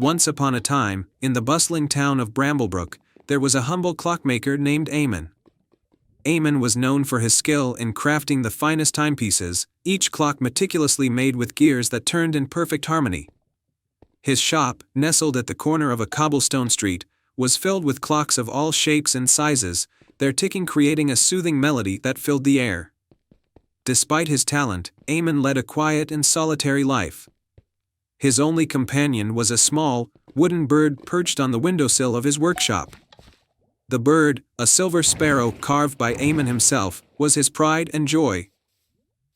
Once upon a time, in the bustling town of Bramblebrook, there was a humble clockmaker named Eamon. Eamon was known for his skill in crafting the finest timepieces, each clock meticulously made with gears that turned in perfect harmony. His shop, nestled at the corner of a cobblestone street, was filled with clocks of all shapes and sizes, their ticking creating a soothing melody that filled the air. Despite his talent, Eamon led a quiet and solitary life. His only companion was a small, wooden bird perched on the windowsill of his workshop. The bird, a silver sparrow carved by Eamon himself, was his pride and joy.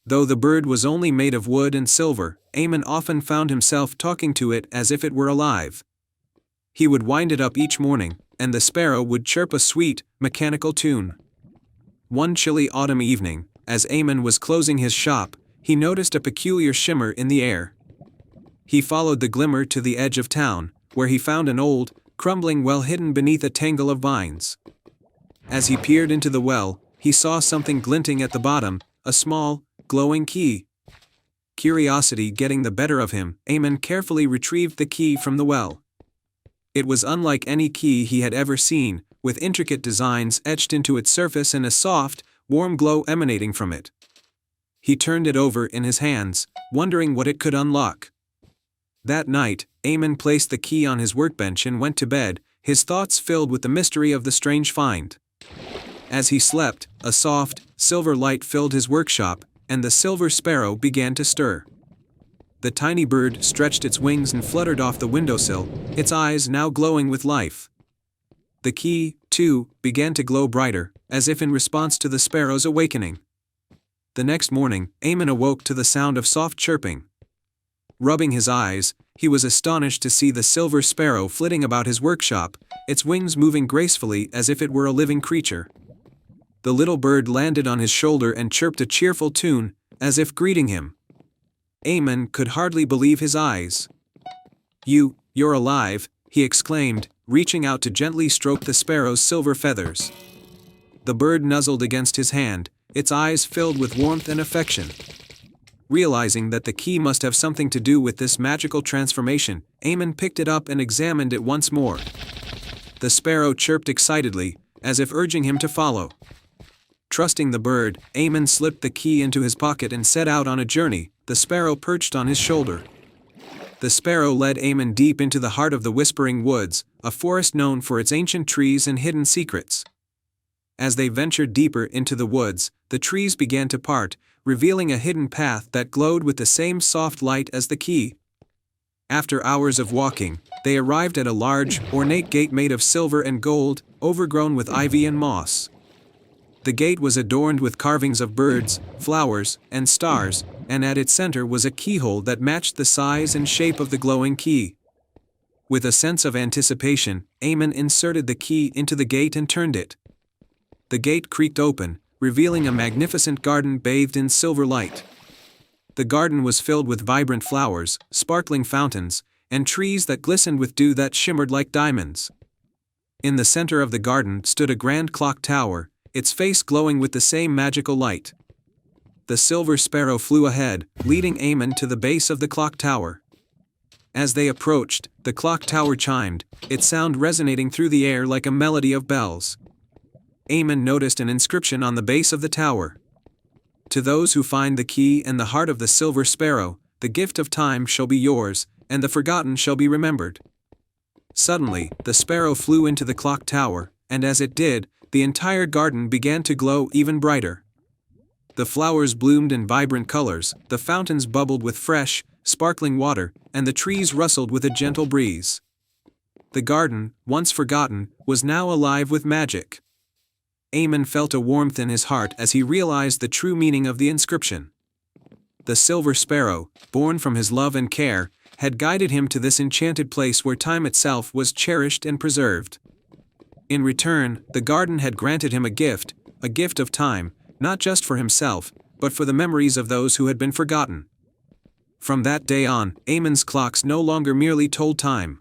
Though the bird was only made of wood and silver, Eamon often found himself talking to it as if it were alive. He would wind it up each morning, and the sparrow would chirp a sweet, mechanical tune. One chilly autumn evening, as Eamon was closing his shop, he noticed a peculiar shimmer in the air. He followed the glimmer to the edge of town, where he found an old, crumbling well hidden beneath a tangle of vines. As he peered into the well, he saw something glinting at the bottom, a small, glowing key. Curiosity getting the better of him, Eamon carefully retrieved the key from the well. It was unlike any key he had ever seen, with intricate designs etched into its surface and a soft, warm glow emanating from it. He turned it over in his hands, wondering what it could unlock. That night, Eamon placed the key on his workbench and went to bed, his thoughts filled with the mystery of the strange find. As he slept, a soft, silver light filled his workshop, and the silver sparrow began to stir. The tiny bird stretched its wings and fluttered off the windowsill, its eyes now glowing with life. The key, too, began to glow brighter, as if in response to the sparrow's awakening. The next morning, Eamon awoke to the sound of soft chirping. Rubbing his eyes, he was astonished to see the silver sparrow flitting about his workshop, its wings moving gracefully as if it were a living creature. The little bird landed on his shoulder and chirped a cheerful tune, as if greeting him. Eamon could hardly believe his eyes. You're alive," he exclaimed, reaching out to gently stroke the sparrow's silver feathers. The bird nuzzled against his hand, its eyes filled with warmth and affection. Realizing that the key must have something to do with this magical transformation, Eamon picked it up and examined it once more. The sparrow chirped excitedly, as if urging him to follow. Trusting the bird, Eamon slipped the key into his pocket and set out on a journey, the sparrow perched on his shoulder. The sparrow led Eamon deep into the heart of the Whispering Woods, a forest known for its ancient trees and hidden secrets. As they ventured deeper into the woods, the trees began to part, revealing a hidden path that glowed with the same soft light as the key. After hours of walking, they arrived at a large, ornate gate made of silver and gold, overgrown with ivy and moss. The gate was adorned with carvings of birds, flowers, and stars, and at its center was a keyhole that matched the size and shape of the glowing key. With a sense of anticipation, Eamon inserted the key into the gate and turned it. The gate creaked open, revealing a magnificent garden bathed in silver light. The garden was filled with vibrant flowers, sparkling fountains, and trees that glistened with dew that shimmered like diamonds. In the center of the garden stood a grand clock tower, its face glowing with the same magical light. The silver sparrow flew ahead, leading Eamon to the base of the clock tower. As they approached, the clock tower chimed, its sound resonating through the air like a melody of bells. Eamon noticed an inscription on the base of the tower. "To those who find the key and the heart of the silver sparrow, the gift of time shall be yours, and the forgotten shall be remembered." Suddenly, the sparrow flew into the clock tower, and as it did, the entire garden began to glow even brighter. The flowers bloomed in vibrant colors, the fountains bubbled with fresh, sparkling water, and the trees rustled with a gentle breeze. The garden, once forgotten, was now alive with magic. Eamon felt a warmth in his heart as he realized the true meaning of the inscription. The silver sparrow, born from his love and care, had guided him to this enchanted place where time itself was cherished and preserved. In return, the garden had granted him a gift of time, not just for himself, but for the memories of those who had been forgotten. From that day on, Eamon's clocks no longer merely told time.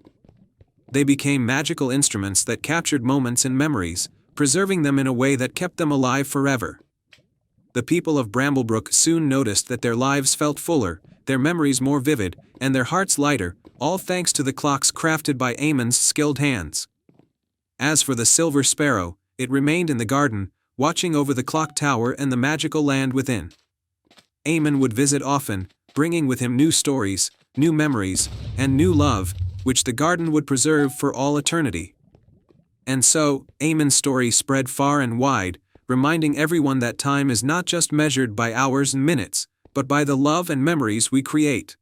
They became magical instruments that captured moments and memories, preserving them in a way that kept them alive forever. The people of Bramblebrook soon noticed that their lives felt fuller, their memories more vivid, and their hearts lighter, all thanks to the clocks crafted by Eamon's skilled hands. As for the Silver Sparrow, it remained in the garden, watching over the clock tower and the magical land within. Eamon would visit often, bringing with him new stories, new memories, and new love, which the garden would preserve for all eternity. And so, Eamon's story spread far and wide, reminding everyone that time is not just measured by hours and minutes, but by the love and memories we create.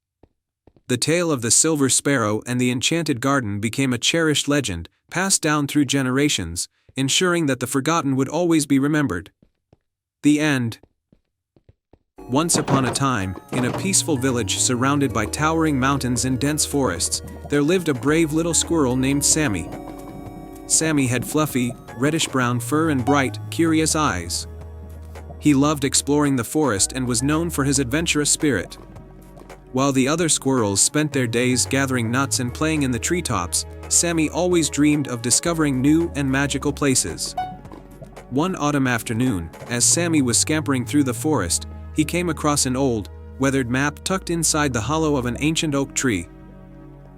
The tale of the Silver Sparrow and the Enchanted Garden became a cherished legend, passed down through generations, ensuring that the forgotten would always be remembered. The end. Once upon a time, in a peaceful village surrounded by towering mountains and dense forests, there lived a brave little squirrel named Sammy. Sammy had fluffy, reddish-brown fur and bright, curious eyes. He loved exploring the forest and was known for his adventurous spirit. While the other squirrels spent their days gathering nuts and playing in the treetops, Sammy always dreamed of discovering new and magical places. One autumn afternoon, as Sammy was scampering through the forest, he came across an old, weathered map tucked inside the hollow of an ancient oak tree.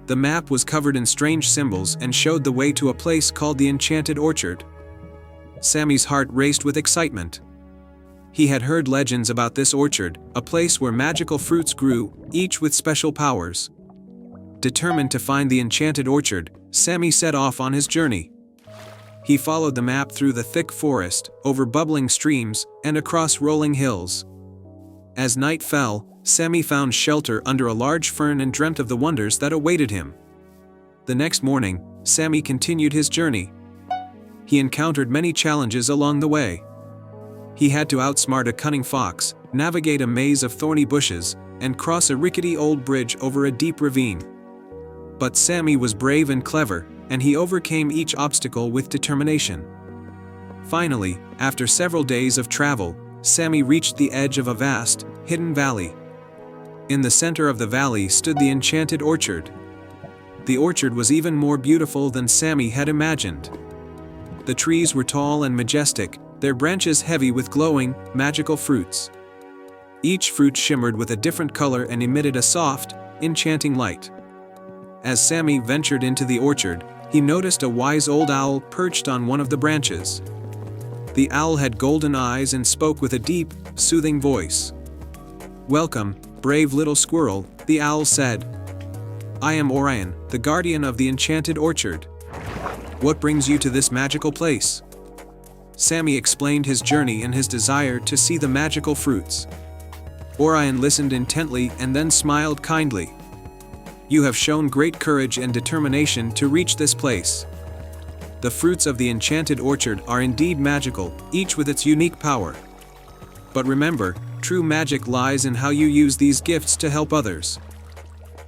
The map was covered in strange symbols and showed the way to a place called the Enchanted Orchard. Sammy's heart raced with excitement. He had heard legends about this orchard, a place where magical fruits grew, each with special powers. Determined to find the Enchanted Orchard, Sammy set off on his journey. He followed the map through the thick forest, over bubbling streams, and across rolling hills. As night fell, Sammy found shelter under a large fern and dreamt of the wonders that awaited him. The next morning, Sammy continued his journey. He encountered many challenges along the way. He had to outsmart a cunning fox, navigate a maze of thorny bushes, and cross a rickety old bridge over a deep ravine. But Sammy was brave and clever, and he overcame each obstacle with determination. Finally, after several days of travel, Sammy reached the edge of a vast, hidden valley. In the center of the valley stood the Enchanted Orchard. The orchard was even more beautiful than Sammy had imagined. The trees were tall and majestic, their branches heavy with glowing, magical fruits. Each fruit shimmered with a different color and emitted a soft, enchanting light. As Sammy ventured into the orchard, he noticed a wise old owl perched on one of the branches. The owl had golden eyes and spoke with a deep, soothing voice. "Welcome, brave little squirrel," the owl said. "I am Orion, the guardian of the Enchanted Orchard. What brings you to this magical place?" Sammy explained his journey and his desire to see the magical fruits. Orion listened intently and then smiled kindly. "You have shown great courage and determination to reach this place. The fruits of the Enchanted Orchard are indeed magical, each with its unique power. But remember, true magic lies in how you use these gifts to help others."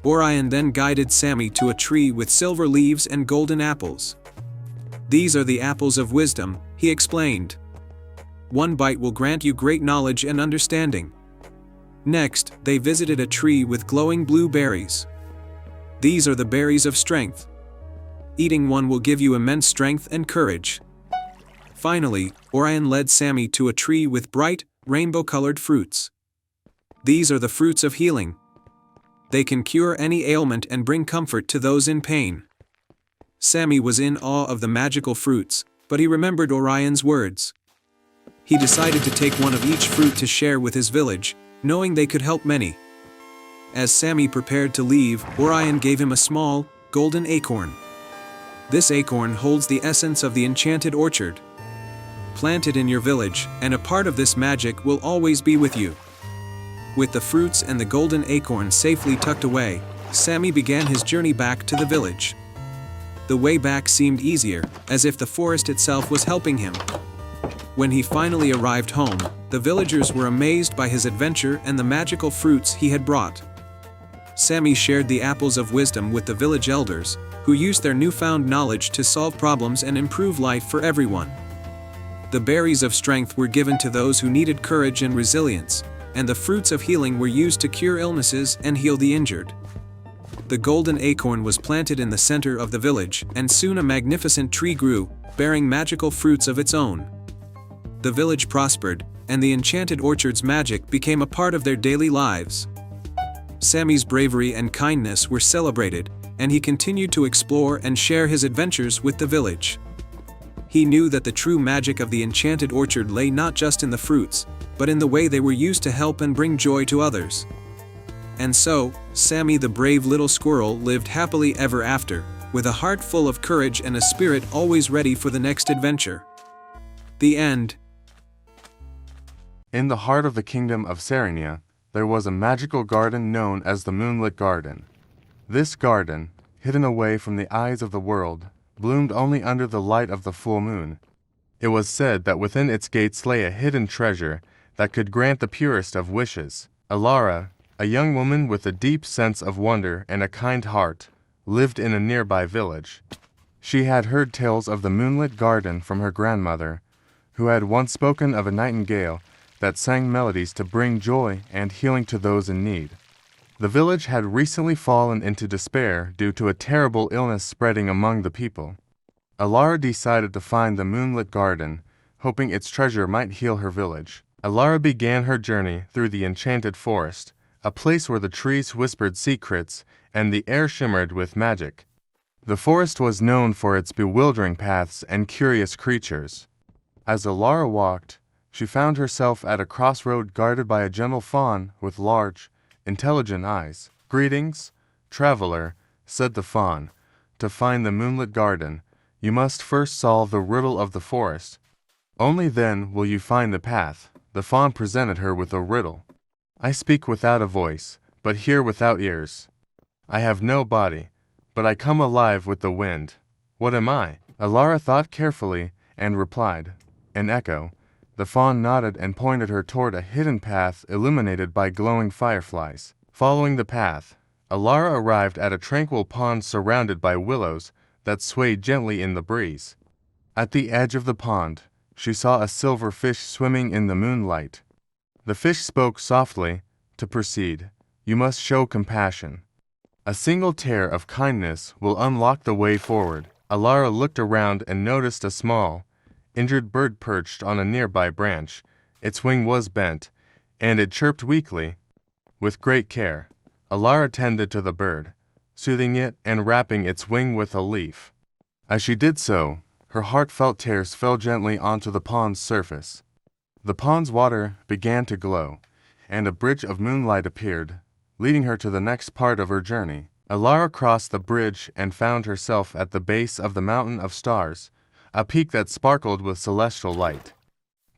Orion then guided Sammy to a tree with silver leaves and golden apples. "These are the apples of wisdom," he explained. "One bite will grant you great knowledge and understanding." Next, they visited a tree with glowing blue berries. "These are the berries of strength. Eating one will give you immense strength and courage." Finally, Orion led Sammy to a tree with bright, rainbow-colored fruits. "These are the fruits of healing. They can cure any ailment and bring comfort to those in pain." Sammy was in awe of the magical fruits, but he remembered Orion's words. He decided to take one of each fruit to share with his village, knowing they could help many. As Sammy prepared to leave, Orion gave him a small, golden acorn. "This acorn holds the essence of the Enchanted Orchard. Plant it in your village, and a part of this magic will always be with you." With the fruits and the golden acorn safely tucked away, Sammy began his journey back to the village. The way back seemed easier, as if the forest itself was helping him. When he finally arrived home, the villagers were amazed by his adventure and the magical fruits he had brought. Sammy shared the apples of wisdom with the village elders, who used their newfound knowledge to solve problems and improve life for everyone. The berries of strength were given to those who needed courage and resilience, and the fruits of healing were used to cure illnesses and heal the injured. The golden acorn was planted in the center of the village, and soon a magnificent tree grew, bearing magical fruits of its own. The village prospered, and the enchanted orchard's magic became a part of their daily lives. Sammy's bravery and kindness were celebrated, and he continued to explore and share his adventures with the village. He knew that the true magic of the enchanted orchard lay not just in the fruits, but in the way they were used to help and bring joy to others. And so, Sammy the brave little squirrel lived happily ever after, with a heart full of courage and a spirit always ready for the next adventure. The end. In the heart of the kingdom of Serenia, there was a magical garden known as the Moonlit Garden. This garden, hidden away from the eyes of the world, bloomed only under the light of the full moon. It was said that within its gates lay a hidden treasure that could grant the purest of wishes. Alara, a young woman with a deep sense of wonder and a kind heart, lived in a nearby village. She had heard tales of the Moonlit Garden from her grandmother, who had once spoken of a nightingale that sang melodies to bring joy and healing to those in need. The village had recently fallen into despair due to a terrible illness spreading among the people. Alara decided to find the Moonlit Garden, hoping its treasure might heal her village. Alara began her journey through the enchanted forest, a place where the trees whispered secrets and the air shimmered with magic. The forest was known for its bewildering paths and curious creatures. As Alara walked, she found herself at a crossroad guarded by a gentle fawn with large, intelligent eyes. "Greetings, traveler," said the fawn. "To find the Moonlit Garden, you must first solve the riddle of the forest. Only then will you find the path." The fawn presented her with a riddle. "I speak without a voice, but hear without ears. I have no body, but I come alive with the wind. What am I?" Alara thought carefully and replied, "An echo." The fawn nodded and pointed her toward a hidden path illuminated by glowing fireflies. Following the path, Alara arrived at a tranquil pond surrounded by willows that swayed gently in the breeze. At the edge of the pond, she saw a silver fish swimming in the moonlight. The fish spoke softly. "To proceed, you must show compassion. A single tear of kindness will unlock the way forward." Alara looked around and noticed a small, injured bird perched on a nearby branch. Its wing was bent, and it chirped weakly. With great care, Alara tended to the bird, soothing it and wrapping its wing with a leaf. As she did so, her heartfelt tears fell gently onto the pond's surface. The pond's water began to glow, and a bridge of moonlight appeared, leading her to the next part of her journey. Alara crossed the bridge and found herself at the base of the Mountain of Stars, a peak that sparkled with celestial light.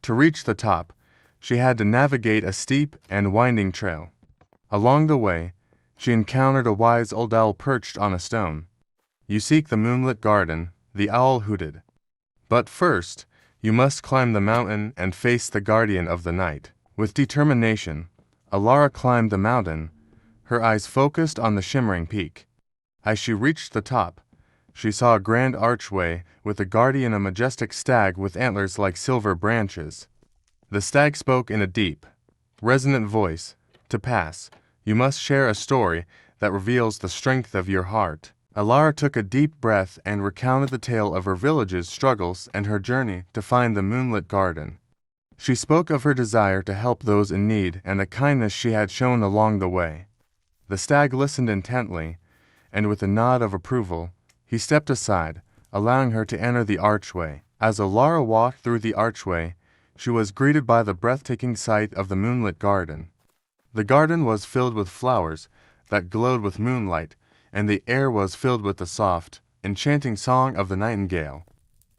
To reach the top, she had to navigate a steep and winding trail. Along the way, she encountered a wise old owl perched on a stone. "You seek the Moonlit Garden," the owl hooted. "But first, you must climb the mountain and face the guardian of the night." With determination, Alara climbed the mountain, her eyes focused on the shimmering peak. As she reached the top, she saw a grand archway with the guardian, a majestic stag with antlers like silver branches. The stag spoke in a deep, resonant voice. "To pass, you must share a story that reveals the strength of your heart." Alara took a deep breath and recounted the tale of her village's struggles and her journey to find the Moonlit Garden. She spoke of her desire to help those in need and the kindness she had shown along the way. The stag listened intently, and with a nod of approval, he stepped aside, allowing her to enter the archway. As Alara walked through the archway, she was greeted by the breathtaking sight of the Moonlit Garden. The garden was filled with flowers that glowed with moonlight, and the air was filled with the soft, enchanting song of the nightingale.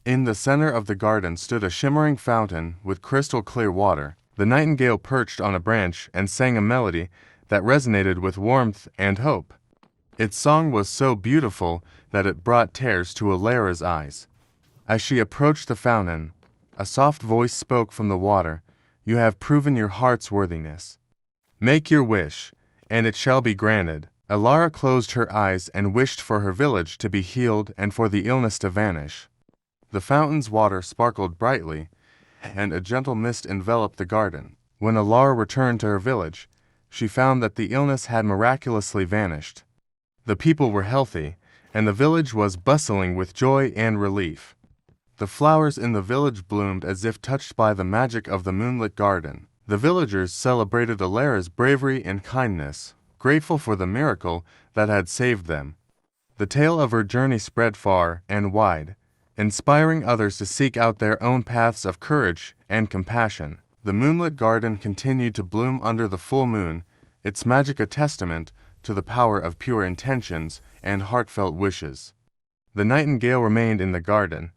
In the center of the garden stood a shimmering fountain with crystal-clear water. The nightingale perched on a branch and sang a melody that resonated with warmth and hope. Its song was so beautiful that it brought tears to Alara's eyes. As she approached the fountain, a soft voice spoke from the water. "You have proven your heart's worthiness. Make your wish, and it shall be granted." Alara closed her eyes and wished for her village to be healed and for the illness to vanish. The fountain's water sparkled brightly, and a gentle mist enveloped the garden. When Alara returned to her village, she found that the illness had miraculously vanished. The people were healthy, and the village was bustling with joy and relief. The flowers in the village bloomed as if touched by the magic of the moonlit garden. The villagers celebrated Alara's bravery and kindness, grateful for the miracle that had saved them. The tale of her journey spread far and wide, inspiring others to seek out their own paths of courage and compassion. The moonlit garden continued to bloom under the full moon, its magic a testament to the power of pure intentions and heartfelt wishes. The nightingale remained in the garden,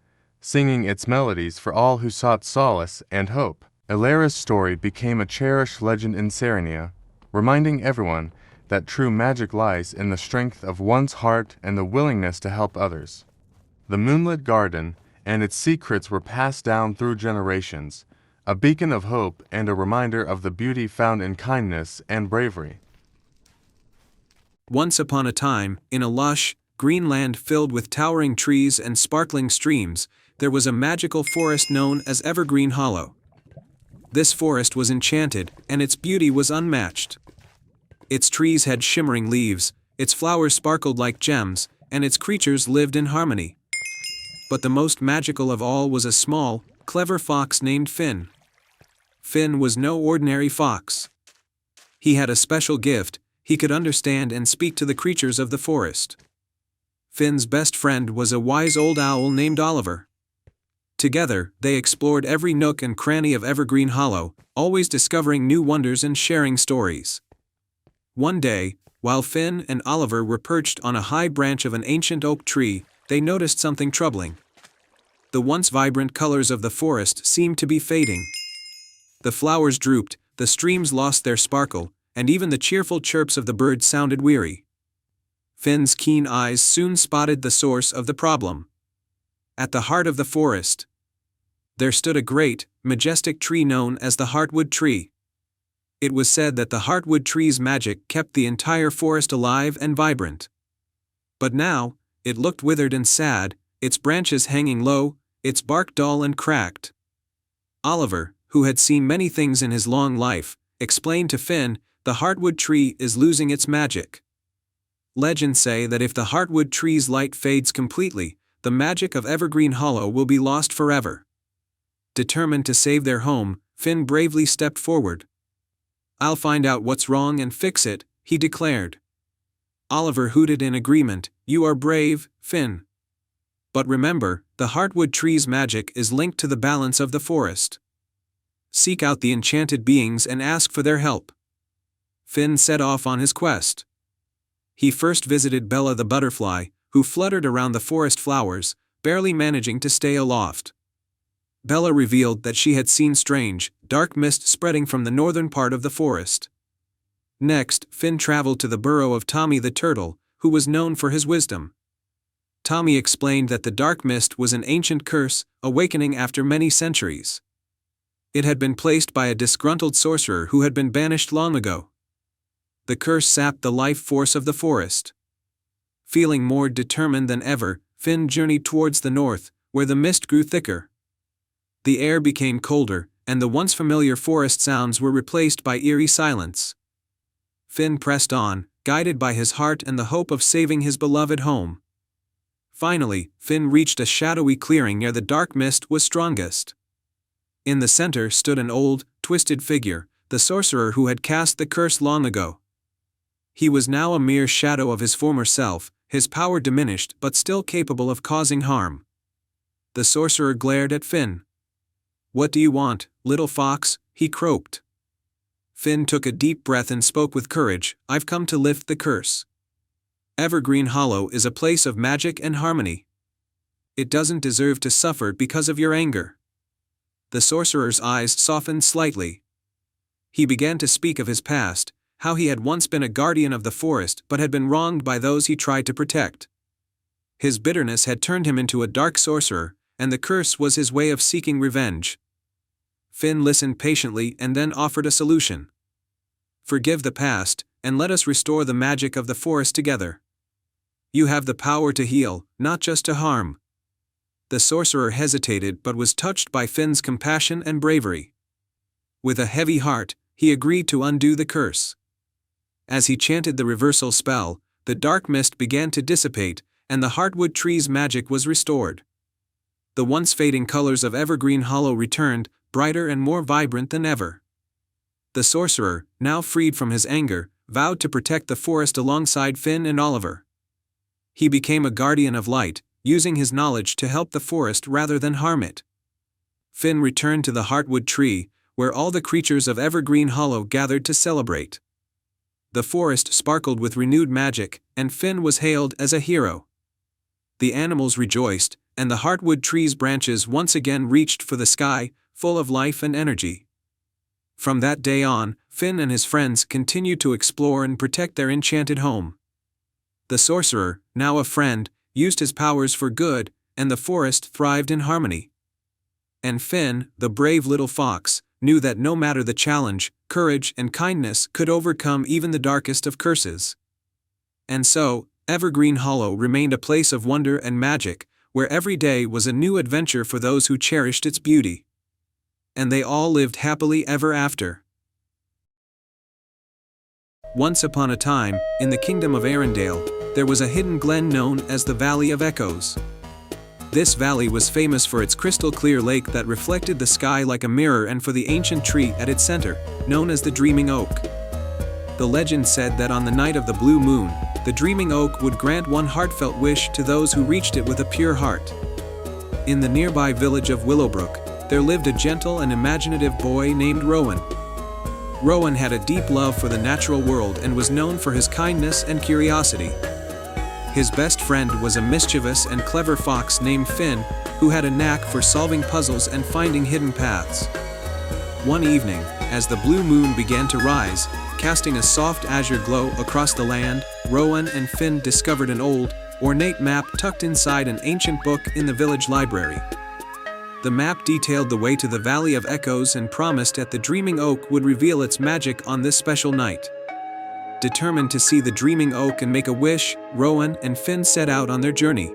singing its melodies for all who sought solace and hope. Alara's story became a cherished legend in Serenia, reminding everyone that true magic lies in the strength of one's heart and the willingness to help others. The moonlit garden and its secrets were passed down through generations, a beacon of hope and a reminder of the beauty found in kindness and bravery. Once upon a time, in a lush, green land filled with towering trees and sparkling streams, there was a magical forest known as Evergreen Hollow. This forest was enchanted, and its beauty was unmatched. Its trees had shimmering leaves, its flowers sparkled like gems, and its creatures lived in harmony. But the most magical of all was a small, clever fox named Finn. Finn was no ordinary fox. He had a special gift: he could understand and speak to the creatures of the forest. Finn's best friend was a wise old owl named Oliver. Together, they explored every nook and cranny of Evergreen Hollow, always discovering new wonders and sharing stories. One day, while Finn and Oliver were perched on a high branch of an ancient oak tree, they noticed something troubling. The once vibrant colors of the forest seemed to be fading. The flowers drooped, the streams lost their sparkle, and even the cheerful chirps of the birds sounded weary. Finn's keen eyes soon spotted the source of the problem. At the heart of the forest, there stood a great, majestic tree known as the Heartwood Tree. It was said that the Heartwood Tree's magic kept the entire forest alive and vibrant. But now, it looked withered and sad, its branches hanging low, its bark dull and cracked. Oliver, who had seen many things in his long life, explained to Finn, the Heartwood Tree is losing its magic. Legends say that if the Heartwood Tree's light fades completely, the magic of Evergreen Hollow will be lost forever. Determined to save their home, Finn bravely stepped forward. "I'll find out what's wrong and fix it," he declared. Oliver hooted in agreement. "You are brave, Finn. But remember, the Heartwood Tree's magic is linked to the balance of the forest. Seek out the enchanted beings and ask for their help." Finn set off on his quest. He first visited Bella the butterfly, who fluttered around the forest flowers, barely managing to stay aloft. Bella revealed that she had seen strange, dark mist spreading from the northern part of the forest. Next, Finn traveled to the burrow of Tommy the turtle, who was known for his wisdom. Tommy explained that the dark mist was an ancient curse, awakening after many centuries. It had been placed by a disgruntled sorcerer who had been banished long ago. The curse sapped the life force of the forest. Feeling more determined than ever, Finn journeyed towards the north, where the mist grew thicker. The air became colder, and the once familiar forest sounds were replaced by eerie silence. Finn pressed on, guided by his heart and the hope of saving his beloved home. Finally, Finn reached a shadowy clearing near the dark mist was strongest. In the center stood an old, twisted figure, the sorcerer who had cast the curse long ago. He was now a mere shadow of his former self, his power diminished but still capable of causing harm. The sorcerer glared at Finn. "What do you want, little fox?" he croaked. Finn took a deep breath and spoke with courage. "I've come to lift the curse. Evergreen Hollow is a place of magic and harmony. It doesn't deserve to suffer because of your anger." The sorcerer's eyes softened slightly. He began to speak of his past, how he had once been a guardian of the forest but had been wronged by those he tried to protect. His bitterness had turned him into a dark sorcerer, and the curse was his way of seeking revenge. Finn listened patiently and then offered a solution. "Forgive the past, and let us restore the magic of the forest together. You have the power to heal, not just to harm." The sorcerer hesitated but was touched by Finn's compassion and bravery. With a heavy heart, he agreed to undo the curse. As he chanted the reversal spell, the dark mist began to dissipate, and the Heartwood Tree's magic was restored. The once fading colors of Evergreen Hollow returned, brighter and more vibrant than ever. The sorcerer, now freed from his anger, vowed to protect the forest alongside Finn and Oliver. He became a guardian of light, using his knowledge to help the forest rather than harm it. Finn returned to the Heartwood Tree, where all the creatures of Evergreen Hollow gathered to celebrate. The forest sparkled with renewed magic, and Finn was hailed as a hero. The animals rejoiced, and the Heartwood Tree's branches once again reached for the sky, full of life and energy. From that day on, Finn and his friends continued to explore and protect their enchanted home. The sorcerer, now a friend, used his powers for good, and the forest thrived in harmony. And Finn, the brave little fox, knew that no matter the challenge, courage and kindness could overcome even the darkest of curses. And so, Evergreen Hollow remained a place of wonder and magic, where every day was a new adventure for those who cherished its beauty. And they all lived happily ever after. Once upon a time, in the kingdom of Arendelle, there was a hidden glen known as the Valley of Echoes. This valley was famous for its crystal-clear lake that reflected the sky like a mirror and for the ancient tree at its center, known as the Dreaming Oak. The legend said that on the night of the blue moon, the Dreaming Oak would grant one heartfelt wish to those who reached it with a pure heart. In the nearby village of Willowbrook, there lived a gentle and imaginative boy named Rowan. Rowan had a deep love for the natural world and was known for his kindness and curiosity. His best friend was a mischievous and clever fox named Finn, who had a knack for solving puzzles and finding hidden paths. One evening, as the blue moon began to rise, casting a soft azure glow across the land, Rowan and Finn discovered an old, ornate map tucked inside an ancient book in the village library. The map detailed the way to the Valley of Echoes and promised that the Dreaming Oak would reveal its magic on this special night. Determined to see the Dreaming Oak and make a wish, Rowan and Finn set out on their journey.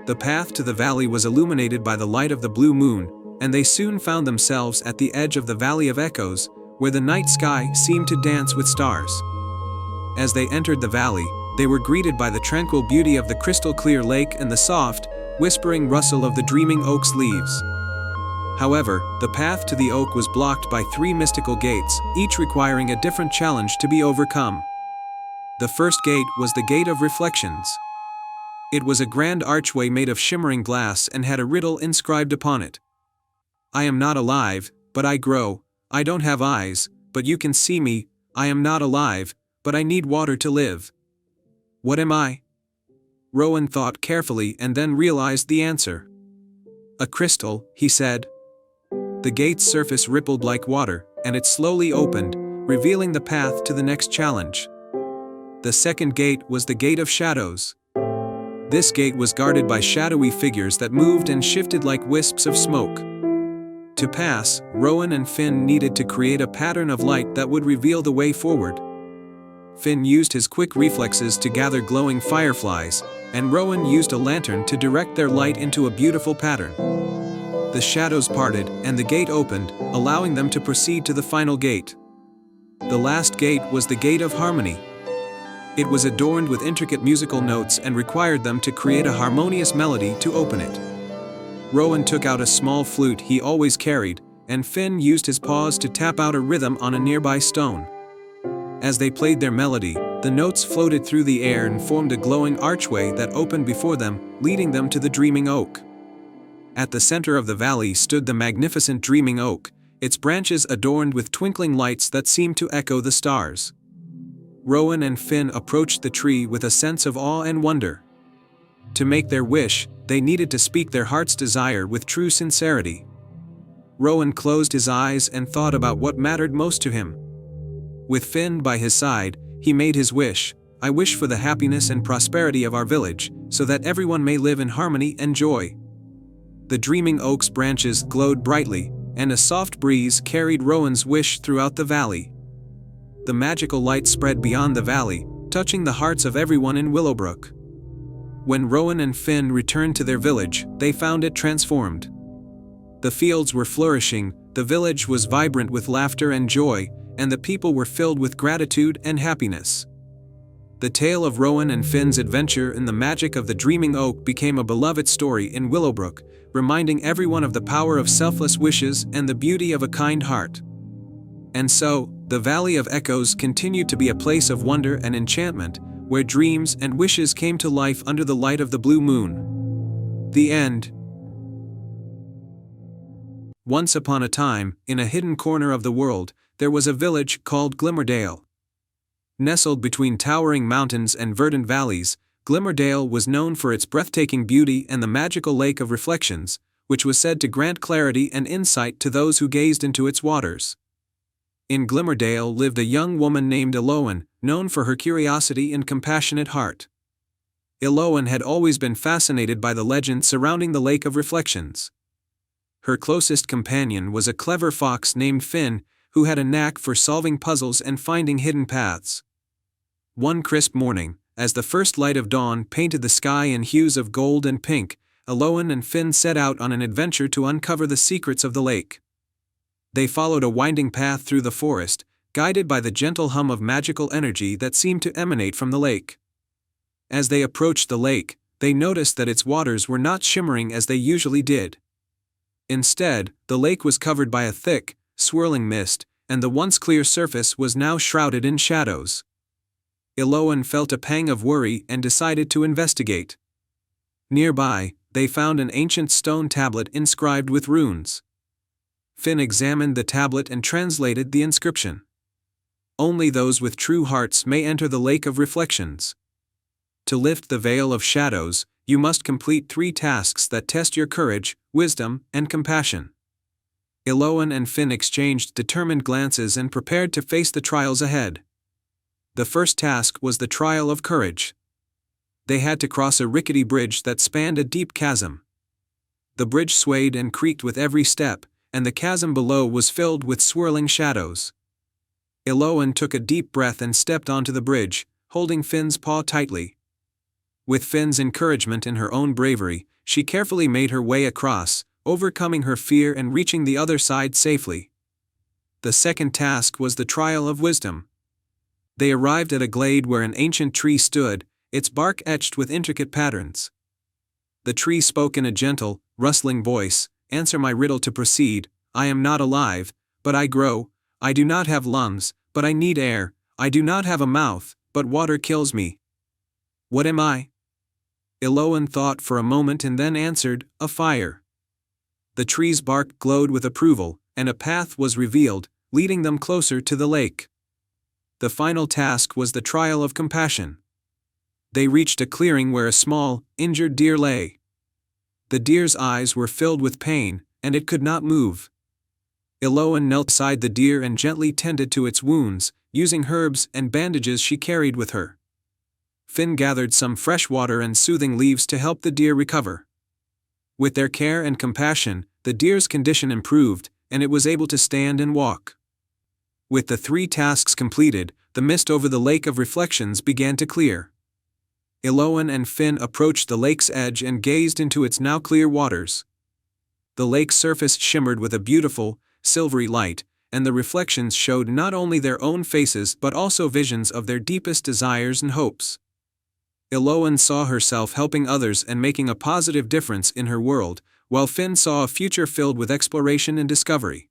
The path to the valley was illuminated by the light of the blue moon, and they soon found themselves at the edge of the Valley of Echoes, where the night sky seemed to dance with stars. As they entered the valley, they were greeted by the tranquil beauty of the crystal-clear lake and the soft, whispering rustle of the Dreaming Oak's leaves. However, the path to the oak was blocked by 3 mystical gates, each requiring a different challenge to be overcome. The first gate was the Gate of Reflections. It was a grand archway made of shimmering glass and had a riddle inscribed upon it. I am not alive, but I grow. I don't have eyes, but you can see me. I am not alive, but I need water to live. What am I? Rowan thought carefully and then realized the answer. A crystal, he said. The gate's surface rippled like water, and it slowly opened, revealing the path to the next challenge. The second gate was the Gate of Shadows. This gate was guarded by shadowy figures that moved and shifted like wisps of smoke. To pass, Rowan and Finn needed to create a pattern of light that would reveal the way forward. Finn used his quick reflexes to gather glowing fireflies, and Rowan used a lantern to direct their light into a beautiful pattern. The shadows parted, and the gate opened, allowing them to proceed to the final gate. The last gate was the Gate of Harmony. It was adorned with intricate musical notes and required them to create a harmonious melody to open it. Rowan took out a small flute he always carried, and Finn used his paws to tap out a rhythm on a nearby stone. As they played their melody, the notes floated through the air and formed a glowing archway that opened before them, leading them to the Dreaming Oak. At the center of the valley stood the magnificent Dreaming Oak, its branches adorned with twinkling lights that seemed to echo the stars. Rowan and Finn approached the tree with a sense of awe and wonder. To make their wish, they needed to speak their heart's desire with true sincerity. Rowan closed his eyes and thought about what mattered most to him. With Finn by his side, he made his wish. I wish for the happiness and prosperity of our village, so that everyone may live in harmony and joy. The Dreaming Oak's branches glowed brightly, and a soft breeze carried Rowan's wish throughout the valley. The magical light spread beyond the valley, touching the hearts of everyone in Willowbrook. When Rowan and Finn returned to their village, they found it transformed. The fields were flourishing, the village was vibrant with laughter and joy, and the people were filled with gratitude and happiness. The tale of Rowan and Finn's adventure in the magic of the Dreaming Oak became a beloved story in Willowbrook, reminding everyone of the power of selfless wishes and the beauty of a kind heart. And so, the Valley of Echoes continued to be a place of wonder and enchantment, where dreams and wishes came to life under the light of the blue moon. The end. Once upon a time, in a hidden corner of the world, there was a village called Glimmerdale. Nestled between towering mountains and verdant valleys, Glimmerdale was known for its breathtaking beauty and the magical Lake of Reflections, which was said to grant clarity and insight to those who gazed into its waters. In Glimmerdale lived a young woman named Elowen, known for her curiosity and compassionate heart. Elowen had always been fascinated by the legend surrounding the Lake of Reflections. Her closest companion was a clever fox named Finn, who had a knack for solving puzzles and finding hidden paths. One crisp morning, as the first light of dawn painted the sky in hues of gold and pink, Elowen and Finn set out on an adventure to uncover the secrets of the lake. They followed a winding path through the forest, guided by the gentle hum of magical energy that seemed to emanate from the lake. As they approached the lake, they noticed that its waters were not shimmering as they usually did. Instead, the lake was covered by a thick, swirling mist, and the once clear surface was now shrouded in shadows. Elowen felt a pang of worry and decided to investigate. Nearby, they found an ancient stone tablet inscribed with runes. Finn examined the tablet and translated the inscription. Only those with true hearts may enter the Lake of Reflections. To lift the veil of shadows, you must complete 3 tasks that test your courage, wisdom, and compassion. Elowen and Finn exchanged determined glances and prepared to face the trials ahead. The first task was the trial of courage. They had to cross a rickety bridge that spanned a deep chasm. The bridge swayed and creaked with every step, and the chasm below was filled with swirling shadows. Elowen took a deep breath and stepped onto the bridge, holding Finn's paw tightly. With Finn's encouragement in her own bravery, she carefully made her way across, overcoming her fear and reaching the other side safely. The second task was the trial of wisdom. They arrived at a glade where an ancient tree stood, its bark etched with intricate patterns. The tree spoke in a gentle, rustling voice, "Answer my riddle to proceed. I am not alive, but I grow. I do not have lungs, but I need air. I do not have a mouth, but water kills me. What am I?" Elowen thought for a moment and then answered, "A fire." The tree's bark glowed with approval, and a path was revealed, leading them closer to the lake. The final task was the trial of compassion. They reached a clearing where a small, injured deer lay. The deer's eyes were filled with pain, and it could not move. Elowen knelt beside the deer and gently tended to its wounds, using herbs and bandages she carried with her. Finn gathered some fresh water and soothing leaves to help the deer recover. With their care and compassion, the deer's condition improved, and it was able to stand and walk. With the 3 tasks completed, the mist over the Lake of Reflections began to clear. Elowen and Finn approached the lake's edge and gazed into its now clear waters. The lake's surface shimmered with a beautiful, silvery light, and the reflections showed not only their own faces but also visions of their deepest desires and hopes. Elowen saw herself helping others and making a positive difference in her world, while Finn saw a future filled with exploration and discovery.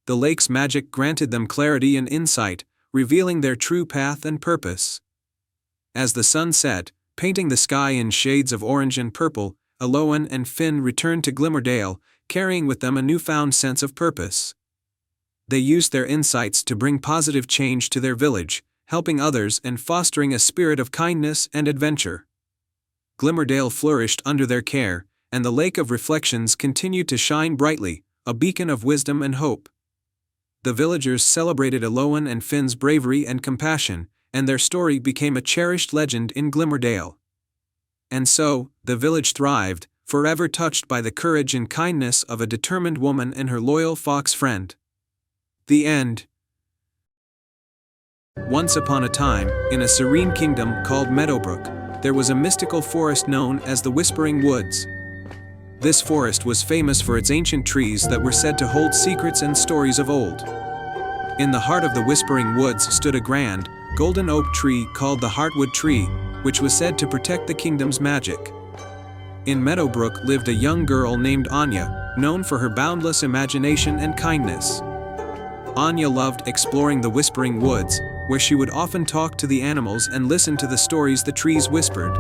The lake's magic granted them clarity and insight, revealing their true path and purpose. As the sun set, painting the sky in shades of orange and purple, Elowen and Finn returned to Glimmerdale, carrying with them a newfound sense of purpose. They used their insights to bring positive change to their village, helping others and fostering a spirit of kindness and adventure. Glimmerdale flourished under their care, and the Lake of Reflections continued to shine brightly, a beacon of wisdom and hope. The villagers celebrated Elowen and Finn's bravery and compassion, and their story became a cherished legend in Glimmerdale. And so, the village thrived, forever touched by the courage and kindness of a determined woman and her loyal fox friend. The end. Once upon a time, in a serene kingdom called Meadowbrook, there was a mystical forest known as the Whispering Woods. This forest was famous for its ancient trees that were said to hold secrets and stories of old. In the heart of the Whispering Woods stood a grand, golden oak tree called the Heartwood Tree, which was said to protect the kingdom's magic. In Meadowbrook lived a young girl named Anya, known for her boundless imagination and kindness. Anya loved exploring the Whispering Woods, where she would often talk to the animals and listen to the stories the trees whispered.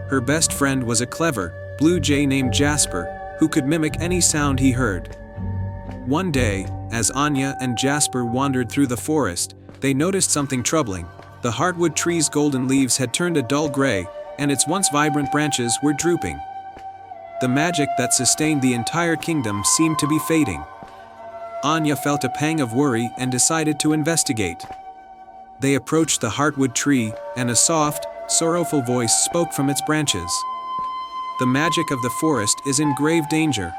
Her best friend was a clever blue jay named Jasper, who could mimic any sound he heard. One day, as Anya and Jasper wandered through the forest, they noticed something troubling. The Heartwood tree's golden leaves had turned a dull gray, and its once vibrant branches were drooping. The magic that sustained the entire kingdom seemed to be fading. Anya felt a pang of worry and decided to investigate. They approached the Heartwood tree, and a soft, sorrowful voice spoke from its branches. The magic of the forest is in grave danger.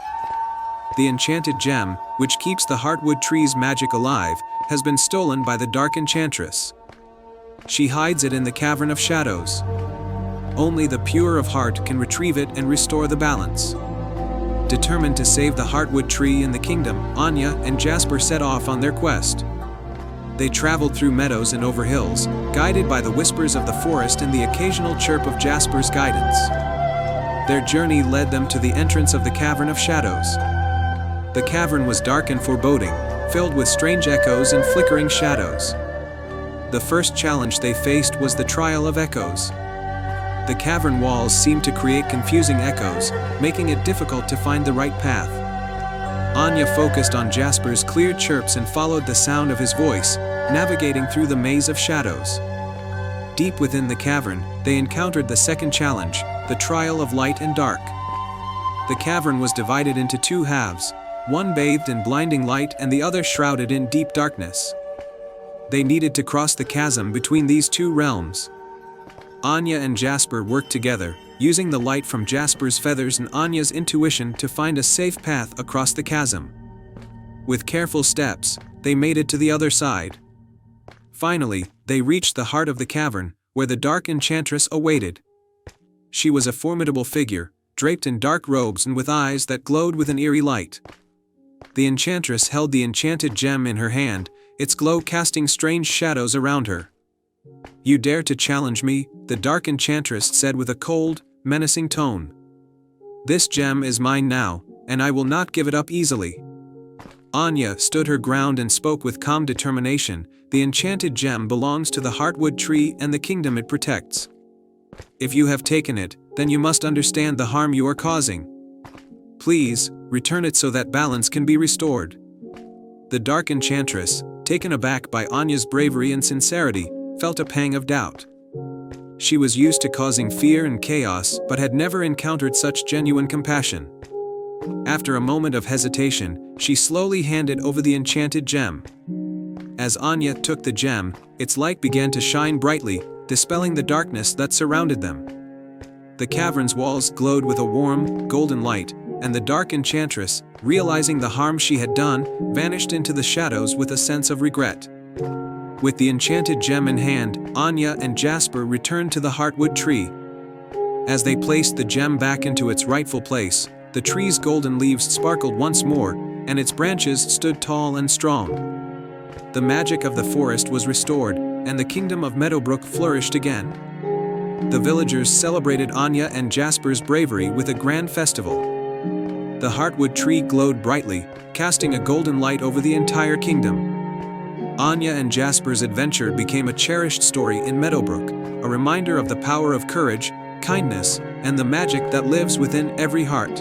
The enchanted gem, which keeps the Heartwood tree's magic alive, has been stolen by the Dark Enchantress. She hides it in the Cavern of Shadows. Only the pure of heart can retrieve it and restore the balance. Determined to save the Heartwood tree and the kingdom, Anya and Jasper set off on their quest. They traveled through meadows and over hills, guided by the whispers of the forest and the occasional chirp of Jasper's guidance. Their journey led them to the entrance of the Cavern of Shadows. The cavern was dark and foreboding, filled with strange echoes and flickering shadows. The first challenge they faced was the Trial of Echoes. The cavern walls seemed to create confusing echoes, making it difficult to find the right path. Anya focused on Jasper's clear chirps and followed the sound of his voice, navigating through the maze of shadows. Deep within the cavern, they encountered the second challenge, the Trial of Light and Dark. The cavern was divided into two halves, one bathed in blinding light and the other shrouded in deep darkness. They needed to cross the chasm between these two realms. Anya and Jasper worked together, using the light from Jasper's feathers and Anya's intuition to find a safe path across the chasm. With careful steps, they made it to the other side. Finally, they reached the heart of the cavern, where the Dark Enchantress awaited. She was a formidable figure, draped in dark robes and with eyes that glowed with an eerie light. The Enchantress held the enchanted gem in her hand, its glow casting strange shadows around her. "You dare to challenge me," the Dark Enchantress said with a cold, menacing tone. "This gem is mine now, and I will not give it up easily." Anya stood her ground and spoke with calm determination. "The enchanted gem belongs to the Heartwood tree and the kingdom it protects. If you have taken it, then you must understand the harm you are causing. Please, return it so that balance can be restored." The Dark Enchantress, taken aback by Anya's bravery and sincerity, felt a pang of doubt. She was used to causing fear and chaos, but had never encountered such genuine compassion. After a moment of hesitation, she slowly handed over the enchanted gem. As Anya took the gem, its light began to shine brightly, dispelling the darkness that surrounded them. The cavern's walls glowed with a warm, golden light, and the Dark Enchantress, realizing the harm she had done, vanished into the shadows with a sense of regret. With the enchanted gem in hand, Anya and Jasper returned to the Heartwood tree. As they placed the gem back into its rightful place, the tree's golden leaves sparkled once more, and its branches stood tall and strong. The magic of the forest was restored, and the kingdom of Meadowbrook flourished again. The villagers celebrated Anya and Jasper's bravery with a grand festival. The Heartwood tree glowed brightly, casting a golden light over the entire kingdom. Anya and Jasper's adventure became a cherished story in Meadowbrook, a reminder of the power of courage, kindness, and the magic that lives within every heart.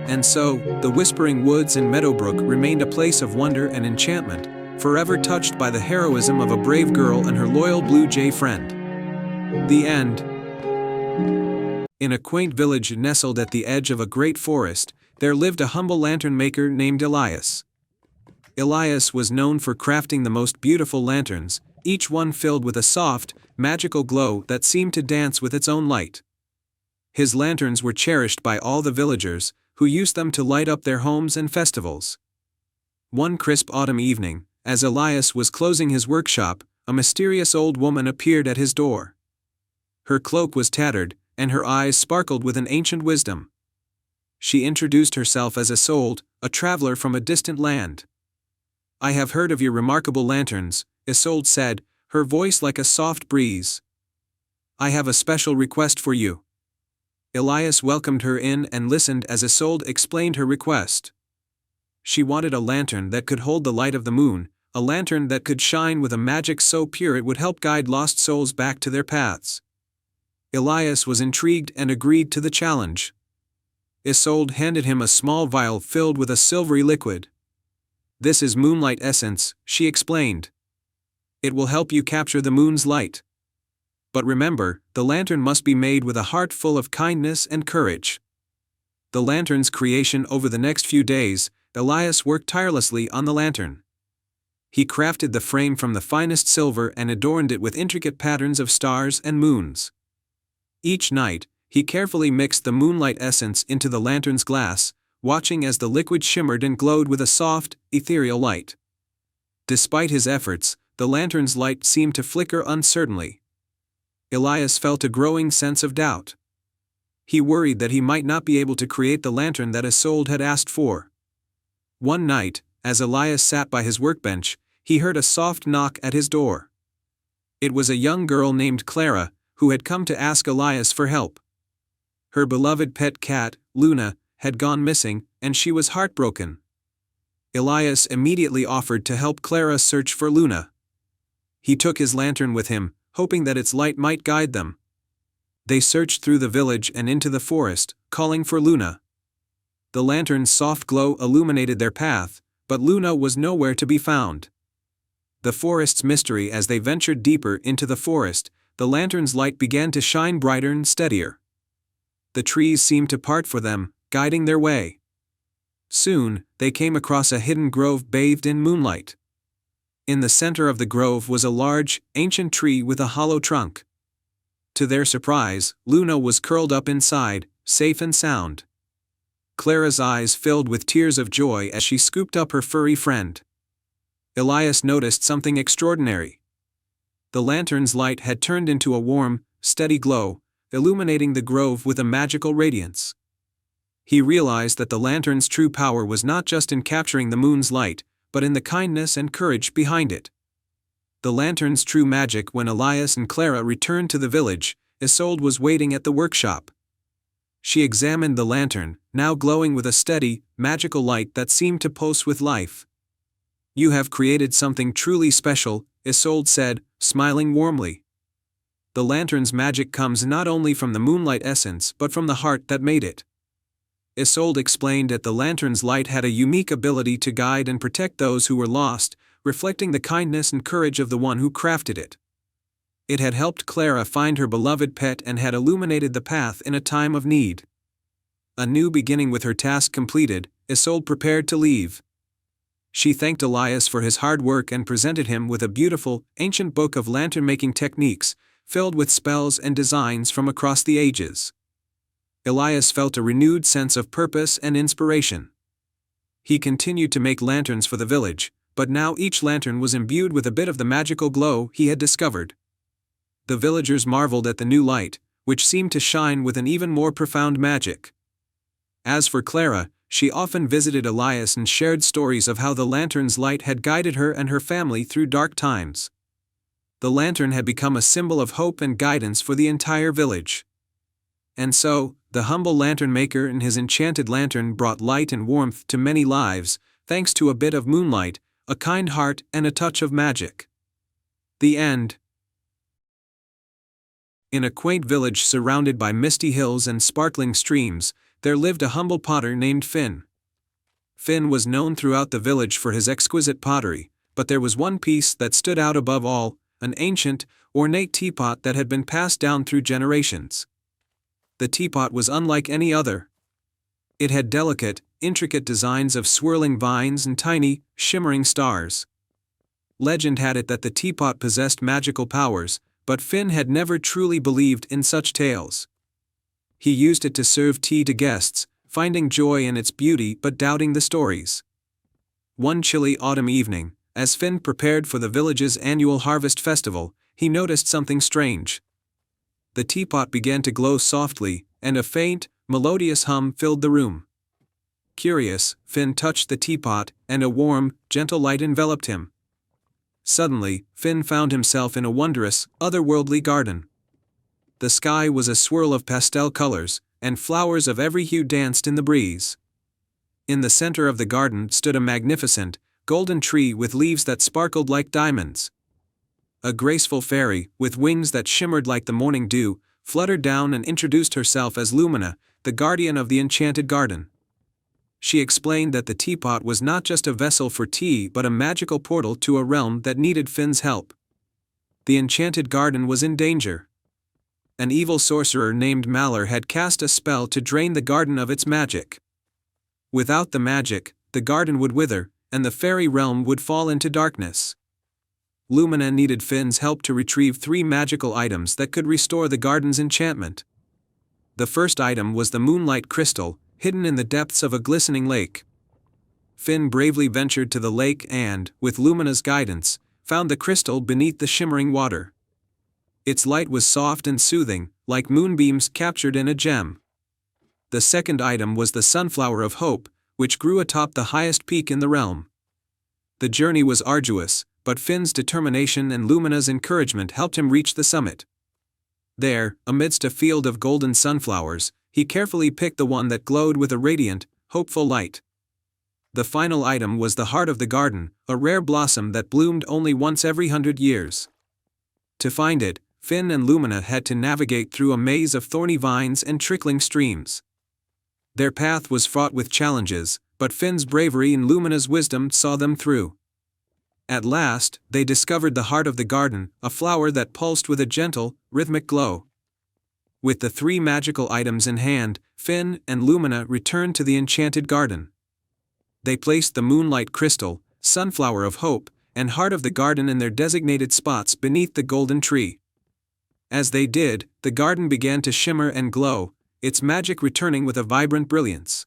And so, the Whispering Woods in Meadowbrook remained a place of wonder and enchantment, forever touched by the heroism of a brave girl and her loyal blue jay friend. The end. In a quaint village nestled at the edge of a great forest, there lived a humble lantern maker named Elias. Elias was known for crafting the most beautiful lanterns, each one filled with a soft, magical glow that seemed to dance with its own light. His lanterns were cherished by all the villagers, who used them to light up their homes and festivals. One crisp autumn evening, as Elias was closing his workshop, a mysterious old woman appeared at his door. Her cloak was tattered, and her eyes sparkled with an ancient wisdom. She introduced herself as Isolde, a traveler from a distant land. "I have heard of your remarkable lanterns," Isolde said, her voice like a soft breeze. "I have a special request for you." Elias welcomed her in and listened as Isolde explained her request. She wanted a lantern that could hold the light of the moon, a lantern that could shine with a magic so pure it would help guide lost souls back to their paths. Elias was intrigued and agreed to the challenge. Isolde handed him a small vial filled with a silvery liquid. "This is moonlight essence," she explained. "It will help you capture the moon's light. But remember, the lantern must be made with a heart full of kindness and courage." The lantern's creation. Over the next few days, Elias worked tirelessly on the lantern. He crafted the frame from the finest silver and adorned it with intricate patterns of stars and moons. Each night, he carefully mixed the moonlight essence into the lantern's glass, watching as the liquid shimmered and glowed with a soft, ethereal light. Despite his efforts, the lantern's light seemed to flicker uncertainly. Elias felt a growing sense of doubt. He worried that he might not be able to create the lantern that Isolde had asked for. One night, as Elias sat by his workbench, he heard a soft knock at his door. It was a young girl named Clara, who had come to ask Elias for help. Her beloved pet cat, Luna, had gone missing, and she was heartbroken. Elias immediately offered to help Clara search for Luna. He took his lantern with him, hoping that its light might guide them. They searched through the village and into the forest, calling for Luna. The lantern's soft glow illuminated their path, but Luna was nowhere to be found. The forest's mystery. As they ventured deeper into the forest, the lantern's light began to shine brighter and steadier. The trees seemed to part for them, guiding their way. Soon, they came across a hidden grove bathed in moonlight. In the center of the grove was a large, ancient tree with a hollow trunk. To their surprise, Luna was curled up inside, safe and sound. Clara's eyes filled with tears of joy as she scooped up her furry friend. Elias noticed something extraordinary. The lantern's light had turned into a warm, steady glow, illuminating the grove with a magical radiance. He realized that the lantern's true power was not just in capturing the moon's light, but in the kindness and courage behind it. The lantern's true magic. When Elias and Clara returned to the village, Isolde was waiting at the workshop. She examined the lantern, now glowing with a steady, magical light that seemed to pulse with life. "You have created something truly special," Isolde said, smiling warmly. "The lantern's magic comes not only from the moonlight essence but from the heart that made it." Isolde explained that the lantern's light had a unique ability to guide and protect those who were lost, reflecting the kindness and courage of the one who crafted it. It had helped Clara find her beloved pet and had illuminated the path in a time of need. A new beginning. With her task completed, Isolde prepared to leave. She thanked Elias for his hard work and presented him with a beautiful, ancient book of lantern-making techniques, filled with spells and designs from across the ages. Elias felt a renewed sense of purpose and inspiration. He continued to make lanterns for the village, but now each lantern was imbued with a bit of the magical glow he had discovered. The villagers marveled at the new light, which seemed to shine with an even more profound magic. As for Clara, she often visited Elias and shared stories of how the lantern's light had guided her and her family through dark times. The lantern had become a symbol of hope and guidance for the entire village. And so, the humble lantern maker and his enchanted lantern brought light and warmth to many lives, thanks to a bit of moonlight, a kind heart, and a touch of magic. The end. In a quaint village surrounded by misty hills and sparkling streams, there lived a humble potter named Finn. Finn was known throughout the village for his exquisite pottery, but there was one piece that stood out above all, an ancient, ornate teapot that had been passed down through generations. The teapot was unlike any other. It had delicate, intricate designs of swirling vines and tiny, shimmering stars. Legend had it that the teapot possessed magical powers, but Finn had never truly believed in such tales. He used it to serve tea to guests, finding joy in its beauty but doubting the stories. One chilly autumn evening, as Finn prepared for the village's annual harvest festival, he noticed something strange. The teapot began to glow softly, and a faint, melodious hum filled the room. Curious, Finn touched the teapot, and a warm, gentle light enveloped him. Suddenly, Finn found himself in a wondrous, otherworldly garden. The sky was a swirl of pastel colors, and flowers of every hue danced in the breeze. In the center of the garden stood a magnificent, golden tree with leaves that sparkled like diamonds. A graceful fairy, with wings that shimmered like the morning dew, fluttered down and introduced herself as Lumina, the guardian of the enchanted garden. She explained that the teapot was not just a vessel for tea but a magical portal to a realm that needed Finn's help. The enchanted garden was in danger. An evil sorcerer named Malor had cast a spell to drain the garden of its magic. Without the magic, the garden would wither, and the fairy realm would fall into darkness. Lumina needed Finn's help to retrieve 3 magical items that could restore the garden's enchantment. The first item was the moonlight crystal, hidden in the depths of a glistening lake. Finn bravely ventured to the lake and, with Lumina's guidance, found the crystal beneath the shimmering water. Its light was soft and soothing, like moonbeams captured in a gem. The second item was the Sunflower of Hope, which grew atop the highest peak in the realm. The journey was arduous, but Finn's determination and Lumina's encouragement helped him reach the summit. There, amidst a field of golden sunflowers, he carefully picked the one that glowed with a radiant, hopeful light. The final item was the heart of the garden, a rare blossom that bloomed only once every 100 years. To find it, Finn and Lumina had to navigate through a maze of thorny vines and trickling streams. Their path was fraught with challenges, but Finn's bravery and Lumina's wisdom saw them through. At last, they discovered the heart of the garden, a flower that pulsed with a gentle, rhythmic glow. With the 3 magical items in hand, Finn and Lumina returned to the enchanted garden. They placed the moonlight crystal, Sunflower of Hope, and heart of the garden in their designated spots beneath the golden tree. As they did, the garden began to shimmer and glow, its magic returning with a vibrant brilliance.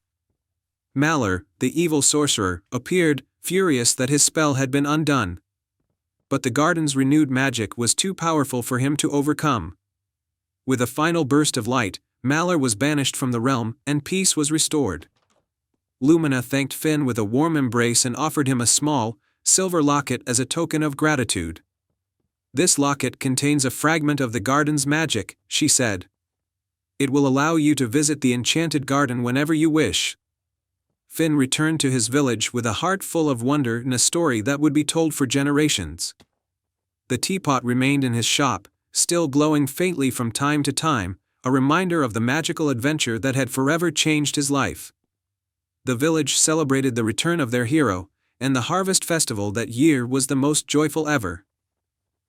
Malor, the evil sorcerer, appeared, furious that his spell had been undone. But the garden's renewed magic was too powerful for him to overcome. With a final burst of light, Malor was banished from the realm, and peace was restored. Lumina thanked Finn with a warm embrace and offered him a small, silver locket as a token of gratitude. "This locket contains a fragment of the garden's magic," she said. "It will allow you to visit the enchanted garden whenever you wish." Finn returned to his village with a heart full of wonder and a story that would be told for generations. The teapot remained in his shop, still glowing faintly from time to time, a reminder of the magical adventure that had forever changed his life. The village celebrated the return of their hero, and the harvest festival that year was the most joyful ever.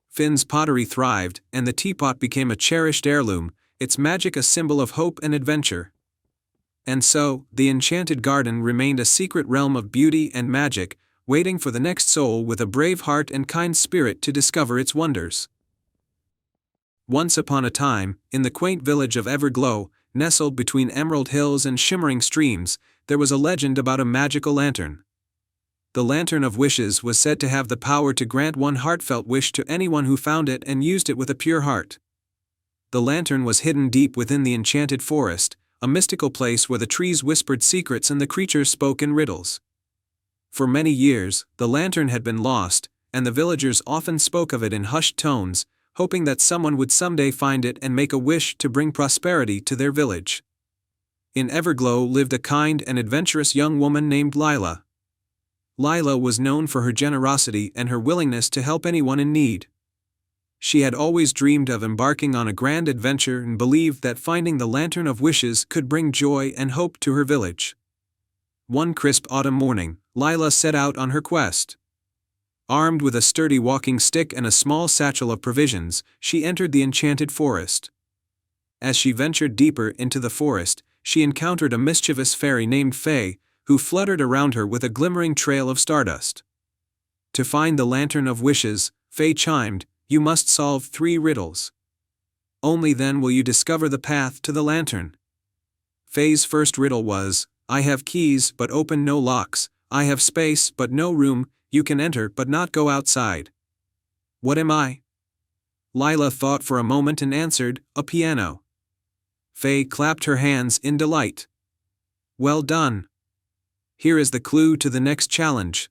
Finn's pottery thrived, and the teapot became a cherished heirloom, its magic a symbol of hope and adventure. And so, the enchanted garden remained a secret realm of beauty and magic, waiting for the next soul with a brave heart and kind spirit to discover its wonders. Once upon a time, in the quaint village of Everglow, nestled between emerald hills and shimmering streams, there was a legend about a magical lantern. The Lantern of Wishes was said to have the power to grant one heartfelt wish to anyone who found it and used it with a pure heart. The lantern was hidden deep within the enchanted forest, a mystical place where the trees whispered secrets and the creatures spoke in riddles. For many years, the lantern had been lost, and the villagers often spoke of it in hushed tones, hoping that someone would someday find it and make a wish to bring prosperity to their village. In Everglow lived a kind and adventurous young woman named Lila. Lila was known for her generosity and her willingness to help anyone in need. She had always dreamed of embarking on a grand adventure and believed that finding the Lantern of Wishes could bring joy and hope to her village. One crisp autumn morning, Lila set out on her quest. Armed with a sturdy walking stick and a small satchel of provisions, she entered the enchanted forest. As she ventured deeper into the forest, she encountered a mischievous fairy named Faye, who fluttered around her with a glimmering trail of stardust. To find the Lantern of Wishes, Faye chimed, "You must solve 3 riddles. Only then will you discover the path to the lantern." Faye's first riddle was, "I have keys but open no locks, I have space but no room, you can enter but not go outside. What am I?" Lila thought for a moment and answered, "A piano." Faye clapped her hands in delight. "Well done. Here is the clue to the next challenge.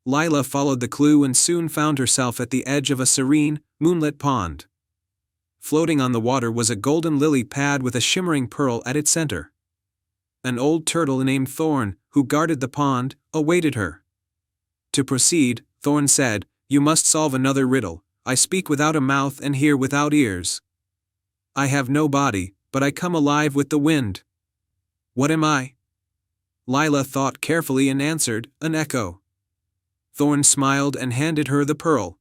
Lila followed the clue and soon found herself at the edge of a serene, moonlit pond. Floating on the water was a golden lily pad with a shimmering pearl at its center. An old turtle named Thorn, who guarded the pond, awaited her. To proceed, Thorn said, "You must solve another riddle. I speak without a mouth and hear without ears. I have no body, but I come alive with the wind. What am I?" Lila thought carefully and answered, "An echo." Thorn smiled and handed her the pearl.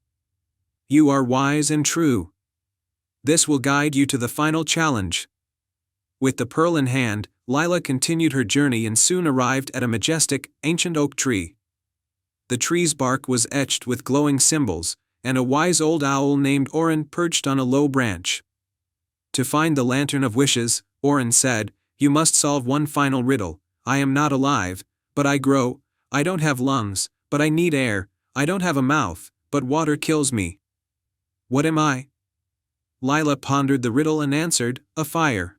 "You are wise and true. This will guide you to the final challenge." With the pearl in hand, Lila continued her journey and soon arrived at a majestic, ancient oak tree. The tree's bark was etched with glowing symbols, and a wise old owl named Orin perched on a low branch. To find the Lantern of Wishes, Orin said, "You must solve one final riddle. I am not alive, but I grow. I don't have lungs, but I need air. I don't have a mouth, but water kills me. What am I?" Lila pondered the riddle and answered, "A fire."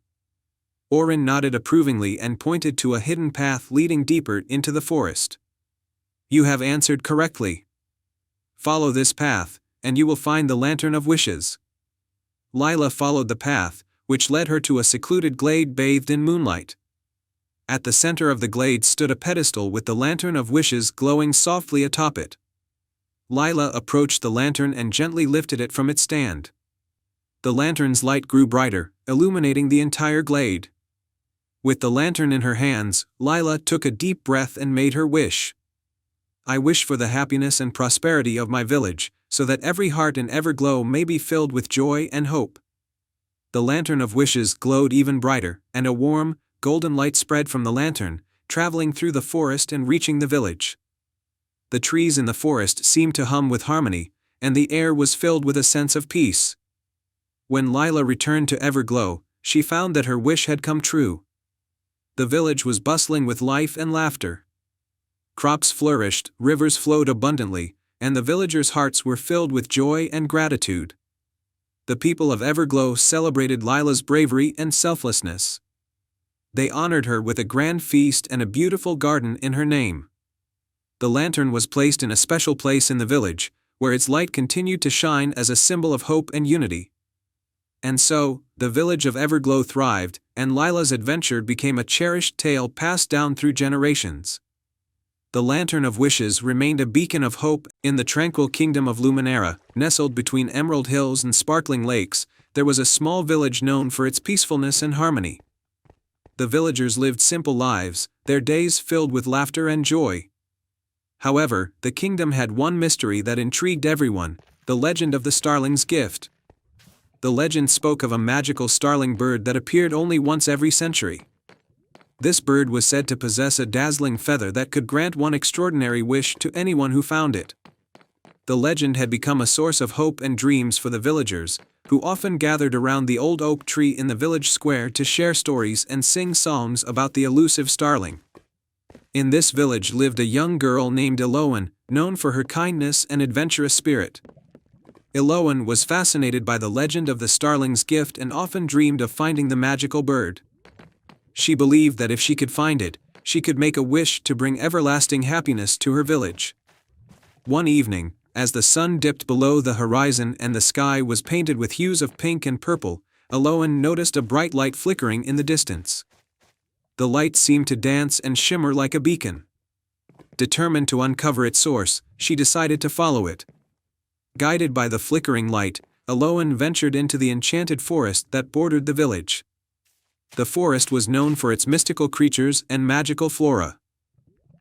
Orin nodded approvingly and pointed to a hidden path leading deeper into the forest. "You have answered correctly. Follow this path, and you will find the Lantern of Wishes." Lila followed the path, which led her to a secluded glade bathed in moonlight. At the center of the glade stood a pedestal with the Lantern of Wishes glowing softly atop it. Lila approached the lantern and gently lifted it from its stand. The lantern's light grew brighter, illuminating the entire glade. With the lantern in her hands, Lila took a deep breath and made her wish. "I wish for the happiness and prosperity of my village, so that every heart in Everglow may be filled with joy and hope." The Lantern of Wishes glowed even brighter, and a warm, golden light spread from the lantern, traveling through the forest and reaching the village. The trees in the forest seemed to hum with harmony, and the air was filled with a sense of peace. When Lila returned to Everglow, she found that her wish had come true. The village was bustling with life and laughter. Crops flourished, rivers flowed abundantly, and the villagers' hearts were filled with joy and gratitude. The people of Everglow celebrated Lila's bravery and selflessness. They honored her with a grand feast and a beautiful garden in her name. The lantern was placed in a special place in the village, where its light continued to shine as a symbol of hope and unity. And so, the village of Everglow thrived, and Lila's adventure became a cherished tale passed down through generations. The Lantern of Wishes remained a beacon of hope in the tranquil kingdom of Luminera. Nestled between emerald hills and sparkling lakes, there was a small village known for its peacefulness and harmony. The villagers lived simple lives, their days filled with laughter and joy. However, the kingdom had one mystery that intrigued everyone: the legend of the starling's gift. The legend spoke of a magical starling bird that appeared only once every century. This bird was said to possess a dazzling feather that could grant one extraordinary wish to anyone who found it. The legend had become a source of hope and dreams for the villagers, who often gathered around the old oak tree in the village square to share stories and sing songs about the elusive starling. In this village lived a young girl named Eloan, known for her kindness and adventurous spirit. Eloan was fascinated by the legend of the starling's gift and often dreamed of finding the magical bird. She believed that if she could find it, she could make a wish to bring everlasting happiness to her village. One evening, as the sun dipped below the horizon and the sky was painted with hues of pink and purple, Eloan noticed a bright light flickering in the distance. The light seemed to dance and shimmer like a beacon. Determined to uncover its source, she decided to follow it. Guided by the flickering light, Eloan ventured into the enchanted forest that bordered the village. The forest was known for its mystical creatures and magical flora.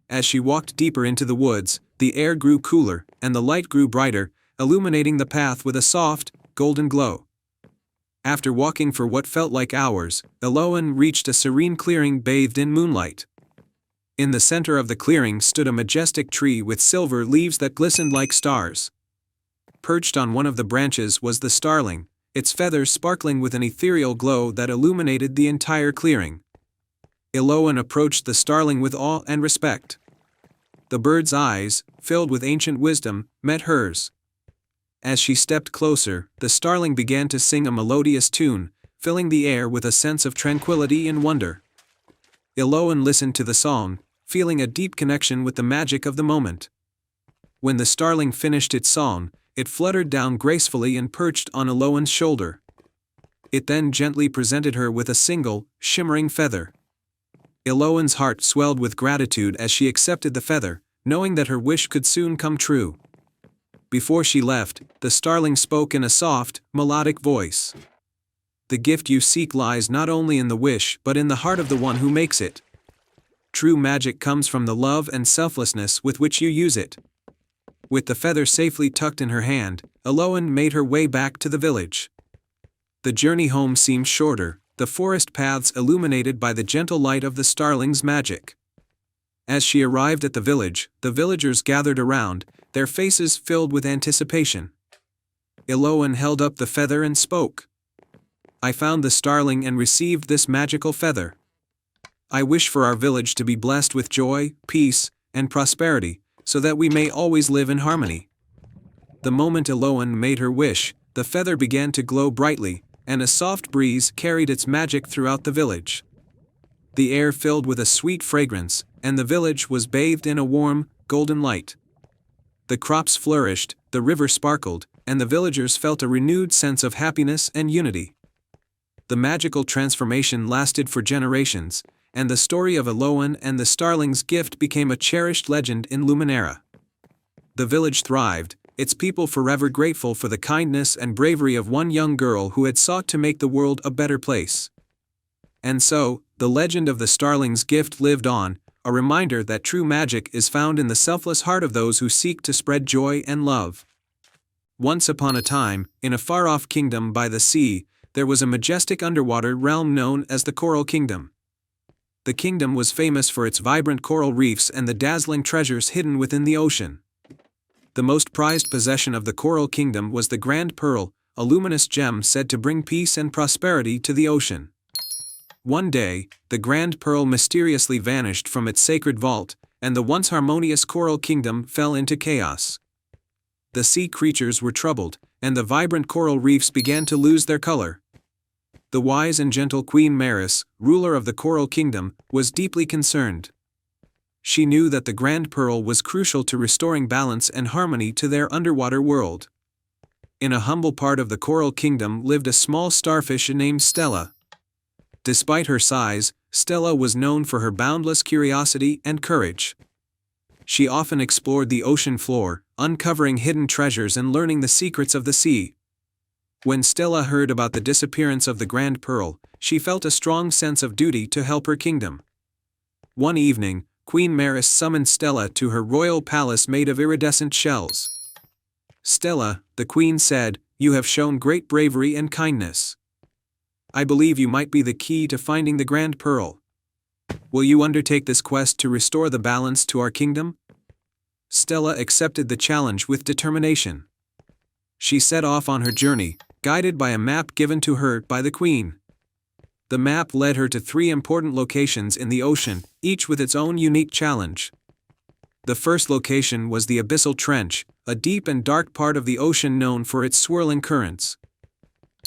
As she walked deeper into the woods, the air grew cooler, and the light grew brighter, illuminating the path with a soft, golden glow. After walking for what felt like hours, Eloan reached a serene clearing bathed in moonlight. In the center of the clearing stood a majestic tree with silver leaves that glistened like stars. Perched on one of the branches was the starling, its feathers sparkling with an ethereal glow that illuminated the entire clearing. Eloan approached the starling with awe and respect. The bird's eyes, filled with ancient wisdom, met hers. As she stepped closer, the starling began to sing a melodious tune, filling the air with a sense of tranquility and wonder. Eloan listened to the song, feeling a deep connection with the magic of the moment. When the starling finished its song, it fluttered down gracefully and perched on Eloan's shoulder. It then gently presented her with a single, shimmering feather. Eloan's heart swelled with gratitude as she accepted the feather, knowing that her wish could soon come true. Before she left, the starling spoke in a soft, melodic voice. "The gift you seek lies not only in the wish but in the heart of the one who makes it. True magic comes from the love and selflessness with which you use it." With the feather safely tucked in her hand, Eloan made her way back to the village. The journey home seemed shorter, the forest paths illuminated by the gentle light of the starling's magic. As she arrived at the village, the villagers gathered around, their faces filled with anticipation. Eloan held up the feather and spoke. "I found the starling and received this magical feather. I wish for our village to be blessed with joy, peace, and prosperity, so that we may always live in harmony." The moment Eloan made her wish, the feather began to glow brightly, and a soft breeze carried its magic throughout the village. The air filled with a sweet fragrance, and the village was bathed in a warm, golden light. The crops flourished, the river sparkled, and the villagers felt a renewed sense of happiness and unity. The magical transformation lasted for generations, and the story of Eloan and the starling's gift became a cherished legend in Luminera. The village thrived, its people forever grateful for the kindness and bravery of one young girl who had sought to make the world a better place. And so, the legend of the starling's gift lived on, a reminder that true magic is found in the selfless heart of those who seek to spread joy and love. Once upon a time, in a far-off kingdom by the sea, there was a majestic underwater realm known as the Coral Kingdom. The kingdom was famous for its vibrant coral reefs and the dazzling treasures hidden within the ocean. The most prized possession of the Coral Kingdom was the Grand Pearl, a luminous gem said to bring peace and prosperity to the ocean. One day, the Grand Pearl mysteriously vanished from its sacred vault, and the once harmonious Coral Kingdom fell into chaos. The sea creatures were troubled, and the vibrant coral reefs began to lose their color. The wise and gentle Queen Maris, ruler of the Coral Kingdom, was deeply concerned. She knew that the Grand Pearl was crucial to restoring balance and harmony to their underwater world. In a humble part of the Coral Kingdom lived a small starfish named Stella. Despite her size, Stella was known for her boundless curiosity and courage. She often explored the ocean floor, uncovering hidden treasures and learning the secrets of the sea. When Stella heard about the disappearance of the Grand Pearl, she felt a strong sense of duty to help her kingdom. One evening, Queen Maris summoned Stella to her royal palace made of iridescent shells. "Stella," the queen said, "you have shown great bravery and kindness. I believe you might be the key to finding the Grand Pearl. Will you undertake this quest to restore the balance to our kingdom?" Stella accepted the challenge with determination. She set off on her journey, guided by a map given to her by the queen. The map led her to 3 important locations in the ocean, each with its own unique challenge. The first location was the Abyssal Trench, a deep and dark part of the ocean known for its swirling currents.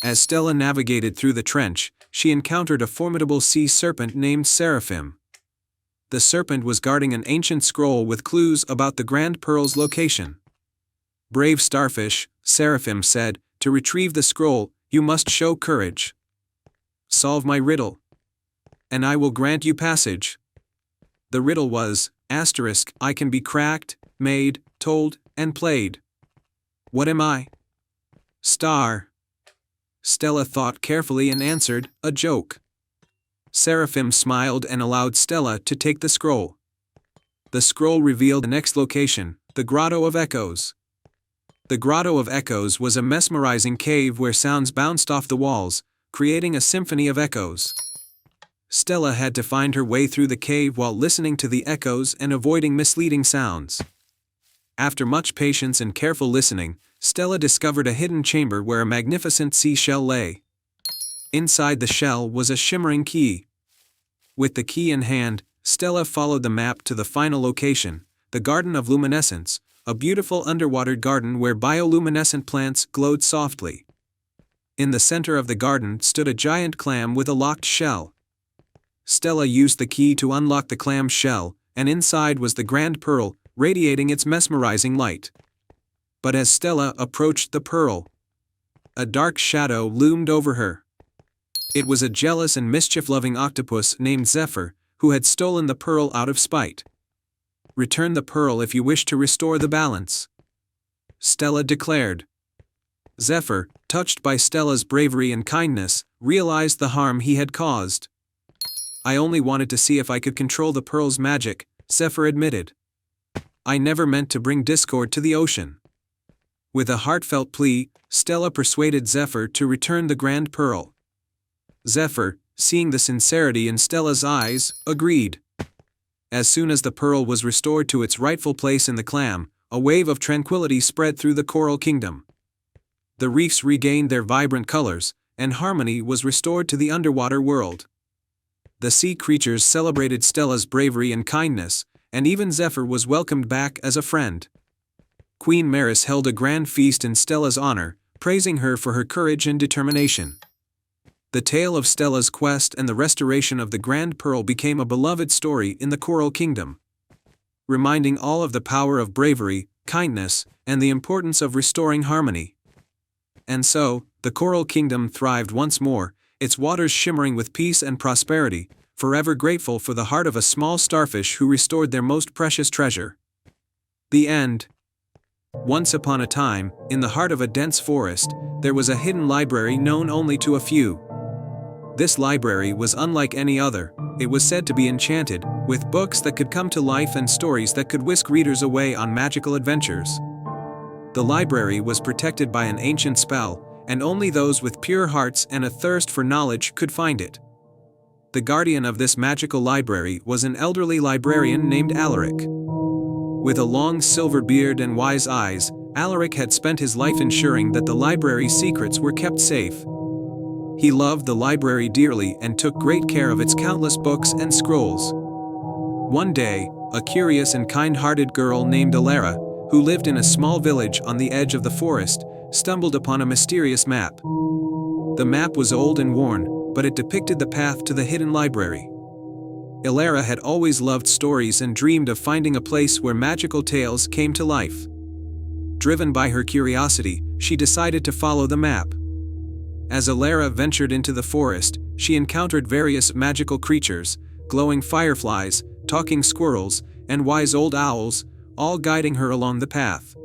As Stella navigated through the trench, she encountered a formidable sea serpent named Seraphim. The serpent was guarding an ancient scroll with clues about the Grand Pearl's location. "Brave starfish," Seraphim said, "to retrieve the scroll, you must show courage. Solve my riddle, and I will grant you passage." The riddle was, I can be cracked, made, told, and played. What am I? Star. Stella thought carefully and answered, a joke. Seraphim smiled and allowed Stella to take the scroll. The scroll revealed the next location, the Grotto of Echoes. The Grotto of Echoes was a mesmerizing cave where sounds bounced off the walls, creating a symphony of echoes. Stella had to find her way through the cave while listening to the echoes and avoiding misleading sounds. After much patience and careful listening, Stella discovered a hidden chamber where a magnificent seashell lay. Inside the shell was a shimmering key. With the key in hand, Stella followed the map to the final location, the Garden of Luminescence, a beautiful underwater garden where bioluminescent plants glowed softly. In the center of the garden stood a giant clam with a locked shell. Stella used the key to unlock the clam's shell, and inside was the Grand Pearl, radiating its mesmerizing light. But as Stella approached the pearl, a dark shadow loomed over her. It was a jealous and mischief-loving octopus named Zephyr, who had stolen the pearl out of spite. "Return the pearl if you wish to restore the balance," Stella declared. Zephyr, touched by Stella's bravery and kindness, realized the harm he had caused. "I only wanted to see if I could control the pearl's magic," Zephyr admitted. "I never meant to bring discord to the ocean." With a heartfelt plea, Stella persuaded Zephyr to return the grand pearl. Zephyr, seeing the sincerity in Stella's eyes, agreed. As soon as the pearl was restored to its rightful place in the clam, a wave of tranquility spread through the coral kingdom. The reefs regained their vibrant colors, and harmony was restored to the underwater world. The sea creatures celebrated Stella's bravery and kindness, and even Zephyr was welcomed back as a friend. Queen Maris held a grand feast in Stella's honor, praising her for her courage and determination. The tale of Stella's quest and the restoration of the Grand Pearl became a beloved story in the Coral Kingdom, reminding all of the power of bravery, kindness, and the importance of restoring harmony. And so, the Coral Kingdom thrived once more, its waters shimmering with peace and prosperity, forever grateful for the heart of a small starfish who restored their most precious treasure. The end. Once upon a time, in the heart of a dense forest, there was a hidden library known only to a few. This library was unlike any other. It was said to be enchanted, with books that could come to life and stories that could whisk readers away on magical adventures. The library was protected by an ancient spell, and only those with pure hearts and a thirst for knowledge could find it. The guardian of this magical library was an elderly librarian named Alaric. With a long silver beard and wise eyes, Alaric had spent his life ensuring that the library's secrets were kept safe. He loved the library dearly and took great care of its countless books and scrolls. One day, a curious and kind-hearted girl named Alara, who lived in a small village on the edge of the forest, stumbled upon a mysterious map. The map was old and worn, but it depicted the path to the hidden library. Alara had always loved stories and dreamed of finding a place where magical tales came to life. Driven by her curiosity, she decided to follow the map. As Alara ventured into the forest, she encountered various magical creatures, glowing fireflies, talking squirrels, and wise old owls, all guiding her along the path.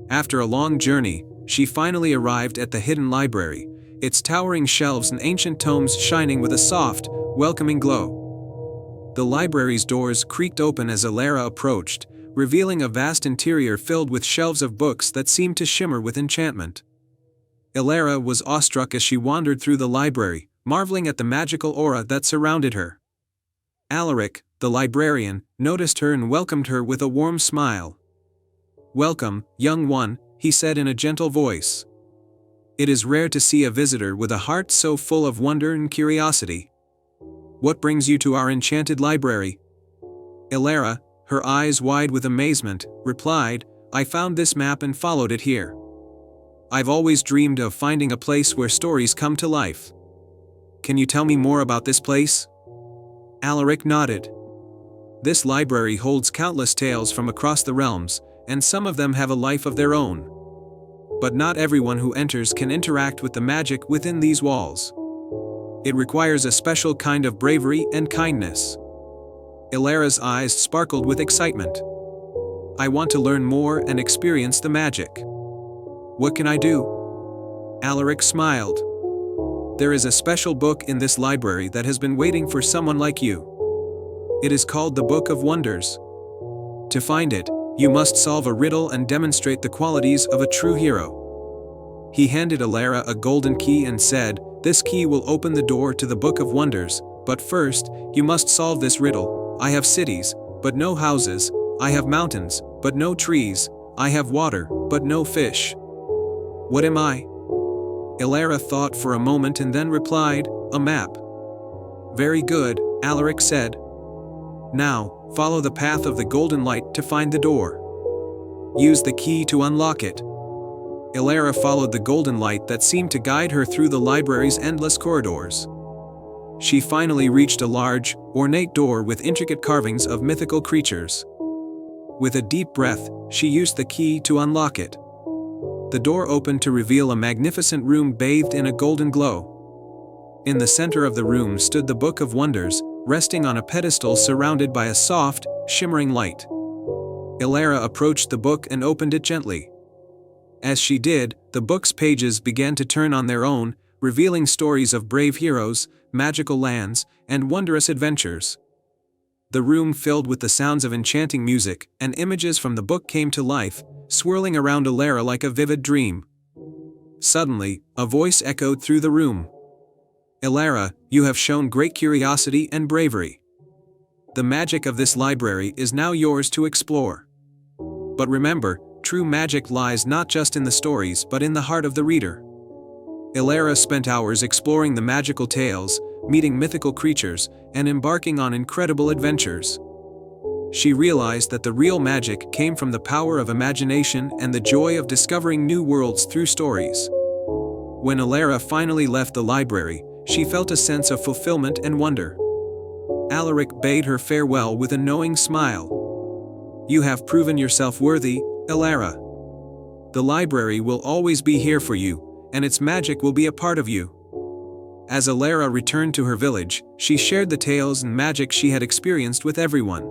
After a long journey, she finally arrived at the hidden library, its towering shelves and ancient tomes shining with a soft, welcoming glow. The library's doors creaked open as Alara approached, revealing a vast interior filled with shelves of books that seemed to shimmer with enchantment. Alara was awestruck as she wandered through the library, marveling at the magical aura that surrounded her. Alaric, the librarian, noticed her and welcomed her with a warm smile. "Welcome, young one," he said in a gentle voice. "It is rare to see a visitor with a heart so full of wonder and curiosity. What brings you to our enchanted library?" Alara, her eyes wide with amazement, replied, "I found this map and followed it here. I've always dreamed of finding a place where stories come to life. Can you tell me more about this place?" Alaric nodded. "This library holds countless tales from across the realms, and some of them have a life of their own. But not everyone who enters can interact with the magic within these walls. It requires a special kind of bravery and kindness." Alara's eyes sparkled with excitement. "I want to learn more and experience the magic. What can I do?" Alaric smiled. "There is a special book in this library that has been waiting for someone like you. It is called the Book of Wonders. To find it, you must solve a riddle and demonstrate the qualities of a true hero." He handed Alara a golden key and said, "This key will open the door to the Book of Wonders, but first, you must solve this riddle. I have cities, but no houses. I have mountains, but no trees. I have water, but no fish. What am I?" Alara thought for a moment and then replied, "A map." "Very good," Alaric said. "Now, follow the path of the golden light to find the door. Use the key to unlock it." Alara followed the golden light that seemed to guide her through the library's endless corridors. She finally reached a large, ornate door with intricate carvings of mythical creatures. With a deep breath, she used the key to unlock it. The door opened to reveal a magnificent room bathed in a golden glow. In the center of the room stood the Book of Wonders, resting on a pedestal surrounded by a soft, shimmering light. Elara approached the book and opened it gently. As she did, the book's pages began to turn on their own, revealing stories of brave heroes, magical lands, and wondrous adventures. The room filled with the sounds of enchanting music, and images from the book came to life, swirling around Elara like a vivid dream. Suddenly, a voice echoed through the room. "Elara, you have shown great curiosity and bravery. The magic of this library is now yours to explore. But remember, true magic lies not just in the stories but in the heart of the reader." Elara spent hours exploring the magical tales, meeting mythical creatures, and embarking on incredible adventures. She realized that the real magic came from the power of imagination and the joy of discovering new worlds through stories. When Elara finally left the library, she felt a sense of fulfillment and wonder. Alaric bade her farewell with a knowing smile. "You have proven yourself worthy, Elara. The library will always be here for you, and its magic will be a part of you." As Elara returned to her village, she shared the tales and magic she had experienced with everyone.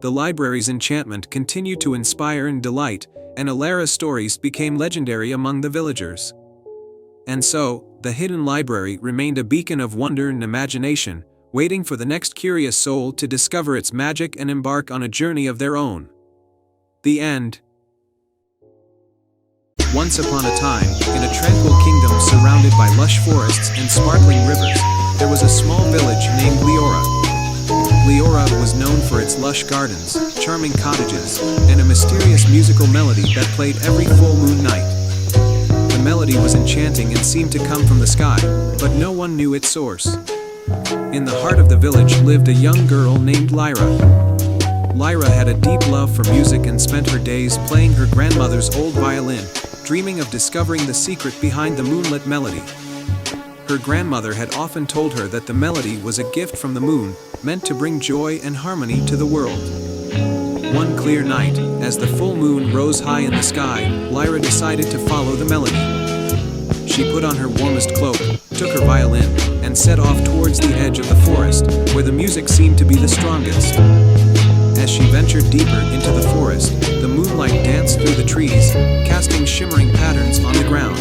The library's enchantment continued to inspire and delight, and Elara's stories became legendary among the villagers. And so, the hidden library remained a beacon of wonder and imagination, waiting for the next curious soul to discover its magic and embark on a journey of their own. The end. Once upon a time, in a tranquil kingdom surrounded by lush forests and sparkling rivers, there was a small village named Leora. Leora was known for its lush gardens, charming cottages, and a mysterious musical melody that played every full moon night. The melody was enchanting and seemed to come from the sky, but no one knew its source. In the heart of the village lived a young girl named Lyra. Lyra had a deep love for music and spent her days playing her grandmother's old violin, dreaming of discovering the secret behind the moonlit melody. Her grandmother had often told her that the melody was a gift from the moon, meant to bring joy and harmony to the world. One clear night, as the full moon rose high in the sky, Lyra decided to follow the melody. She put on her warmest cloak, took her violin, and set off towards the edge of the forest, where the music seemed to be the strongest. As she ventured deeper into the forest, the moonlight danced through the trees, casting shimmering patterns on the ground.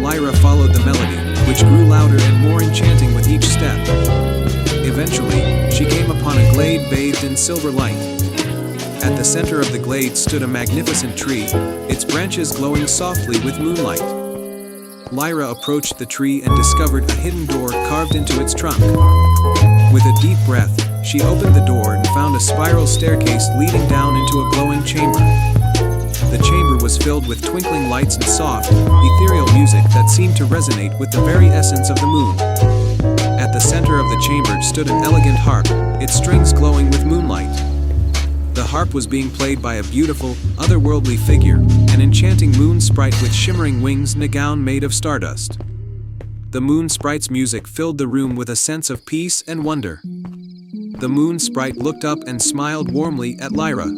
Lyra followed the melody, which grew louder and more enchanting with each step. Eventually, she came upon a glade bathed in silver light. At the center of the glade stood a magnificent tree, its branches glowing softly with moonlight. Lyra approached the tree and discovered a hidden door carved into its trunk. With a deep breath, she opened the door and found a spiral staircase leading down into a glowing chamber. The chamber was filled with twinkling lights and soft, ethereal music that seemed to resonate with the very essence of the moon. At the center of the chamber stood an elegant harp, its strings glowing with moonlight. The harp was being played by a beautiful, otherworldly figure, an enchanting moon sprite with shimmering wings and a gown made of stardust. The moon sprite's music filled the room with a sense of peace and wonder. The moon sprite looked up and smiled warmly at Lyra.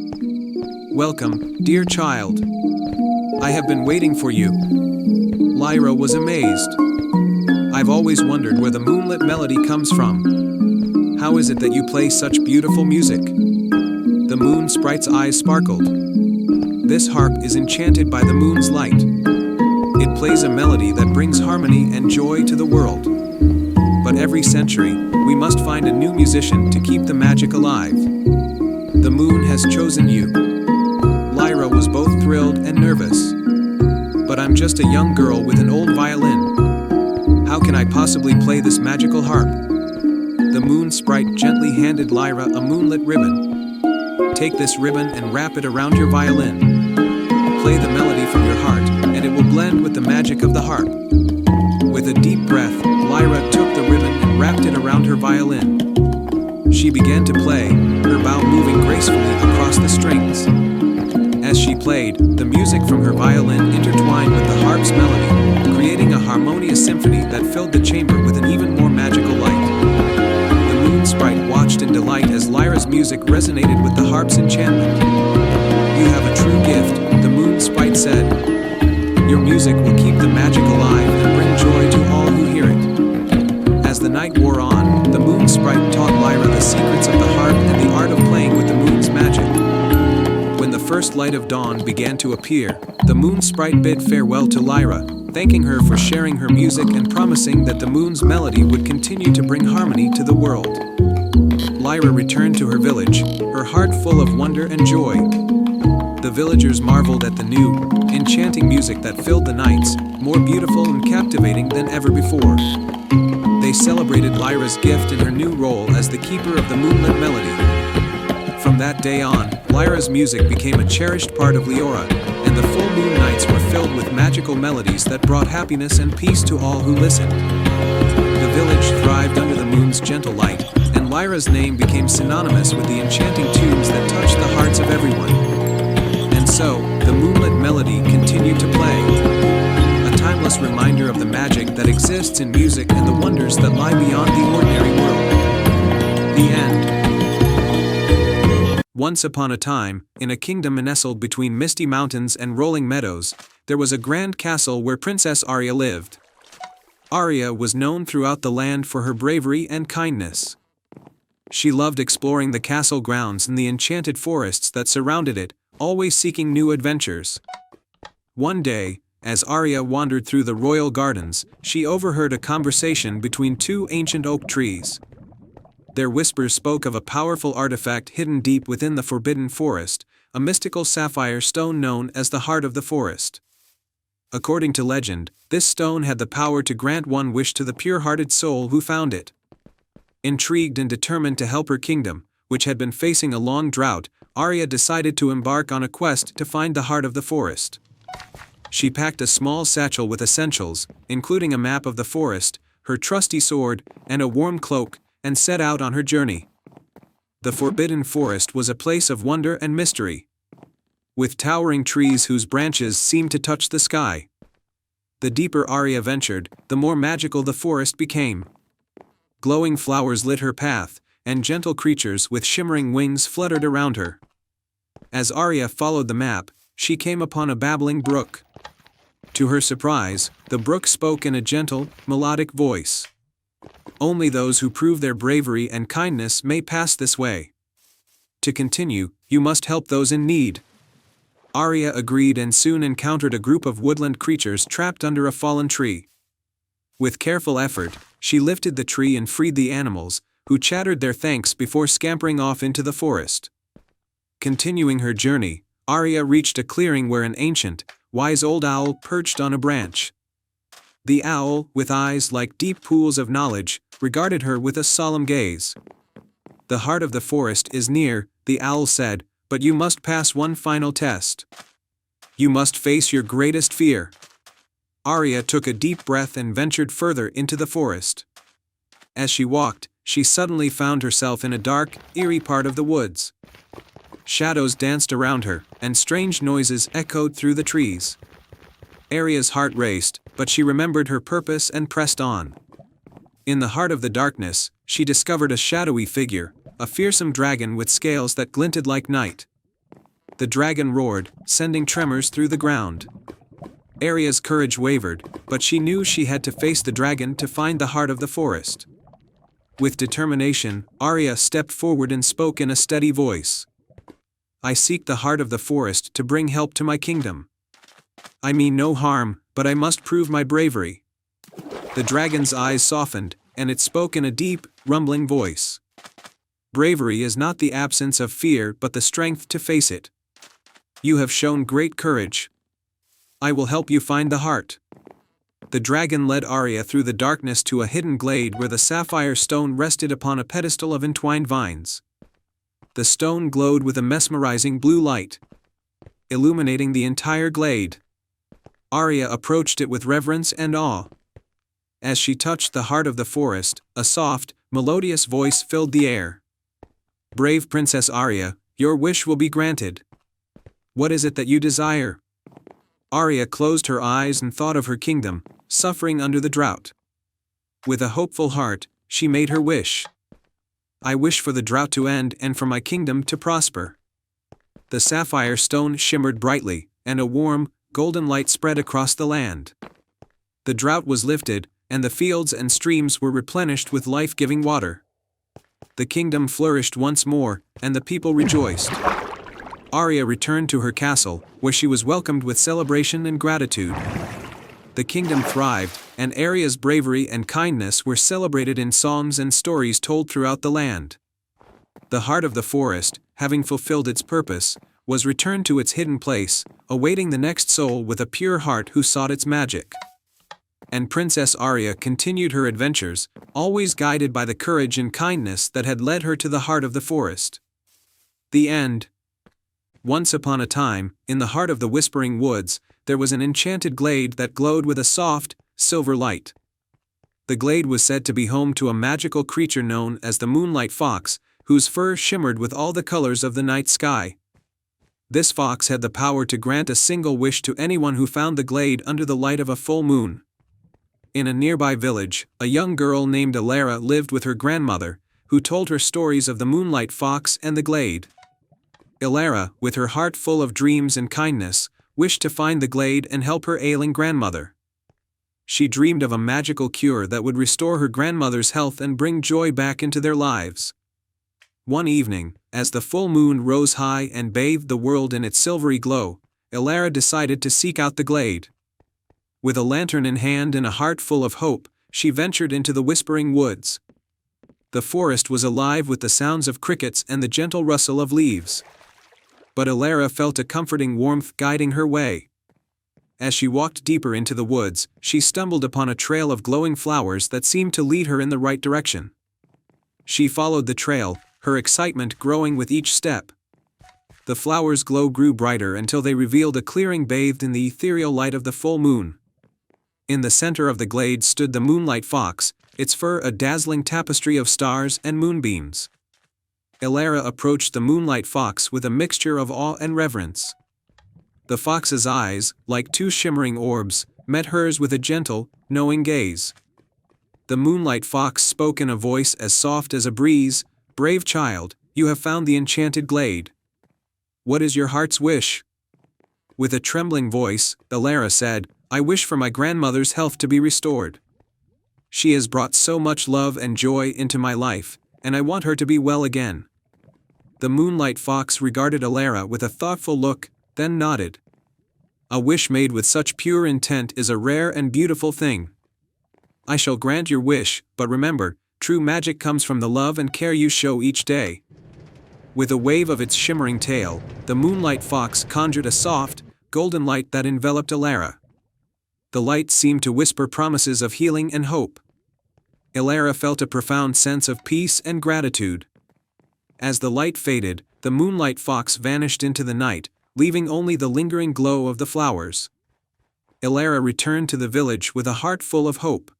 "Welcome, dear child. I have been waiting for you." Lyra was amazed. "I've always wondered where the moonlit melody comes from. How is it that you play such beautiful music?" The moon sprite's eyes sparkled. "This harp is enchanted by the moon's light. It plays a melody that brings harmony and joy to the world. But every century, we must find a new musician to keep the magic alive. The moon has chosen you." Lyra was both thrilled and nervous. "But I'm just a young girl with an old violin. How can I possibly play this magical harp?" The moon sprite gently handed Lyra a moonlit ribbon. "Take this ribbon and wrap it around your violin. Play the melody from your heart, and it will blend with the magic of the harp." With a deep breath, Lyra took the ribbon and wrapped it around her violin. She began to play, her bow moving gracefully across the strings. As she played, the music from her violin intertwined with the harp's melody, creating a harmonious symphony that filled the chamber with an even more magical light. The moon sprite watched watched in delight as Lyra's music resonated with the harp's enchantment. "You have a true gift," the moon sprite said. "Your music will keep the magic alive and bring joy to all who hear it." As the night wore on, the moon sprite taught Lyra the secrets of the harp and the art of playing with the moon's magic. When the first light of dawn began to appear, the moon sprite bid farewell to Lyra, thanking her for sharing her music and promising that the moon's melody would continue to bring harmony to the world. Lyra returned to her village, her heart full of wonder and joy. The villagers marveled at the new, enchanting music that filled the nights, more beautiful and captivating than ever before. They celebrated Lyra's gift in her new role as the keeper of the moonlit melody. From that day on, Lyra's music became a cherished part of Leora, and the full moon nights were filled with magical melodies that brought happiness and peace to all who listened. The village thrived under the moon's gentle light, and Lyra's name became synonymous with the enchanting tunes that touched the hearts of everyone. And so, the moonlit melody continued to play, a timeless reminder of the magic that exists in music and the wonders that lie beyond the ordinary world. The end. Once upon a time, in a kingdom nestled between misty mountains and rolling meadows, there was a grand castle where Princess Aria lived. Aria was known throughout the land for her bravery and kindness. She loved exploring the castle grounds and the enchanted forests that surrounded it, always seeking new adventures. One day, as Aria wandered through the royal gardens, she overheard a conversation between two ancient oak trees. Their whispers spoke of a powerful artifact hidden deep within the forbidden forest, a mystical sapphire stone known as the Heart of the Forest. According to legend, this stone had the power to grant one wish to the pure-hearted soul who found it. Intrigued and determined to help her kingdom, which had been facing a long drought, Aria decided to embark on a quest to find the Heart of the Forest. She packed a small satchel with essentials, including a map of the forest, her trusty sword, and a warm cloak, and set out on her journey. The Forbidden Forest was a place of wonder and mystery, with towering trees whose branches seemed to touch the sky. The deeper Aria ventured, the more magical the forest became. Glowing flowers lit her path, and gentle creatures with shimmering wings fluttered around her. As Aria followed the map, she came upon a babbling brook. To her surprise, the brook spoke in a gentle, melodic voice. "Only those who prove their bravery and kindness may pass this way. To continue, you must help those in need." Aria agreed and soon encountered a group of woodland creatures trapped under a fallen tree. With careful effort, she lifted the tree and freed the animals, who chattered their thanks before scampering off into the forest. Continuing her journey, Aria reached a clearing where an ancient, wise old owl perched on a branch. The owl, with eyes like deep pools of knowledge, regarded her with a solemn gaze. "The heart of the forest is near," the owl said, "but you must pass one final test. You must face your greatest fear." Aria took a deep breath and ventured further into the forest. As she walked, she suddenly found herself in a dark, eerie part of the woods. Shadows danced around her, and strange noises echoed through the trees. Aria's heart raced, but she remembered her purpose and pressed on. In the heart of the darkness, she discovered a shadowy figure, a fearsome dragon with scales that glinted like night. The dragon roared, sending tremors through the ground. Aria's courage wavered, but she knew she had to face the dragon to find the heart of the forest. With determination, Aria stepped forward and spoke in a steady voice. "I seek the heart of the forest to bring help to my kingdom. I mean no harm, but I must prove my bravery." The dragon's eyes softened, and it spoke in a deep, rumbling voice. "Bravery is not the absence of fear but the strength to face it. You have shown great courage. I will help you find the heart." The dragon led Aria through the darkness to a hidden glade where the sapphire stone rested upon a pedestal of entwined vines. The stone glowed with a mesmerizing blue light, illuminating the entire glade. Aria approached it with reverence and awe. As she touched the heart of the forest, a soft, melodious voice filled the air. "Brave Princess Aria, your wish will be granted. What is it that you desire?" Aria closed her eyes and thought of her kingdom, suffering under the drought. With a hopeful heart, she made her wish. I wish for the drought to end and for my kingdom to prosper." The sapphire stone shimmered brightly, and a warm, golden light spread across the land. The drought was lifted, and the fields and streams were replenished with life-giving water. The kingdom flourished once more, and the people rejoiced. Arya returned to her castle, where she was welcomed with celebration and gratitude. The kingdom thrived, and Arya's bravery and kindness were celebrated in songs and stories told throughout the land. The heart of the forest, having fulfilled its purpose, was returned to its hidden place, awaiting the next soul with a pure heart who sought its magic. And Princess Arya continued her adventures, always guided by the courage and kindness that had led her to the heart of the forest. The end. Once upon a time, in the heart of the Whispering Woods, there was an enchanted glade that glowed with a soft, silver light. The glade was said to be home to a magical creature known as the Moonlight Fox, whose fur shimmered with all the colors of the night sky. This fox had the power to grant a single wish to anyone who found the glade under the light of a full moon. In a nearby village, a young girl named Elara lived with her grandmother, who told her stories of the Moonlight Fox and the glade. Elara, with her heart full of dreams and kindness, wished to find the glade and help her ailing grandmother. She dreamed of a magical cure that would restore her grandmother's health and bring joy back into their lives. One evening, as the full moon rose high and bathed the world in its silvery glow, Elara decided to seek out the glade. With a lantern in hand and a heart full of hope, she ventured into the Whispering Woods. The forest was alive with the sounds of crickets and the gentle rustle of leaves. But Elara felt a comforting warmth guiding her way. As she walked deeper into the woods, she stumbled upon a trail of glowing flowers that seemed to lead her in the right direction. She followed the trail, her excitement growing with each step. The flowers' glow grew brighter until they revealed a clearing bathed in the ethereal light of the full moon. In the center of the glade stood the Moonlight Fox, its fur a dazzling tapestry of stars and moonbeams. Elara approached the Moonlight Fox with a mixture of awe and reverence. The fox's eyes, like two shimmering orbs, met hers with a gentle, knowing gaze. The Moonlight Fox spoke in a voice as soft as a breeze, "Brave child, you have found the enchanted glade. What is your heart's wish?" With a trembling voice, Elara said, "I wish for my grandmother's health to be restored. She has brought so much love and joy into my life, and I want her to be well again." The Moonlight Fox regarded Elara with a thoughtful look, then nodded. "A wish made with such pure intent is a rare and beautiful thing. I shall grant your wish, but remember, true magic comes from the love and care you show each day." With a wave of its shimmering tail, the Moonlight Fox conjured a soft, golden light that enveloped Elara. The light seemed to whisper promises of healing and hope. Elara felt a profound sense of peace and gratitude. As the light faded, the Moonlight Fox vanished into the night, leaving only the lingering glow of the flowers. Elara returned to the village with a heart full of hope.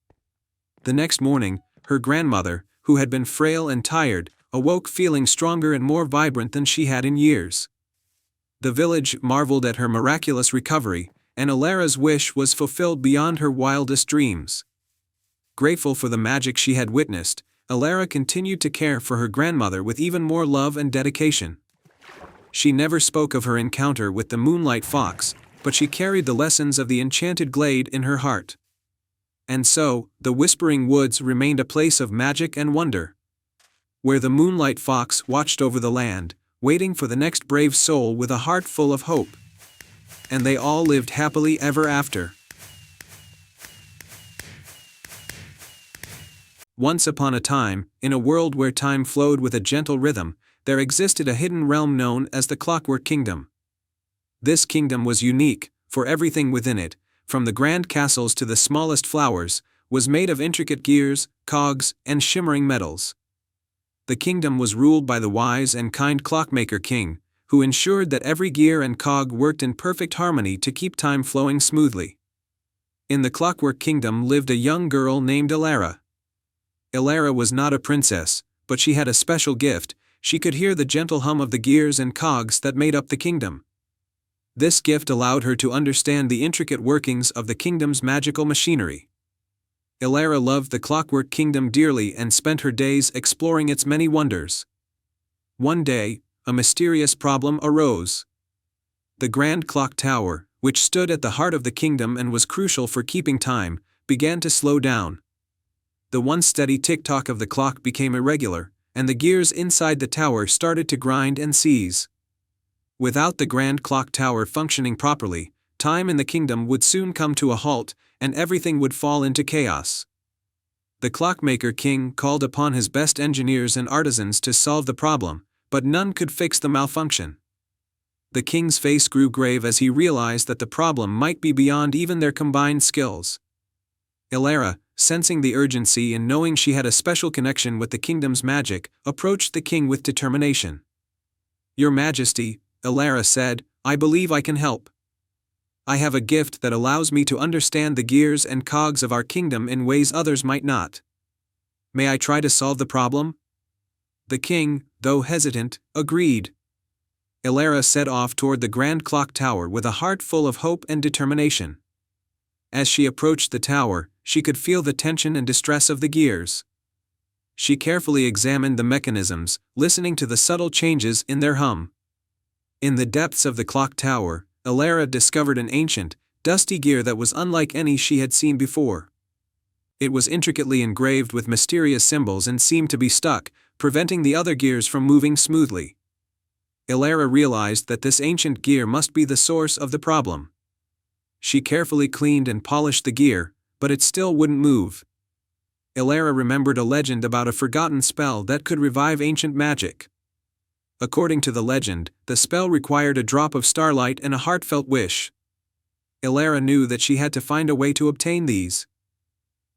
The next morning, her grandmother, who had been frail and tired, awoke feeling stronger and more vibrant than she had in years. The village marveled at her miraculous recovery, and Elara's wish was fulfilled beyond her wildest dreams. Grateful for the magic she had witnessed, Elara continued to care for her grandmother with even more love and dedication. She never spoke of her encounter with the Moonlight Fox, but she carried the lessons of the enchanted glade in her heart. And so, the Whispering Woods remained a place of magic and wonder, where the Moonlight Fox watched over the land, waiting for the next brave soul with a heart full of hope. And they all lived happily ever after. Once upon a time, in a world where time flowed with a gentle rhythm, there existed a hidden realm known as the Clockwork Kingdom. This kingdom was unique, for everything within it, from the grand castles to the smallest flowers, was made of intricate gears, cogs, and shimmering metals. The kingdom was ruled by the wise and kind Clockmaker King, who ensured that every gear and cog worked in perfect harmony to keep time flowing smoothly. In the Clockwork Kingdom lived a young girl named Elara. Elara was not a princess, but she had a special gift. She could hear the gentle hum of the gears and cogs that made up the kingdom. This gift allowed her to understand the intricate workings of the kingdom's magical machinery. Ilara loved the Clockwork Kingdom dearly and spent her days exploring its many wonders. One day, a mysterious problem arose. The Grand Clock Tower, which stood at the heart of the kingdom and was crucial for keeping time, began to slow down. The once steady tick-tock of the clock became irregular, and the gears inside the tower started to grind and seize. Without the Grand Clock Tower functioning properly, time in the kingdom would soon come to a halt, and everything would fall into chaos. The Clockmaker King called upon his best engineers and artisans to solve the problem, but none could fix the malfunction. The king's face grew grave as he realized that the problem might be beyond even their combined skills. Ilara, sensing the urgency and knowing she had a special connection with the kingdom's magic, approached the king with determination. "Your Majesty," Ilara said, "I believe I can help. I have a gift that allows me to understand the gears and cogs of our kingdom in ways others might not. May I try to solve the problem?" The king, though hesitant, agreed. Ilara set off toward the Grand Clock Tower with a heart full of hope and determination. As she approached the tower, she could feel the tension and distress of the gears. She carefully examined the mechanisms, listening to the subtle changes in their hum. In the depths of the clock tower, Ilara discovered an ancient, dusty gear that was unlike any she had seen before. It was intricately engraved with mysterious symbols and seemed to be stuck, preventing the other gears from moving smoothly. Ilara realized that this ancient gear must be the source of the problem. She carefully cleaned and polished the gear, but it still wouldn't move. Ilara remembered a legend about a forgotten spell that could revive ancient magic. According to the legend, the spell required a drop of starlight and a heartfelt wish. Ilara knew that she had to find a way to obtain these.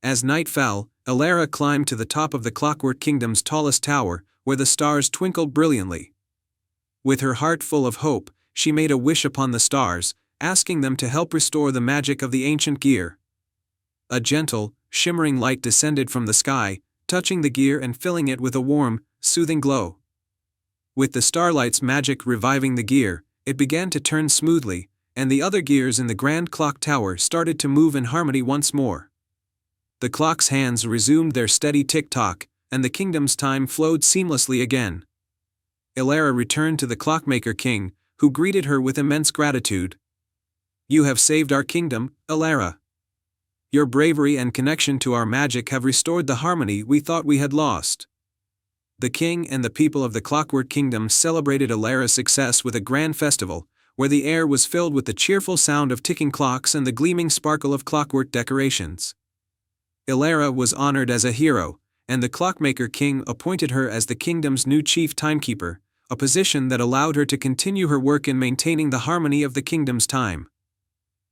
As night fell, Ilara climbed to the top of the Clockwork Kingdom's tallest tower, where the stars twinkled brilliantly. With her heart full of hope, she made a wish upon the stars, asking them to help restore the magic of the ancient gear. A gentle, shimmering light descended from the sky, touching the gear and filling it with a warm, soothing glow. With the starlight's magic reviving the gear, it began to turn smoothly, and the other gears in the Grand Clock Tower started to move in harmony once more. The clock's hands resumed their steady tick-tock, and the kingdom's time flowed seamlessly again. Ilara returned to the Clockmaker King, who greeted her with immense gratitude. "You have saved our kingdom, Ilara. Your bravery and connection to our magic have restored the harmony we thought we had lost." The king and the people of the Clockwork Kingdom celebrated Ilara's success with a grand festival, where the air was filled with the cheerful sound of ticking clocks and the gleaming sparkle of clockwork decorations. Ilara was honored as a hero, and the Clockmaker King appointed her as the kingdom's new chief timekeeper, a position that allowed her to continue her work in maintaining the harmony of the kingdom's time.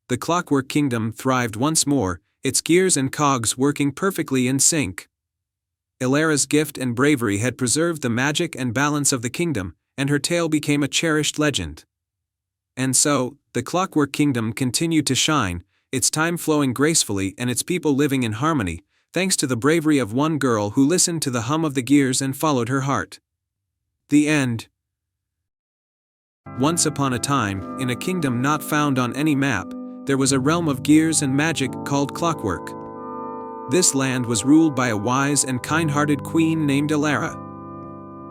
The Clockwork Kingdom thrived once more, its gears and cogs working perfectly in sync. Ilara's gift and bravery had preserved the magic and balance of the kingdom, and her tale became a cherished legend. And so, the Clockwork Kingdom continued to shine, its time flowing gracefully and its people living in harmony, thanks to the bravery of one girl who listened to the hum of the gears and followed her heart. The end. Once upon a time, in a kingdom not found on any map, there was a realm of gears and magic called Clockwork. This land was ruled by a wise and kind-hearted queen named Ilara.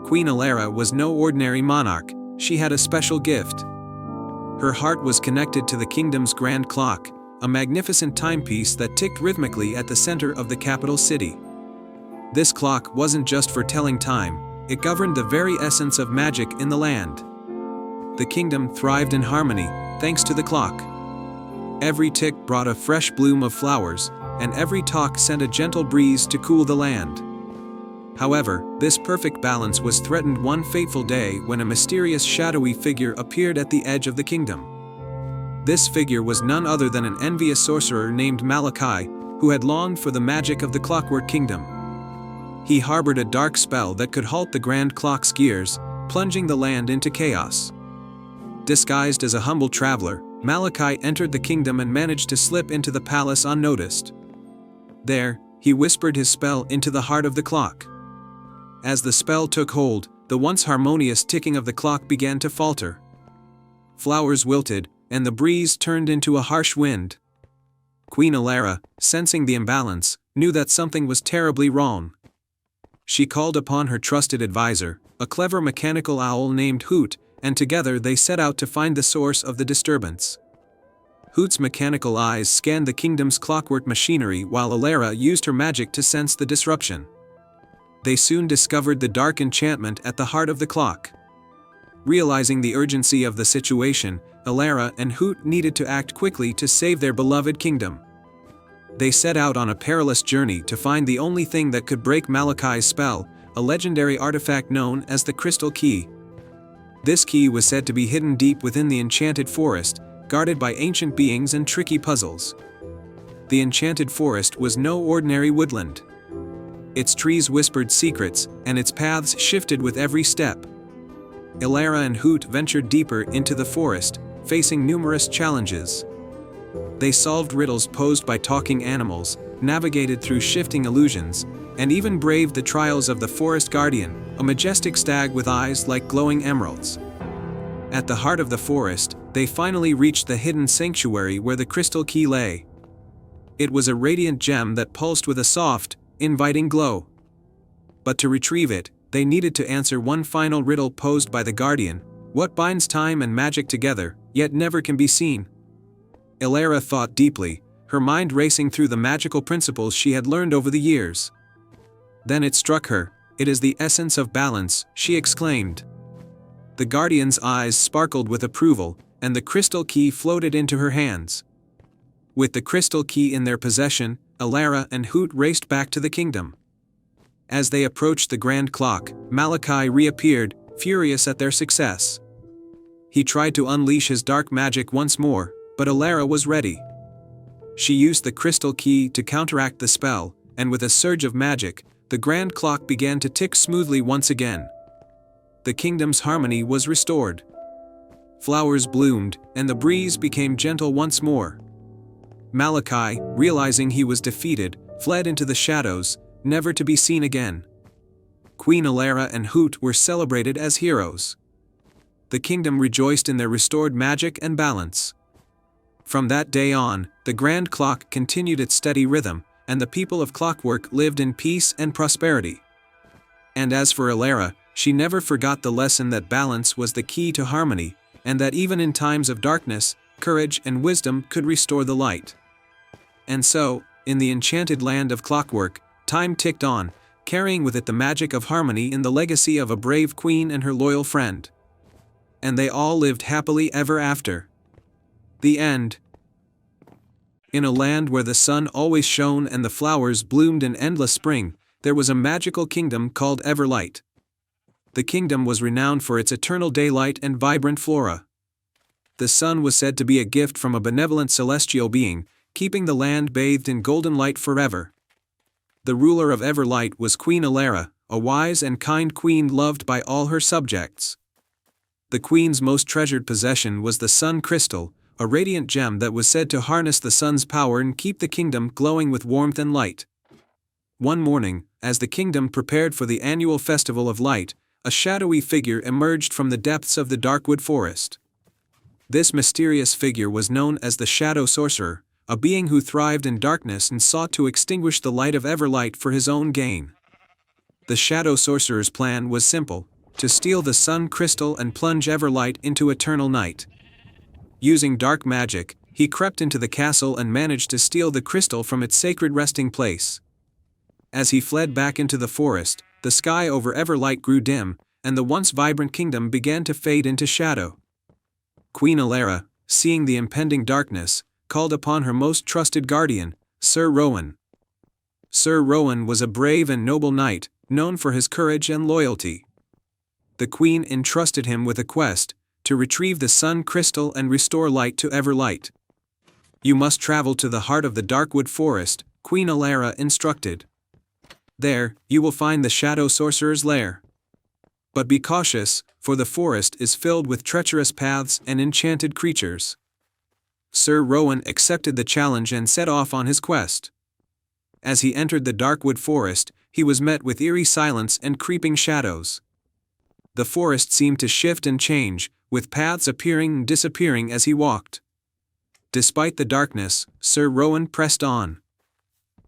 Queen Ilara was no ordinary monarch, she had a special gift. Her heart was connected to the kingdom's grand clock, a magnificent timepiece that ticked rhythmically at the center of the capital city. This clock wasn't just for telling time, it governed the very essence of magic in the land. The kingdom thrived in harmony, thanks to the clock. Every tick brought a fresh bloom of flowers, and every tock sent a gentle breeze to cool the land. However, this perfect balance was threatened one fateful day when a mysterious shadowy figure appeared at the edge of the kingdom. This figure was none other than an envious sorcerer named Malachi, who had longed for the magic of the Clockwork Kingdom. He harbored a dark spell that could halt the grand clock's gears, plunging the land into chaos. Disguised as a humble traveler, Malachi entered the kingdom and managed to slip into the palace unnoticed. There, he whispered his spell into the heart of the clock. As the spell took hold, the once harmonious ticking of the clock began to falter. Flowers wilted, and the breeze turned into a harsh wind. Queen Ilara, sensing the imbalance, knew that something was terribly wrong. She called upon her trusted advisor, a clever mechanical owl named Hoot, and together they set out to find the source of the disturbance. Hoot's mechanical eyes scanned the kingdom's clockwork machinery while Alara used her magic to sense the disruption. They soon discovered the dark enchantment at the heart of the clock. Realizing the urgency of the situation, Alara and Hoot needed to act quickly to save their beloved kingdom. They set out on a perilous journey to find the only thing that could break Malakai's spell, a legendary artifact known as the Crystal Key. This key was said to be hidden deep within the enchanted forest, guarded by ancient beings and tricky puzzles. The enchanted forest was no ordinary woodland. Its trees whispered secrets, and its paths shifted with every step. Alara and Hoot ventured deeper into the forest, facing numerous challenges. They solved riddles posed by talking animals, navigated through shifting illusions, and even braved the trials of the Forest Guardian, a majestic stag with eyes like glowing emeralds. At the heart of the forest, they finally reached the hidden sanctuary where the crystal key lay. It was a radiant gem that pulsed with a soft, inviting glow. But to retrieve it, they needed to answer one final riddle posed by the Guardian: what binds time and magic together, yet never can be seen? Alara thought deeply, her mind racing through the magical principles she had learned over the years. Then it struck her. "It is the essence of balance," she exclaimed. The Guardian's eyes sparkled with approval, and the crystal key floated into her hands. With the crystal key in their possession, Alara and Hoot raced back to the kingdom. As they approached the grand clock, Malakai reappeared, furious at their success. He tried to unleash his dark magic once more, but Alara was ready. She used the crystal key to counteract the spell, and with a surge of magic, the grand clock began to tick smoothly once again. The kingdom's harmony was restored. Flowers bloomed, and the breeze became gentle once more. Malakai, realizing he was defeated, fled into the shadows, never to be seen again. Queen Alara and Hoot were celebrated as heroes. The kingdom rejoiced in their restored magic and balance. From that day on, the grand clock continued its steady rhythm, and the people of Clockwork lived in peace and prosperity. And as for Alara, she never forgot the lesson that balance was the key to harmony, and that even in times of darkness, courage and wisdom could restore the light. And so, in the enchanted land of Clockwork, time ticked on, carrying with it the magic of harmony in the legacy of a brave queen and her loyal friend. And they all lived happily ever after. The end. In a land where the sun always shone and the flowers bloomed in endless spring, there was a magical kingdom called Everlight. The kingdom was renowned for its eternal daylight and vibrant flora. The sun was said to be a gift from a benevolent celestial being, keeping the land bathed in golden light forever. The ruler of Everlight was Queen Alara, a wise and kind queen loved by all her subjects. The queen's most treasured possession was the sun crystal, a radiant gem that was said to harness the sun's power and keep the kingdom glowing with warmth and light. One morning, as the kingdom prepared for the annual Festival of Light, a shadowy figure emerged from the depths of the Darkwood Forest. This mysterious figure was known as the Shadow Sorcerer, a being who thrived in darkness and sought to extinguish the light of Everlight for his own gain. The Shadow Sorcerer's plan was simple: to steal the sun crystal and plunge Everlight into eternal night. Using dark magic, he crept into the castle and managed to steal the crystal from its sacred resting place. As he fled back into the forest, the sky over Everlight grew dim, and the once vibrant kingdom began to fade into shadow. Queen Alara, seeing the impending darkness, called upon her most trusted guardian, Sir Rowan. Sir Rowan was a brave and noble knight, known for his courage and loyalty. The queen entrusted him with a quest: to retrieve the sun crystal and restore light to Everlight. "You must travel to the heart of the Darkwood Forest," Queen Alara instructed. "There, you will find the Shadow Sorcerer's lair. But be cautious, for the forest is filled with treacherous paths and enchanted creatures." Sir Rowan accepted the challenge and set off on his quest. As he entered the Darkwood Forest, he was met with eerie silence and creeping shadows. The forest seemed to shift and change, with paths appearing and disappearing as he walked. Despite the darkness, Sir Rowan pressed on.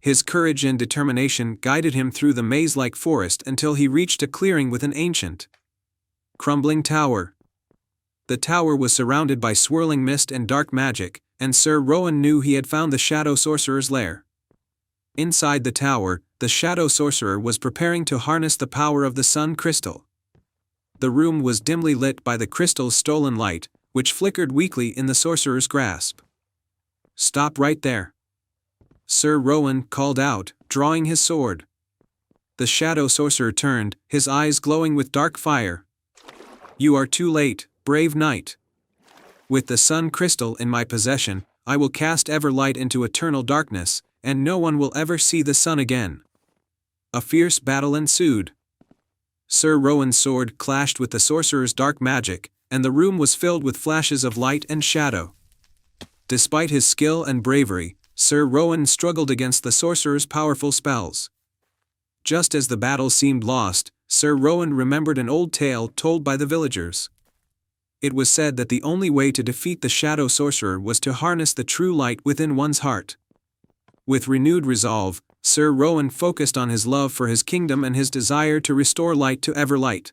His courage and determination guided him through the maze-like forest until he reached a clearing with an ancient, crumbling tower. The tower was surrounded by swirling mist and dark magic, and Sir Rowan knew he had found the Shadow Sorcerer's lair. Inside the tower, the Shadow Sorcerer was preparing to harness the power of the Sun Crystal. The room was dimly lit by the crystal's stolen light, which flickered weakly in the sorcerer's grasp. "Stop right there," Sir Rowan called out, drawing his sword. The Shadow Sorcerer turned, his eyes glowing with dark fire. "You are too late, brave knight. With the Sun Crystal in my possession, I will cast Everlight into eternal darkness, and no one will ever see the sun again." A fierce battle ensued. Sir Rowan's sword clashed with the sorcerer's dark magic, and the room was filled with flashes of light and shadow. Despite his skill and bravery, Sir Rowan struggled against the sorcerer's powerful spells. Just as the battle seemed lost, Sir Rowan remembered an old tale told by the villagers. It was said that the only way to defeat the Shadow Sorcerer was to harness the true light within one's heart. With renewed resolve, Sir Rowan focused on his love for his kingdom and his desire to restore light to Everlight.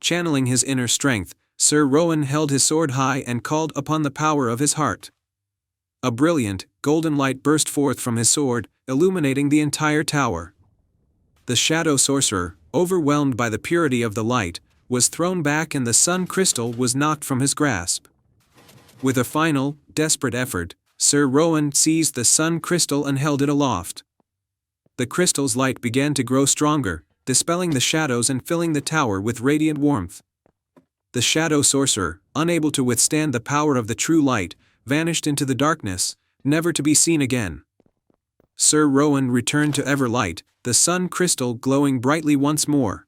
Channeling his inner strength, Sir Rowan held his sword high and called upon the power of his heart. A brilliant, golden light burst forth from his sword, illuminating the entire tower. The Shadow Sorcerer, overwhelmed by the purity of the light, was thrown back and the Sun Crystal was knocked from his grasp. With a final, desperate effort, Sir Rowan seized the Sun Crystal and held it aloft. The crystal's light began to grow stronger, dispelling the shadows and filling the tower with radiant warmth. The Shadow Sorcerer, unable to withstand the power of the true light, vanished into the darkness, never to be seen again. Sir Rowan returned to Everlight, the Sun Crystal glowing brightly once more.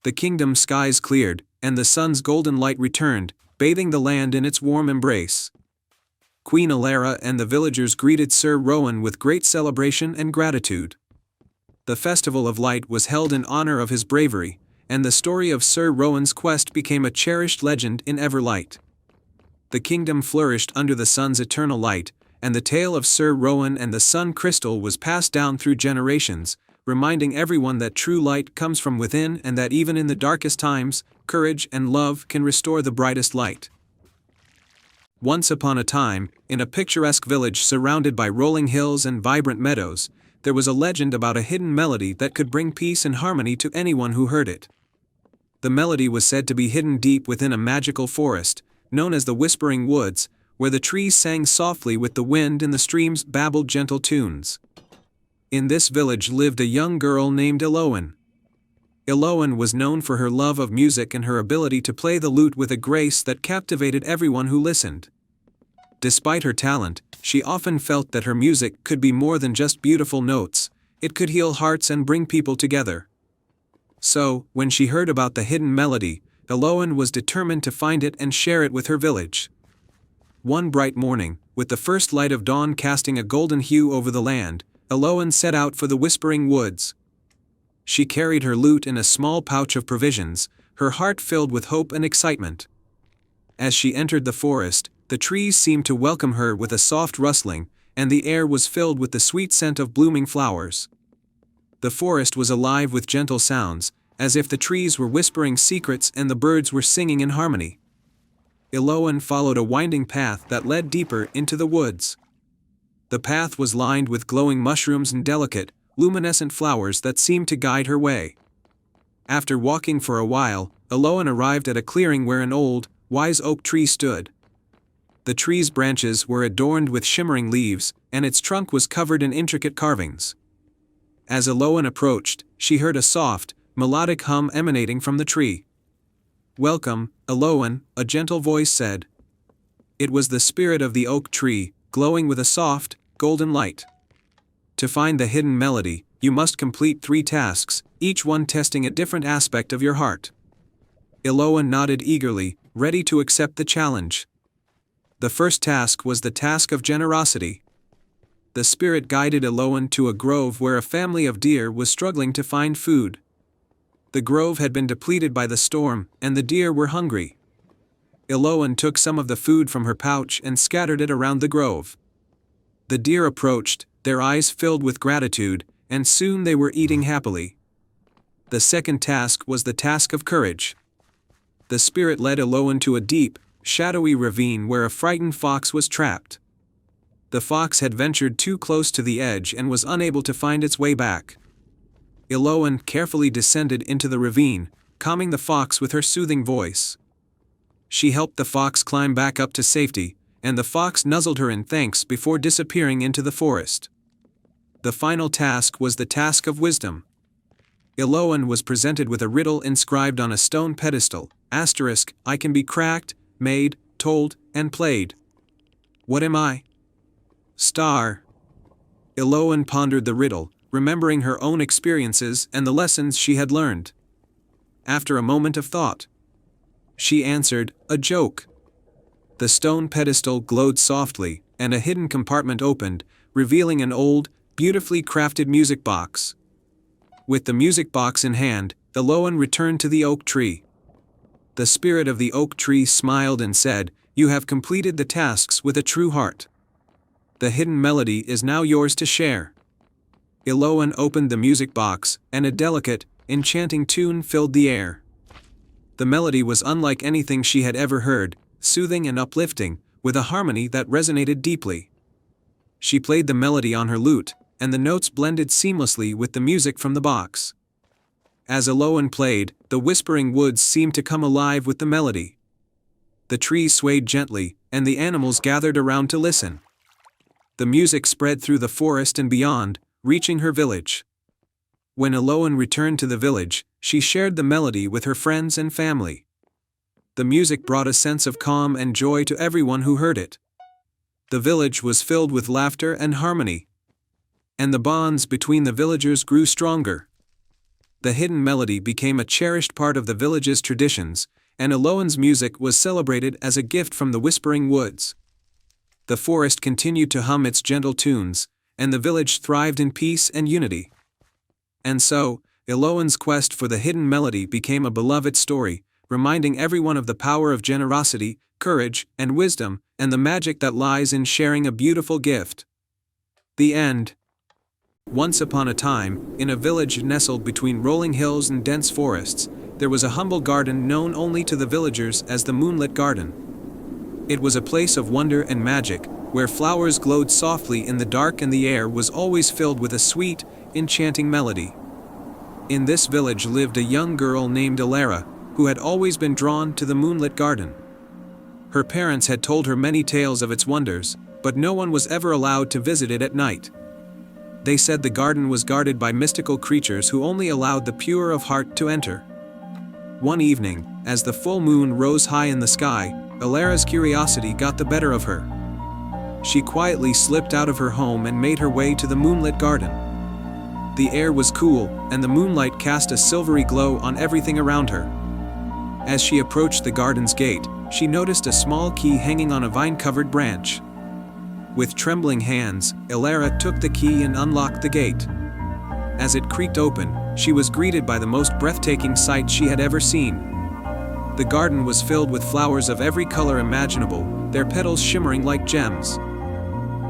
The kingdom's skies cleared, and the sun's golden light returned, bathing the land in its warm embrace. Queen Alara and the villagers greeted Sir Rowan with great celebration and gratitude. The Festival of Light was held in honor of his bravery, and the story of Sir Rowan's quest became a cherished legend in Everlight. The kingdom flourished under the sun's eternal light, and the tale of Sir Rowan and the Sun Crystal was passed down through generations, reminding everyone that true light comes from within and that even in the darkest times, courage and love can restore the brightest light. Once upon a time, in a picturesque village surrounded by rolling hills and vibrant meadows, there was a legend about a hidden melody that could bring peace and harmony to anyone who heard it. The melody was said to be hidden deep within a magical forest, known as the Whispering Woods, where the trees sang softly with the wind and the streams babbled gentle tunes. In this village lived a young girl named Elowen. Elowen was known for her love of music and her ability to play the lute with a grace that captivated everyone who listened. Despite her talent, she often felt that her music could be more than just beautiful notes, it could heal hearts and bring people together. So, when she heard about the hidden melody, Elowen was determined to find it and share it with her village. One bright morning, with the first light of dawn casting a golden hue over the land, Elowen set out for the Whispering Woods. She carried her lute in a small pouch of provisions, her heart filled with hope and excitement. As she entered the forest, the trees seemed to welcome her with a soft rustling, and the air was filled with the sweet scent of blooming flowers. The forest was alive with gentle sounds, as if the trees were whispering secrets and the birds were singing in harmony. Elowen followed a winding path that led deeper into the woods. The path was lined with glowing mushrooms and delicate, luminescent flowers that seemed to guide her way. After walking for a while, Elowen arrived at a clearing where an old, wise oak tree stood. The tree's branches were adorned with shimmering leaves, and its trunk was covered in intricate carvings. As Elowen approached, she heard a soft, melodic hum emanating from the tree. "Welcome, Elowen," a gentle voice said. It was the spirit of the oak tree, glowing with a soft, golden light. To find the hidden melody, you must complete 3 tasks, each one testing a different aspect of your heart. Elowen nodded eagerly, ready to accept the challenge. The first task was the task of generosity. The spirit guided Elowen to a grove where a family of deer was struggling to find food. The grove had been depleted by the storm, and the deer were hungry. Elowen took some of the food from her pouch and scattered it around the grove. The deer approached, their eyes filled with gratitude, and soon they were eating happily. The second task was the task of courage. The spirit led Eloan to a deep, shadowy ravine where a frightened fox was trapped. The fox had ventured too close to the edge and was unable to find its way back. Eloan carefully descended into the ravine, calming the fox with her soothing voice. She helped the fox climb back up to safety, and the fox nuzzled her in thanks before disappearing into the forest. The final task was the task of wisdom. Eloan was presented with a riddle inscribed on a stone pedestal, asterisk, I can be cracked, made, told, and played. What am I? Star. Eloan pondered the riddle, remembering her own experiences and the lessons she had learned. After a moment of thought, she answered, a joke. The stone pedestal glowed softly, and a hidden compartment opened, revealing an old, beautifully crafted music box. With the music box in hand, Eloan returned to the oak tree. The spirit of the oak tree smiled and said, you have completed the tasks with a true heart. The hidden melody is now yours to share. Eloan opened the music box, and a delicate, enchanting tune filled the air. The melody was unlike anything she had ever heard, soothing and uplifting, with a harmony that resonated deeply. She played the melody on her lute, and the notes blended seamlessly with the music from the box. As Eloan played, the whispering woods seemed to come alive with the melody. The trees swayed gently, and the animals gathered around to listen. The music spread through the forest and beyond, reaching her village. When Eloan returned to the village, she shared the melody with her friends and family. The music brought a sense of calm and joy to everyone who heard it. The village was filled with laughter and harmony, and the bonds between the villagers grew stronger. The hidden melody became a cherished part of the village's traditions, and Eloan's music was celebrated as a gift from the whispering woods. The forest continued to hum its gentle tunes, and the village thrived in peace and unity. And so, Eloan's quest for the hidden melody became a beloved story, reminding everyone of the power of generosity, courage, and wisdom, and the magic that lies in sharing a beautiful gift. The end. Once upon a time, in a village nestled between rolling hills and dense forests, there was a humble garden known only to the villagers as the Moonlit Garden. It was a place of wonder and magic, where flowers glowed softly in the dark and the air was always filled with a sweet, enchanting melody. In this village lived a young girl named Elara, who had always been drawn to the Moonlit Garden. Her parents had told her many tales of its wonders, but no one was ever allowed to visit it at night. They said the garden was guarded by mystical creatures who only allowed the pure of heart to enter. One evening, as the full moon rose high in the sky, Elara's curiosity got the better of her. She quietly slipped out of her home and made her way to the Moonlit Garden. The air was cool, and the moonlight cast a silvery glow on everything around her. As she approached the garden's gate, she noticed a small key hanging on a vine-covered branch. With trembling hands, Elara took the key and unlocked the gate. As it creaked open, she was greeted by the most breathtaking sight she had ever seen. The garden was filled with flowers of every color imaginable, their petals shimmering like gems.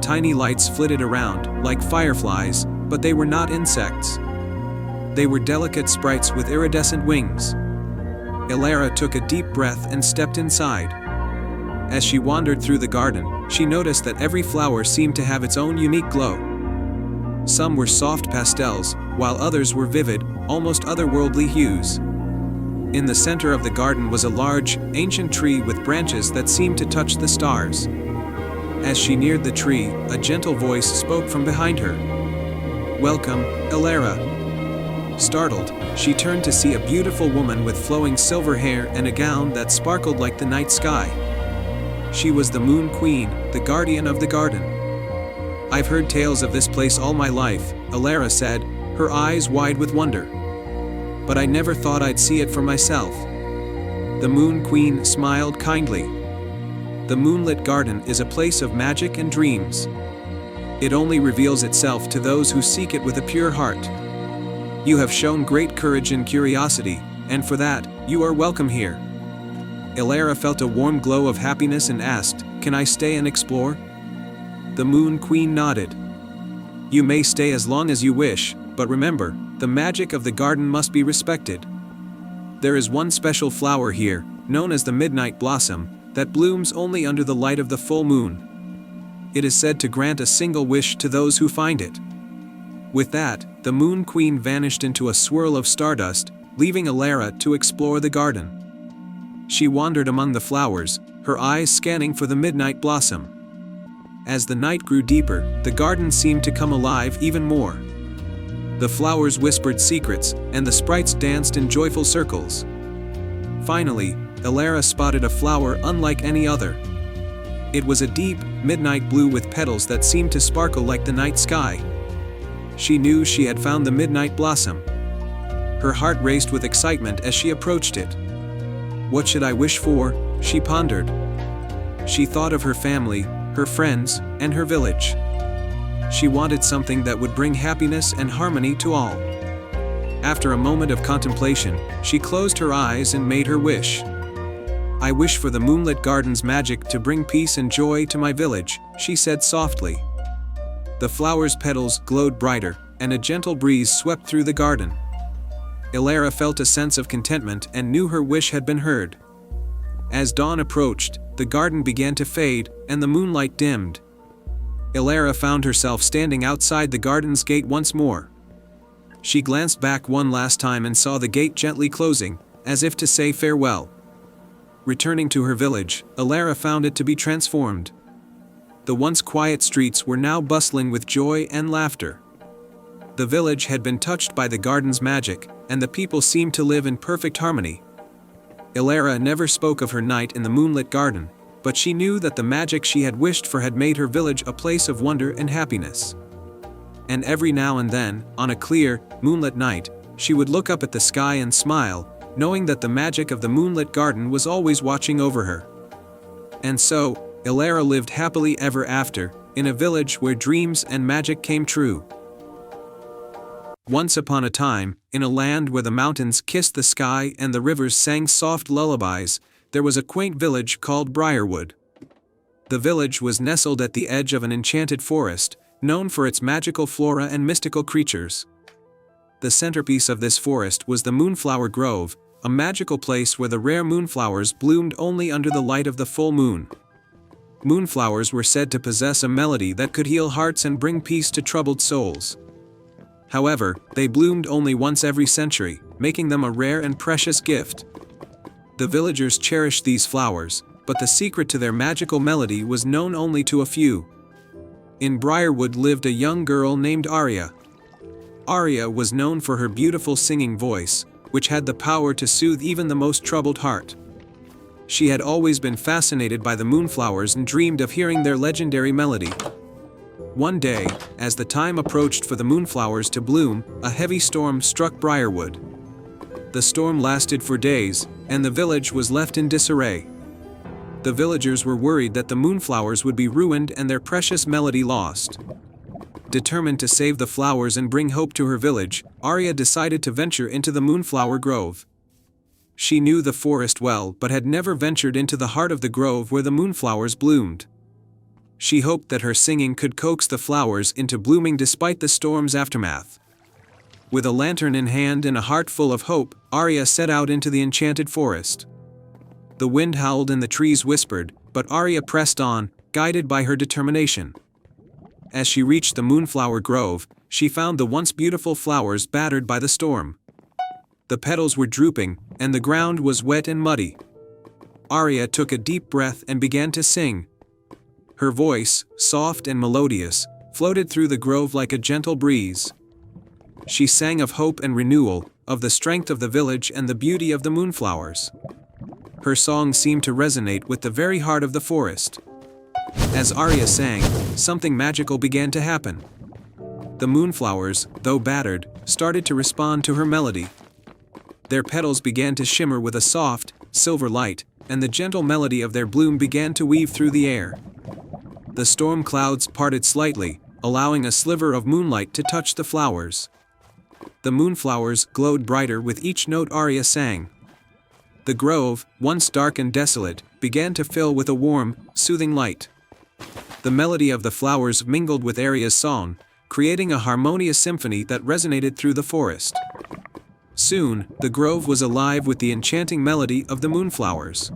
Tiny lights flitted around, like fireflies, but they were not insects. They were delicate sprites with iridescent wings. Elara took a deep breath and stepped inside. As she wandered through the garden, she noticed that every flower seemed to have its own unique glow. Some were soft pastels, while others were vivid, almost otherworldly hues. In the center of the garden was a large, ancient tree with branches that seemed to touch the stars. As she neared the tree, a gentle voice spoke from behind her. "Welcome, Elara." Startled, she turned to see a beautiful woman with flowing silver hair and a gown that sparkled like the night sky. She was the Moon Queen, the guardian of the garden. "I've heard tales of this place all my life," Elara said, her eyes wide with wonder. "But I never thought I'd see it for myself." The Moon Queen smiled kindly. "The Moonlit Garden is a place of magic and dreams. It only reveals itself to those who seek it with a pure heart. You have shown great courage and curiosity, and for that, you are welcome here." Elara felt a warm glow of happiness and asked, "Can I stay and explore?" The Moon Queen nodded. You may stay as long as you wish, but remember, the magic of the garden must be respected. There is one special flower here, known as the midnight blossom, that blooms only under the light of the full moon. It is said to grant a single wish to those who find it. With that, the Moon Queen vanished into a swirl of stardust, leaving Elara to explore the garden. She wandered among the flowers, her eyes scanning for the midnight blossom. As the night grew deeper, the garden seemed to come alive even more. The flowers whispered secrets, and the sprites danced in joyful circles. Finally, Elara spotted a flower unlike any other. It was a deep, midnight blue with petals that seemed to sparkle like the night sky. She knew she had found the midnight blossom. Her heart raced with excitement as she approached it. What should I wish for? She pondered. She thought of her family, her friends, and her village. She wanted something that would bring happiness and harmony to all. After a moment of contemplation, she closed her eyes and made her wish. I wish for the moonlit garden's magic to bring peace and joy to my village, she said softly. The flower's petals glowed brighter, and a gentle breeze swept through the garden. Elara felt a sense of contentment and knew her wish had been heard. As dawn approached, the garden began to fade, and the moonlight dimmed. Elara found herself standing outside the garden's gate once more. She glanced back one last time and saw the gate gently closing, as if to say farewell. Returning to her village, Elara found it to be transformed. The once quiet streets were now bustling with joy and laughter. The village had been touched by the garden's magic, and the people seemed to live in perfect harmony. Elara never spoke of her night in the moonlit garden, but she knew that the magic she had wished for had made her village a place of wonder and happiness. And every now and then, on a clear, moonlit night, she would look up at the sky and smile, knowing that the magic of the moonlit garden was always watching over her. And so, Elara lived happily ever after, in a village where dreams and magic came true. Once upon a time, in a land where the mountains kissed the sky and the rivers sang soft lullabies, there was a quaint village called Briarwood. The village was nestled at the edge of an enchanted forest, known for its magical flora and mystical creatures. The centerpiece of this forest was the Moonflower Grove, a magical place where the rare moonflowers bloomed only under the light of the full moon. Moonflowers were said to possess a melody that could heal hearts and bring peace to troubled souls. However, they bloomed only once every century, making them a rare and precious gift. The villagers cherished these flowers, but the secret to their magical melody was known only to a few. In Briarwood lived a young girl named Arya. Arya was known for her beautiful singing voice, which had the power to soothe even the most troubled heart. She had always been fascinated by the moonflowers and dreamed of hearing their legendary melody. One day, as the time approached for the moonflowers to bloom, a heavy storm struck Briarwood. The storm lasted for days, and the village was left in disarray. The villagers were worried that the moonflowers would be ruined and their precious melody lost. Determined to save the flowers and bring hope to her village, Arya decided to venture into the Moonflower Grove. She knew the forest well but had never ventured into the heart of the grove where the moonflowers bloomed. She hoped that her singing could coax the flowers into blooming despite the storm's aftermath. With a lantern in hand and a heart full of hope, Arya set out into the enchanted forest. The wind howled and the trees whispered, but Arya pressed on, guided by her determination. As she reached the Moonflower Grove, she found the once beautiful flowers battered by the storm. The petals were drooping, and the ground was wet and muddy. Arya took a deep breath and began to sing. Her voice, soft and melodious, floated through the grove like a gentle breeze. She sang of hope and renewal, of the strength of the village and the beauty of the moonflowers. Her song seemed to resonate with the very heart of the forest. As Arya sang, something magical began to happen. The moonflowers, though battered, started to respond to her melody. Their petals began to shimmer with a soft, silver light, and the gentle melody of their bloom began to weave through the air. The storm clouds parted slightly, allowing a sliver of moonlight to touch the flowers. The moonflowers glowed brighter with each note Arya sang. The grove, once dark and desolate, began to fill with a warm, soothing light. The melody of the flowers mingled with Arya's song, creating a harmonious symphony that resonated through the forest. Soon, the grove was alive with the enchanting melody of the moonflowers.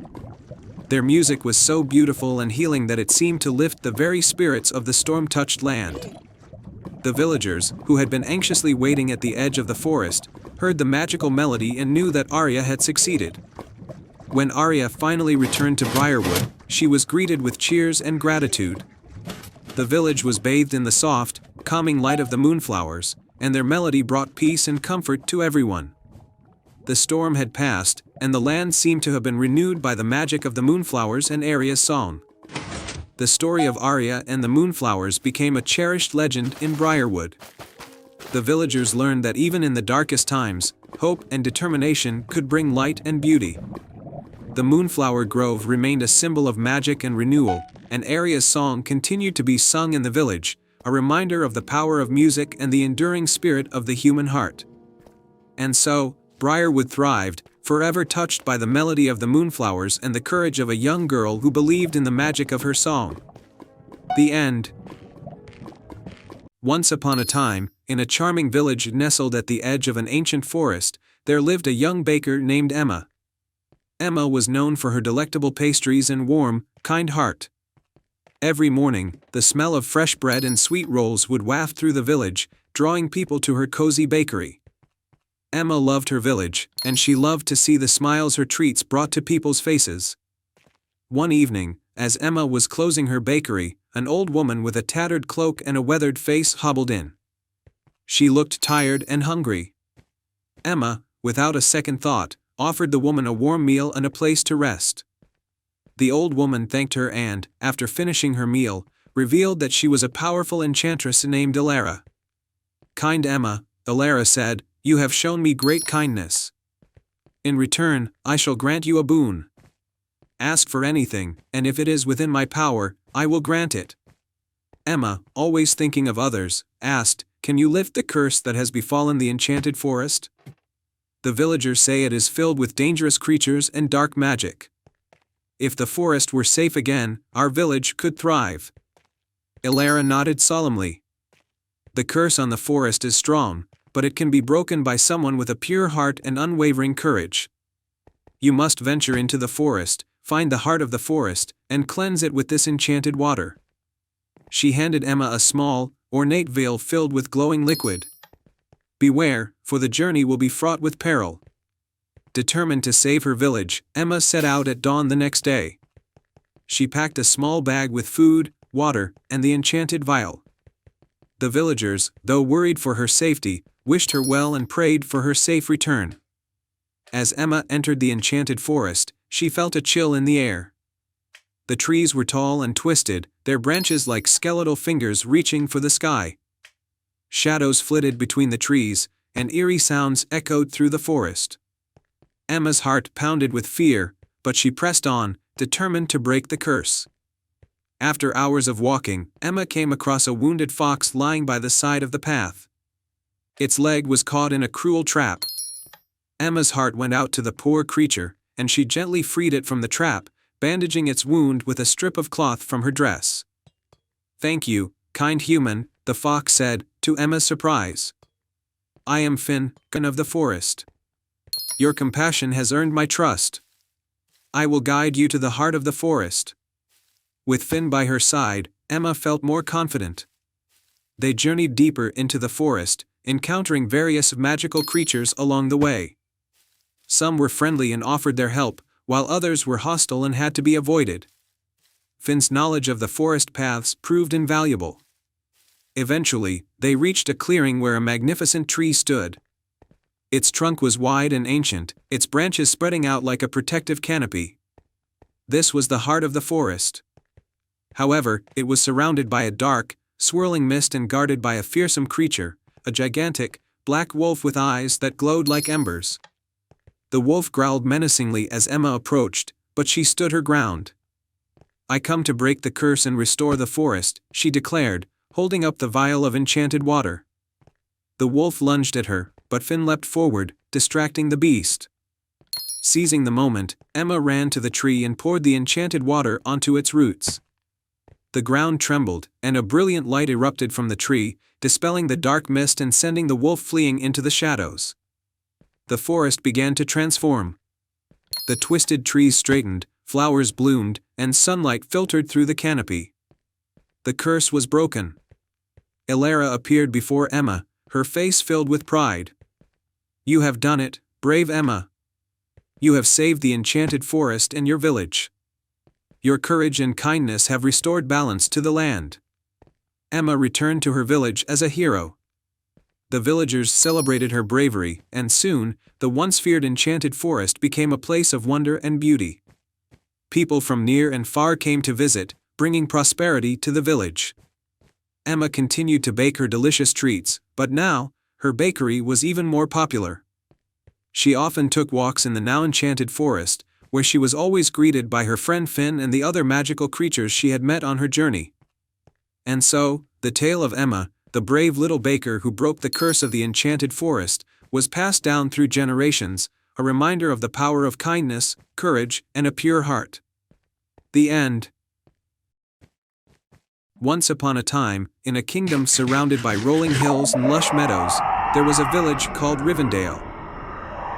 Their music was so beautiful and healing that it seemed to lift the very spirits of the storm-touched land. The villagers, who had been anxiously waiting at the edge of the forest, heard the magical melody and knew that Arya had succeeded. When Arya finally returned to Briarwood, she was greeted with cheers and gratitude. The village was bathed in the soft, calming light of the moonflowers, and their melody brought peace and comfort to everyone. The storm had passed, and the land seemed to have been renewed by the magic of the moonflowers and Arya's song. The story of Arya and the moonflowers became a cherished legend in Briarwood. The villagers learned that even in the darkest times, hope and determination could bring light and beauty. The Moonflower Grove remained a symbol of magic and renewal, and Arya's song continued to be sung in the village, a reminder of the power of music and the enduring spirit of the human heart. And so, Briarwood thrived, forever touched by the melody of the moonflowers and the courage of a young girl who believed in the magic of her song. The end. Once upon a time, in a charming village nestled at the edge of an ancient forest, there lived a young baker named Emma. Emma was known for her delectable pastries and warm, kind heart. Every morning, the smell of fresh bread and sweet rolls would waft through the village, drawing people to her cozy bakery. Emma loved her village, and she loved to see the smiles her treats brought to people's faces. One evening, as Emma was closing her bakery, an old woman with a tattered cloak and a weathered face hobbled in. She looked tired and hungry. Emma, without a second thought, offered the woman a warm meal and a place to rest. The old woman thanked her and, after finishing her meal, revealed that she was a powerful enchantress named Elara. "Kind Emma," Elara said, "you have shown me great kindness. In return, I shall grant you a boon. Ask for anything, and if it is within my power, I will grant it." Emma, always thinking of others, asked, "Can you lift the curse that has befallen the enchanted forest? The villagers say it is filled with dangerous creatures and dark magic. If the forest were safe again, our village could thrive." Elara nodded solemnly. "The curse on the forest is strong, but it can be broken by someone with a pure heart and unwavering courage. You must venture into the forest, find the heart of the forest, and cleanse it with this enchanted water." She handed Emma a small, ornate vial filled with glowing liquid. "Beware, for the journey will be fraught with peril." Determined to save her village, Emma set out at dawn the next day. She packed a small bag with food, water, and the enchanted vial. The villagers, though worried for her safety, wished her well and prayed for her safe return. As Emma entered the enchanted forest, she felt a chill in the air. The trees were tall and twisted, their branches like skeletal fingers reaching for the sky. Shadows flitted between the trees, and eerie sounds echoed through the forest. Emma's heart pounded with fear, but she pressed on, determined to break the curse. After hours of walking, Emma came across a wounded fox lying by the side of the path. Its leg was caught in a cruel trap. Emma's heart went out to the poor creature, and she gently freed it from the trap, bandaging its wound with a strip of cloth from her dress. "Thank you, kind human," the fox said, to Emma's surprise. "I am Finn, Gun of the forest. Your compassion has earned my trust. I will guide you to the heart of the forest." With Finn by her side, Emma felt more confident. They journeyed deeper into the forest, encountering various magical creatures along the way. Some were friendly and offered their help, while others were hostile and had to be avoided. Finn's knowledge of the forest paths proved invaluable. Eventually, they reached a clearing where a magnificent tree stood. Its trunk was wide and ancient, its branches spreading out like a protective canopy. This was the heart of the forest. However, it was surrounded by a dark, swirling mist and guarded by a fearsome creature, a gigantic, black wolf with eyes that glowed like embers. The wolf growled menacingly as Emma approached, but she stood her ground. "I come to break the curse and restore the forest," she declared, holding up the vial of enchanted water. The wolf lunged at her, but Finn leapt forward, distracting the beast. Seizing the moment, Emma ran to the tree and poured the enchanted water onto its roots. The ground trembled, and a brilliant light erupted from the tree, dispelling the dark mist and sending the wolf fleeing into the shadows. The forest began to transform. The twisted trees straightened, flowers bloomed, and sunlight filtered through the canopy. The curse was broken. Ilara appeared before Emma, her face filled with pride. "You have done it, brave Emma. You have saved the enchanted forest and your village. Your courage and kindness have restored balance to the land." Emma returned to her village as a hero. The villagers celebrated her bravery, and soon, the once feared enchanted forest became a place of wonder and beauty. People from near and far came to visit, bringing prosperity to the village. Emma continued to bake her delicious treats, but now, her bakery was even more popular. She often took walks in the now enchanted forest, where she was always greeted by her friend Finn and the other magical creatures she had met on her journey. And so, the tale of Emma, the brave little baker who broke the curse of the enchanted forest, was passed down through generations, a reminder of the power of kindness, courage, and a pure heart. The end. Once upon a time, in a kingdom surrounded by rolling hills and lush meadows, there was a village called Rivendell.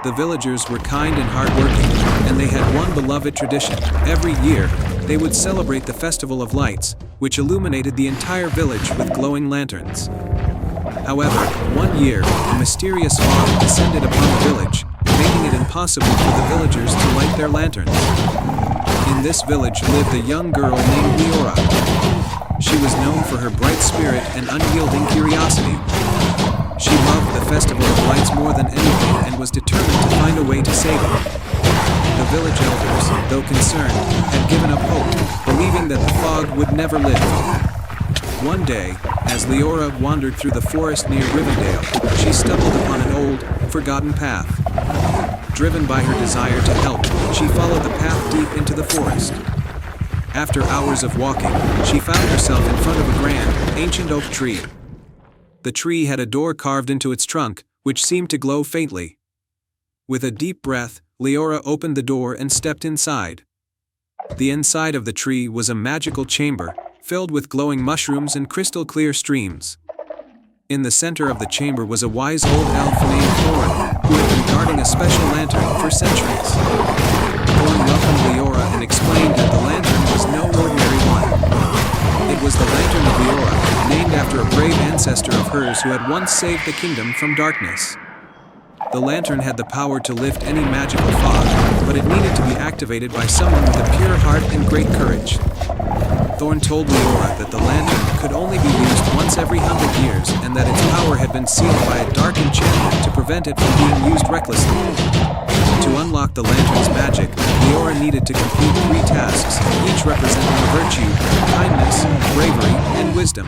The villagers were kind and hardworking, and they had one beloved tradition. Every year, they would celebrate the Festival of Lights, which illuminated the entire village with glowing lanterns. However, one year, a mysterious fog descended upon the village, making it impossible for the villagers to light their lanterns. In this village lived a young girl named Leora. She was known for her bright spirit and unyielding curiosity. She loved the Festival of Lights more than anything and was determined to find a way to save it. The village elders, though concerned, had given up hope, believing that the fog would never lift. One day, as Leora wandered through the forest near Rivendell, she stumbled upon an old, forgotten path. Driven by her desire to help, she followed the path deep into the forest. After hours of walking, she found herself in front of a grand, ancient oak tree. The tree had a door carved into its trunk, which seemed to glow faintly. With a deep breath, Leora opened the door and stepped inside. The inside of the tree was a magical chamber, filled with glowing mushrooms and crystal-clear streams. In the center of the chamber was a wise old elf named Thorn, who had been guarding a special lantern for centuries. Thorn welcomed Leora and explained that the lantern was no ordinary one. It was the Lantern of Leora, named after a brave ancestor of hers who had once saved the kingdom from darkness. The lantern had the power to lift any magical fog, but it needed to be activated by someone with a pure heart and great courage. Thorn told Leora that the lantern could only be used once every 100 years and that its power had been sealed by a dark enchantment to prevent it from being used recklessly. To unlock the lantern's magic, Leora needed to complete 3 tasks, each representing a virtue: kindness, bravery, and wisdom.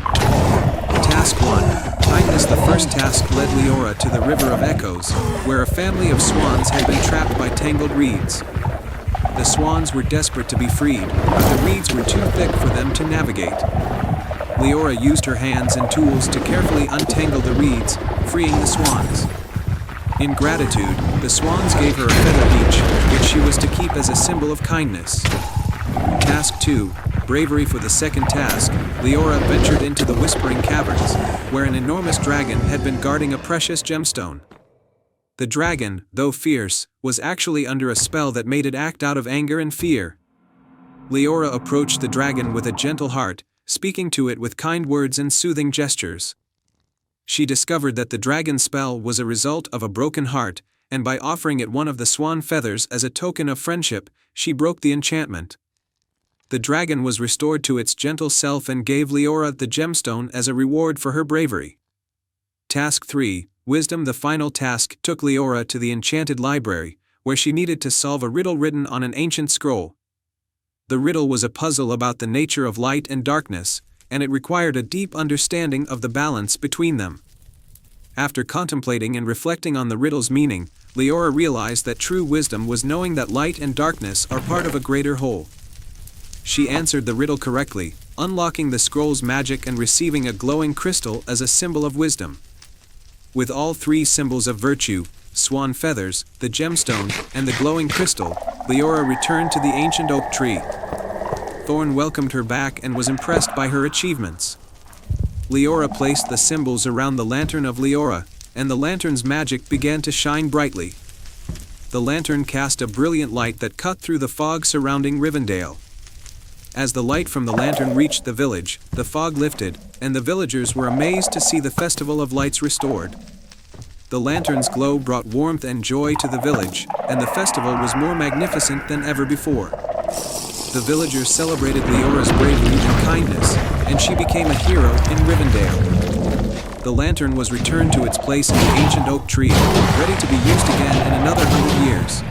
Task 1. Kindness. The first task led Leora to the River of Echoes, where a family of swans had been trapped by tangled reeds. The swans were desperate to be freed, but the reeds were too thick for them to navigate. Leora used her hands and tools to carefully untangle the reeds, freeing the swans. In gratitude, the swans gave her a feather each, which she was to keep as a symbol of kindness. Task 2. Bravery. For the second task, Leora ventured into the Whispering Caverns, where an enormous dragon had been guarding a precious gemstone. The dragon, though fierce, was actually under a spell that made it act out of anger and fear. Leora approached the dragon with a gentle heart, speaking to it with kind words and soothing gestures. She discovered that the dragon's spell was a result of a broken heart, and by offering it one of the swan feathers as a token of friendship, she broke the enchantment. The dragon was restored to its gentle self and gave Leora the gemstone as a reward for her bravery. Task 3. Wisdom. The final task took Leora to the enchanted library, where she needed to solve a riddle written on an ancient scroll. The riddle was a puzzle about the nature of light and darkness, and it required a deep understanding of the balance between them. After contemplating and reflecting on the riddle's meaning, Leora realized that true wisdom was knowing that light and darkness are part of a greater whole. She answered the riddle correctly, unlocking the scroll's magic and receiving a glowing crystal as a symbol of wisdom. With all 3 symbols of virtue, swan feathers, the gemstone, and the glowing crystal, Leora returned to the ancient oak tree. Thorn welcomed her back and was impressed by her achievements. Leora placed the symbols around the lantern of Leora, and the lantern's magic began to shine brightly. The lantern cast a brilliant light that cut through the fog surrounding Rivendell. As the light from the lantern reached the village, the fog lifted, and the villagers were amazed to see the Festival of Lights restored. The lantern's glow brought warmth and joy to the village, and the festival was more magnificent than ever before. The villagers celebrated Leora's bravery and kindness, and she became a hero in Rivendell. The lantern was returned to its place in the ancient oak tree, ready to be used again in another 100 years.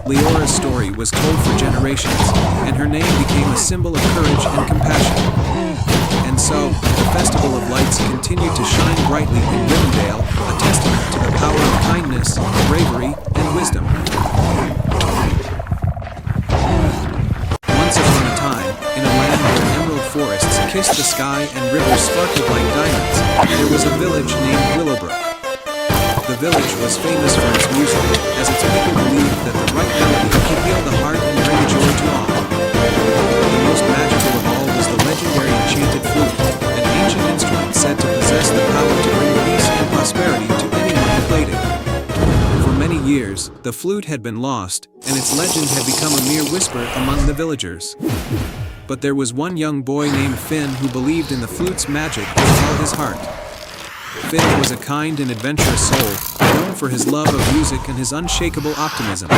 Leora's story was told for generations, and her name became a symbol of courage and compassion. And so, the Festival of Lights continued to shine brightly in Rivendell, a testament to the power of kindness, bravery, and wisdom. Once upon a time, in a land where emerald forests kissed the sky and rivers sparkled like diamonds, there was a village named Willowbrook. The village was famous for its music, as its people believed that the right melody could heal the heart and bring joy to all. The most magical of all was the legendary enchanted flute, an ancient instrument said to possess the power to bring peace and prosperity to anyone who played it. For many years, the flute had been lost, and its legend had become a mere whisper among the villagers. But there was one young boy named Finn who believed in the flute's magic with all his heart. Finn was a kind and adventurous soul, known for his love of music and his unshakable optimism.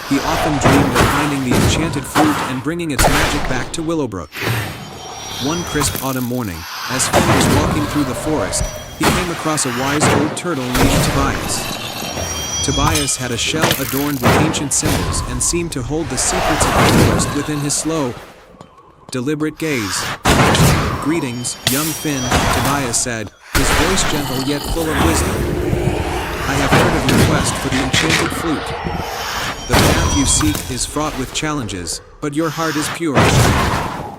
He often dreamed of finding the enchanted flute and bringing its magic back to Willowbrook. One crisp autumn morning, as Finn was walking through the forest, he came across a wise old turtle named Tobias. Tobias had a shell adorned with ancient symbols and seemed to hold the secrets of the forest within his slow, deliberate gaze. "Greetings, young Finn," Tobias said, his voice gentle yet full of wisdom. "I have heard of your quest for the enchanted flute. The path you seek is fraught with challenges, but your heart is pure.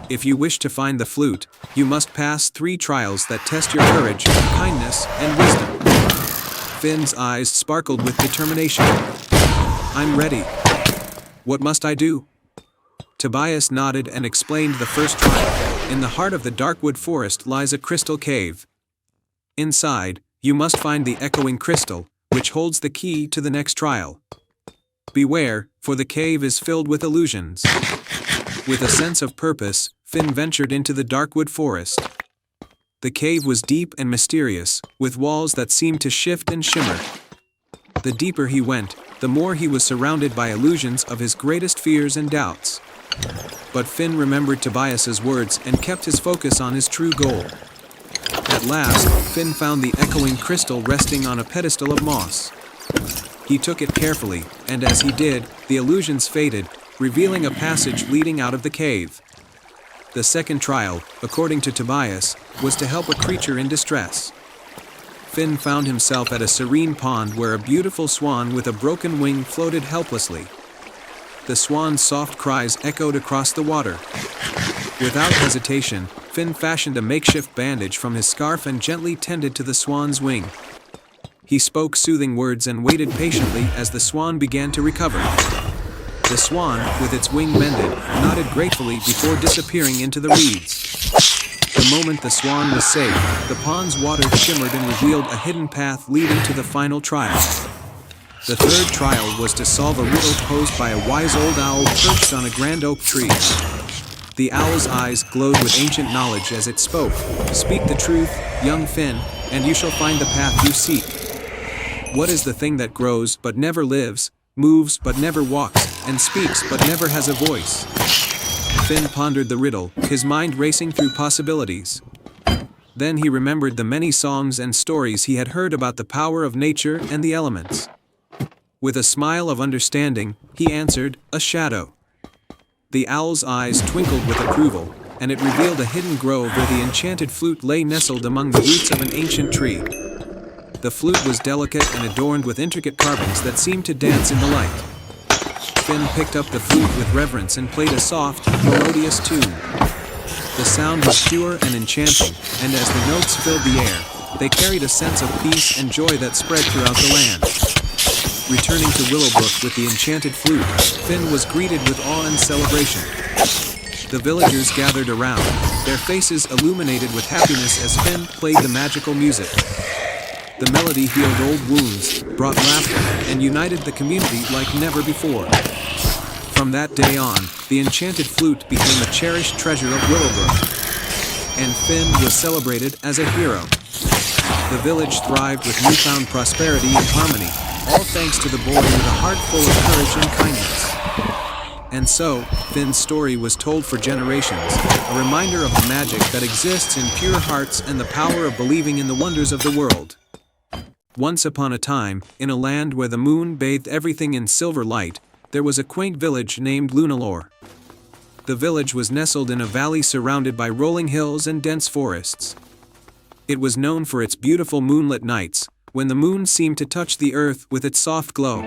If you wish to find the flute, you must pass 3 trials that test your courage, kindness, and wisdom." Finn's eyes sparkled with determination. "I'm ready. What must I do?" Tobias nodded and explained the first trial. In the heart of the Darkwood Forest lies a crystal cave. Inside, you must find the echoing crystal, which holds the key to the next trial. Beware, for the cave is filled with illusions. With a sense of purpose, Finn ventured into the Darkwood Forest. The cave was deep and mysterious, with walls that seemed to shift and shimmer. The deeper he went, the more he was surrounded by illusions of his greatest fears and doubts. But Finn remembered Tobias's words and kept his focus on his true goal. At last, Finn found the echoing crystal resting on a pedestal of moss. He took it carefully, and as he did, the illusions faded, revealing a passage leading out of the cave. The second trial, according to Tobias, was to help a creature in distress. Finn found himself at a serene pond where a beautiful swan with a broken wing floated helplessly. The swan's soft cries echoed across the water. Without hesitation, Finn fashioned a makeshift bandage from his scarf and gently tended to the swan's wing. He spoke soothing words and waited patiently as the swan began to recover. The swan, with its wing mended, nodded gratefully before disappearing into the reeds. The moment the swan was safe, the pond's water shimmered and revealed a hidden path leading to the final trial. The third trial was to solve a riddle posed by a wise old owl perched on a grand oak tree. The owl's eyes glowed with ancient knowledge as it spoke. "Speak the truth, young Finn, and you shall find the path you seek. What is the thing that grows but never lives, moves but never walks, and speaks but never has a voice?" Finn pondered the riddle, his mind racing through possibilities. Then he remembered the many songs and stories he had heard about the power of nature and the elements. With a smile of understanding, he answered, "A shadow." The owl's eyes twinkled with approval, and it revealed a hidden grove where the enchanted flute lay nestled among the roots of an ancient tree. The flute was delicate and adorned with intricate carvings that seemed to dance in the light. Finn picked up the flute with reverence and played a soft, melodious tune. The sound was pure and enchanting, and as the notes filled the air, they carried a sense of peace and joy that spread throughout the land. Returning to Willowbrook with the enchanted flute, Finn was greeted with awe and celebration. The villagers gathered around, their faces illuminated with happiness as Finn played the magical music. The melody healed old wounds, brought laughter, and united the community like never before. From that day on, the enchanted flute became a cherished treasure of Willowbrook, and Finn was celebrated as a hero. The village thrived with newfound prosperity and harmony, all thanks to the boy with a heart full of courage and kindness. And so, Finn's story was told for generations, a reminder of the magic that exists in pure hearts and the power of believing in the wonders of the world. Once upon a time, in a land where the moon bathed everything in silver light, there was a quaint village named Lunalore. The village was nestled in a valley surrounded by rolling hills and dense forests. It was known for its beautiful moonlit nights, when the moon seemed to touch the earth with its soft glow.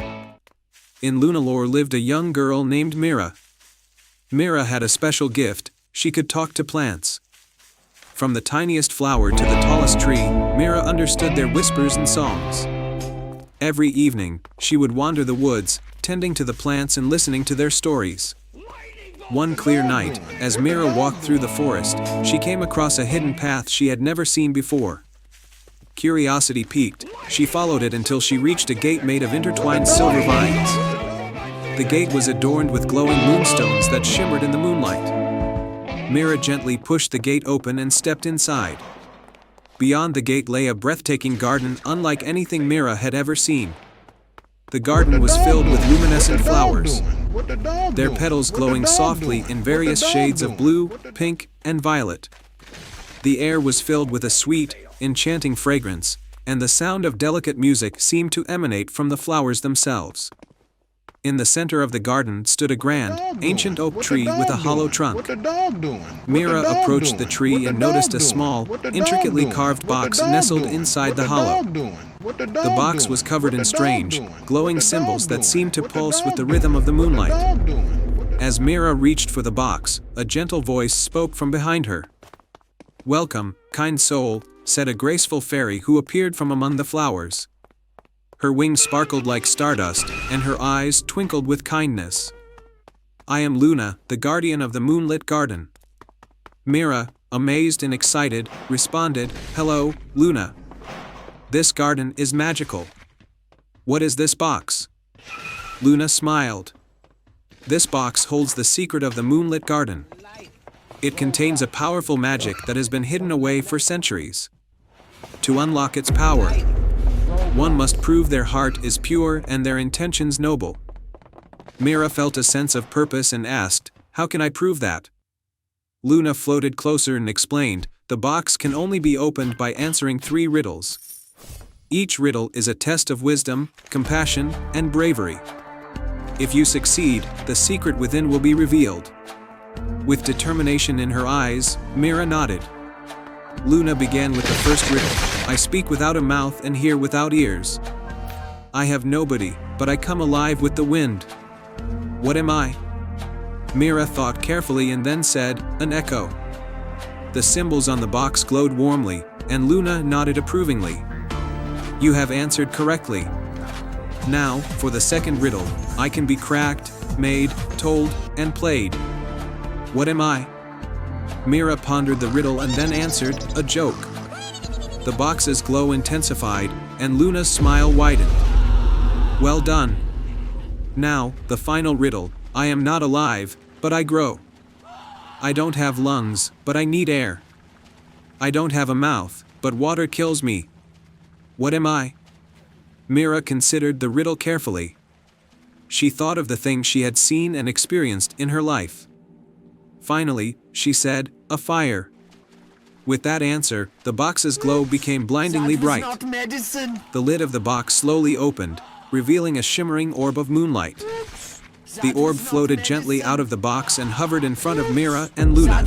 In Lunalore lived a young girl named Mira. Mira had a special gift: she could talk to plants. From the tiniest flower to the tallest tree, Mira understood their whispers and songs. Every evening, she would wander the woods, tending to the plants and listening to their stories. One clear night, as Mira walked through the forest, she came across a hidden path she had never seen before. Curiosity piqued, she followed it until she reached a gate made of intertwined silver vines. The gate was adorned with glowing moonstones that shimmered in the moonlight. Mira gently pushed the gate open and stepped inside. Beyond the gate lay a breathtaking garden unlike anything Mira had ever seen. The garden was filled with luminescent flowers, their petals glowing softly in various shades of blue, pink, and violet. The air was filled with a sweet, enchanting fragrance, and the sound of delicate music seemed to emanate from the flowers themselves. In the center of the garden stood a grand, ancient oak tree with a hollow trunk. Mira approached the tree and noticed a small, intricately carved box nestled inside the hollow. The box was covered in strange, glowing symbols that seemed to pulse with the rhythm of the moonlight. As Mira reached for the box, a gentle voice spoke from behind her. "Welcome, kind soul," said a graceful fairy who appeared from among the flowers. Her wings sparkled like stardust, and her eyes twinkled with kindness. "I am Luna, the guardian of the moonlit garden." Mira, amazed and excited, responded, "Hello, Luna. This garden is magical. What is this box?" Luna smiled. "This box holds the secret of the moonlit garden. It contains a powerful magic that has been hidden away for centuries. To unlock its power, one must prove their heart is pure and their intentions noble." Mira felt a sense of purpose and asked, "How can I prove that?" Luna floated closer and explained, "The box can only be opened by answering 3 riddles. Each riddle is a test of wisdom, compassion, and bravery. If you succeed, the secret within will be revealed." With determination in her eyes, Mira nodded. Luna began with the first riddle. "I speak without a mouth and hear without ears. I have nobody, but I come alive with the wind. What am I?" Mira thought carefully and then said, "An echo." The symbols on the box glowed warmly, and Luna nodded approvingly. "You have answered correctly. Now, for the second riddle, I can be cracked, made, told, and played. What am I?" Mira pondered the riddle and then answered, "A joke." The box's glow intensified, and Luna's smile widened. "Well done. Now, the final riddle, I am not alive, but I grow. I don't have lungs, but I need air. I don't have a mouth, but water kills me. What am I?" Mira considered the riddle carefully. She thought of the things she had seen and experienced in her life. Finally, she said, "A fire." With that answer, the box's glow became blindingly bright. The lid of the box slowly opened, revealing a shimmering orb of moonlight. The orb floated gently out of the box and hovered in front of Mira and Luna.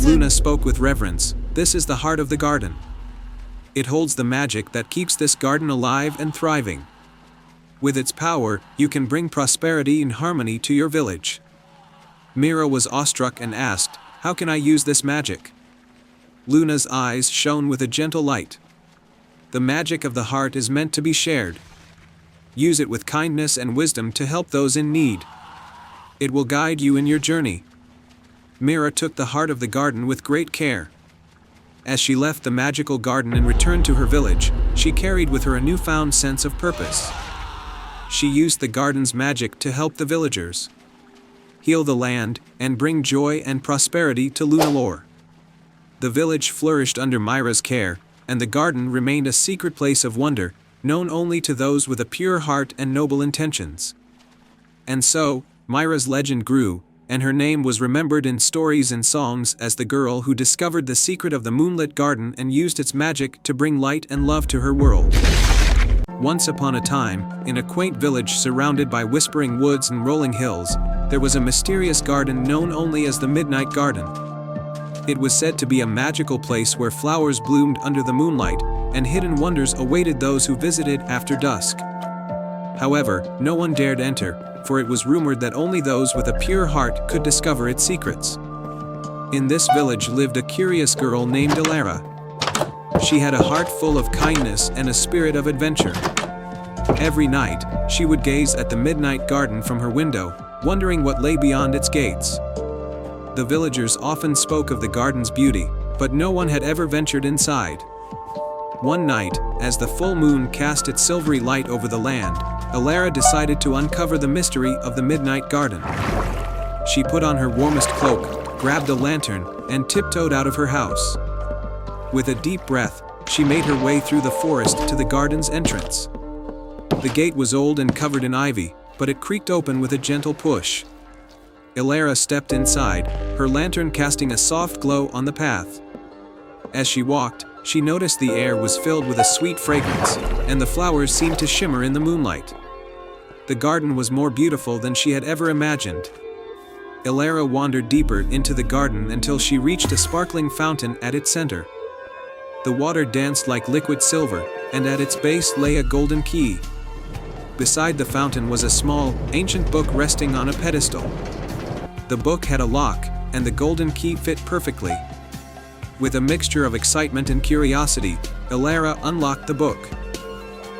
Luna spoke with reverence, "This is the heart of the garden. It holds the magic that keeps this garden alive and thriving. With its power, you can bring prosperity and harmony to your village." Mira was awestruck and asked, "How can I use this magic?" Luna's eyes shone with a gentle light. "The magic of the heart is meant to be shared. Use it with kindness and wisdom to help those in need. It will guide you in your journey." Mira took the heart of the garden with great care. As she left the magical garden and returned to her village, she carried with her a newfound sense of purpose. She used the garden's magic to help the villagers, heal the land, and bring joy and prosperity to Lunalore. The village flourished under Mira's care, and the garden remained a secret place of wonder, known only to those with a pure heart and noble intentions. And so, Mira's legend grew, and her name was remembered in stories and songs as the girl who discovered the secret of the moonlit garden and used its magic to bring light and love to her world. Once upon a time, in a quaint village surrounded by whispering woods and rolling hills, there was a mysterious garden known only as the Midnight Garden. It was said to be a magical place where flowers bloomed under the moonlight, and hidden wonders awaited those who visited after dusk. However, no one dared enter, for it was rumored that only those with a pure heart could discover its secrets. In this village lived a curious girl named Elara. She had a heart full of kindness and a spirit of adventure. Every night, she would gaze at the Midnight Garden from her window, wondering what lay beyond its gates. The villagers often spoke of the garden's beauty, but no one had ever ventured inside. One night, as the full moon cast its silvery light over the land, Elara decided to uncover the mystery of the Midnight Garden. She put on her warmest cloak, grabbed a lantern, and tiptoed out of her house. With a deep breath, she made her way through the forest to the garden's entrance. The gate was old and covered in ivy, but it creaked open with a gentle push. Elara stepped inside, her lantern casting a soft glow on the path. As she walked, she noticed the air was filled with a sweet fragrance, and the flowers seemed to shimmer in the moonlight. The garden was more beautiful than she had ever imagined. Elara wandered deeper into the garden until she reached a sparkling fountain at its center. The water danced like liquid silver, and at its base lay a golden key. Beside the fountain was a small, ancient book resting on a pedestal. The book had a lock, and the golden key fit perfectly. With a mixture of excitement and curiosity, Elara unlocked the book.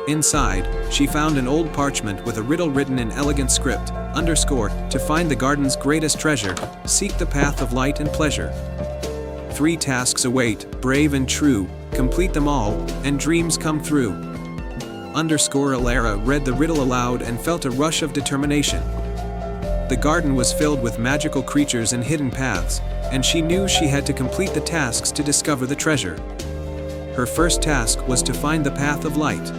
Inside, she found an old parchment with a riddle written in elegant script, underscore, to find the garden's greatest treasure, seek the path of light and pleasure. 3 tasks await, brave and true, complete them all, and dreams come through. Underscore Elara read the riddle aloud and felt a rush of determination. The garden was filled with magical creatures and hidden paths, and she knew she had to complete the tasks to discover the treasure. Her first task was to find the path of light.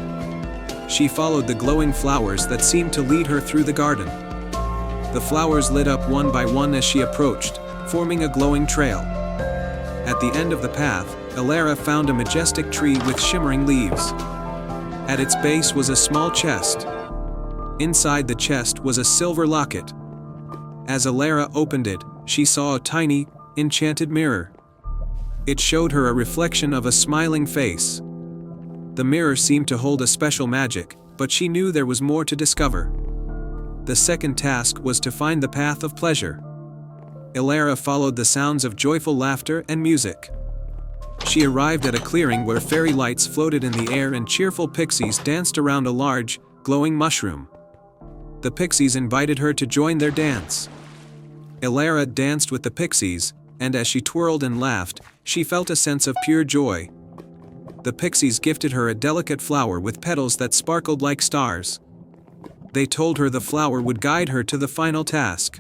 She followed the glowing flowers that seemed to lead her through the garden. The flowers lit up one by one as she approached, forming a glowing trail. At the end of the path, Elara found a majestic tree with shimmering leaves. At its base was a small chest. Inside the chest was a silver locket. As Elara opened it, she saw a tiny, enchanted mirror. It showed her a reflection of a smiling face. The mirror seemed to hold a special magic, but she knew there was more to discover. The second task was to find the path of pleasure. Elara followed the sounds of joyful laughter and music. She arrived at a clearing where fairy lights floated in the air and cheerful pixies danced around a large, glowing mushroom. The pixies invited her to join their dance. Elara danced with the pixies, and as she twirled and laughed, she felt a sense of pure joy. The pixies gifted her a delicate flower with petals that sparkled like stars. They told her the flower would guide her to the final task.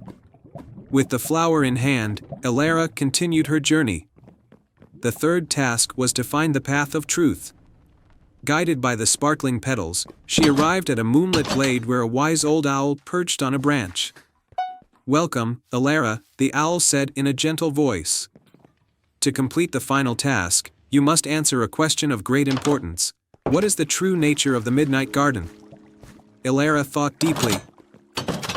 With the flower in hand, Elara continued her journey. The third task was to find the path of truth. Guided by the sparkling petals, she arrived at a moonlit glade where a wise old owl perched on a branch. "Welcome, Elara," the owl said in a gentle voice. "To complete the final task, you must answer a question of great importance. What is the true nature of the Midnight Garden?" Elara thought deeply.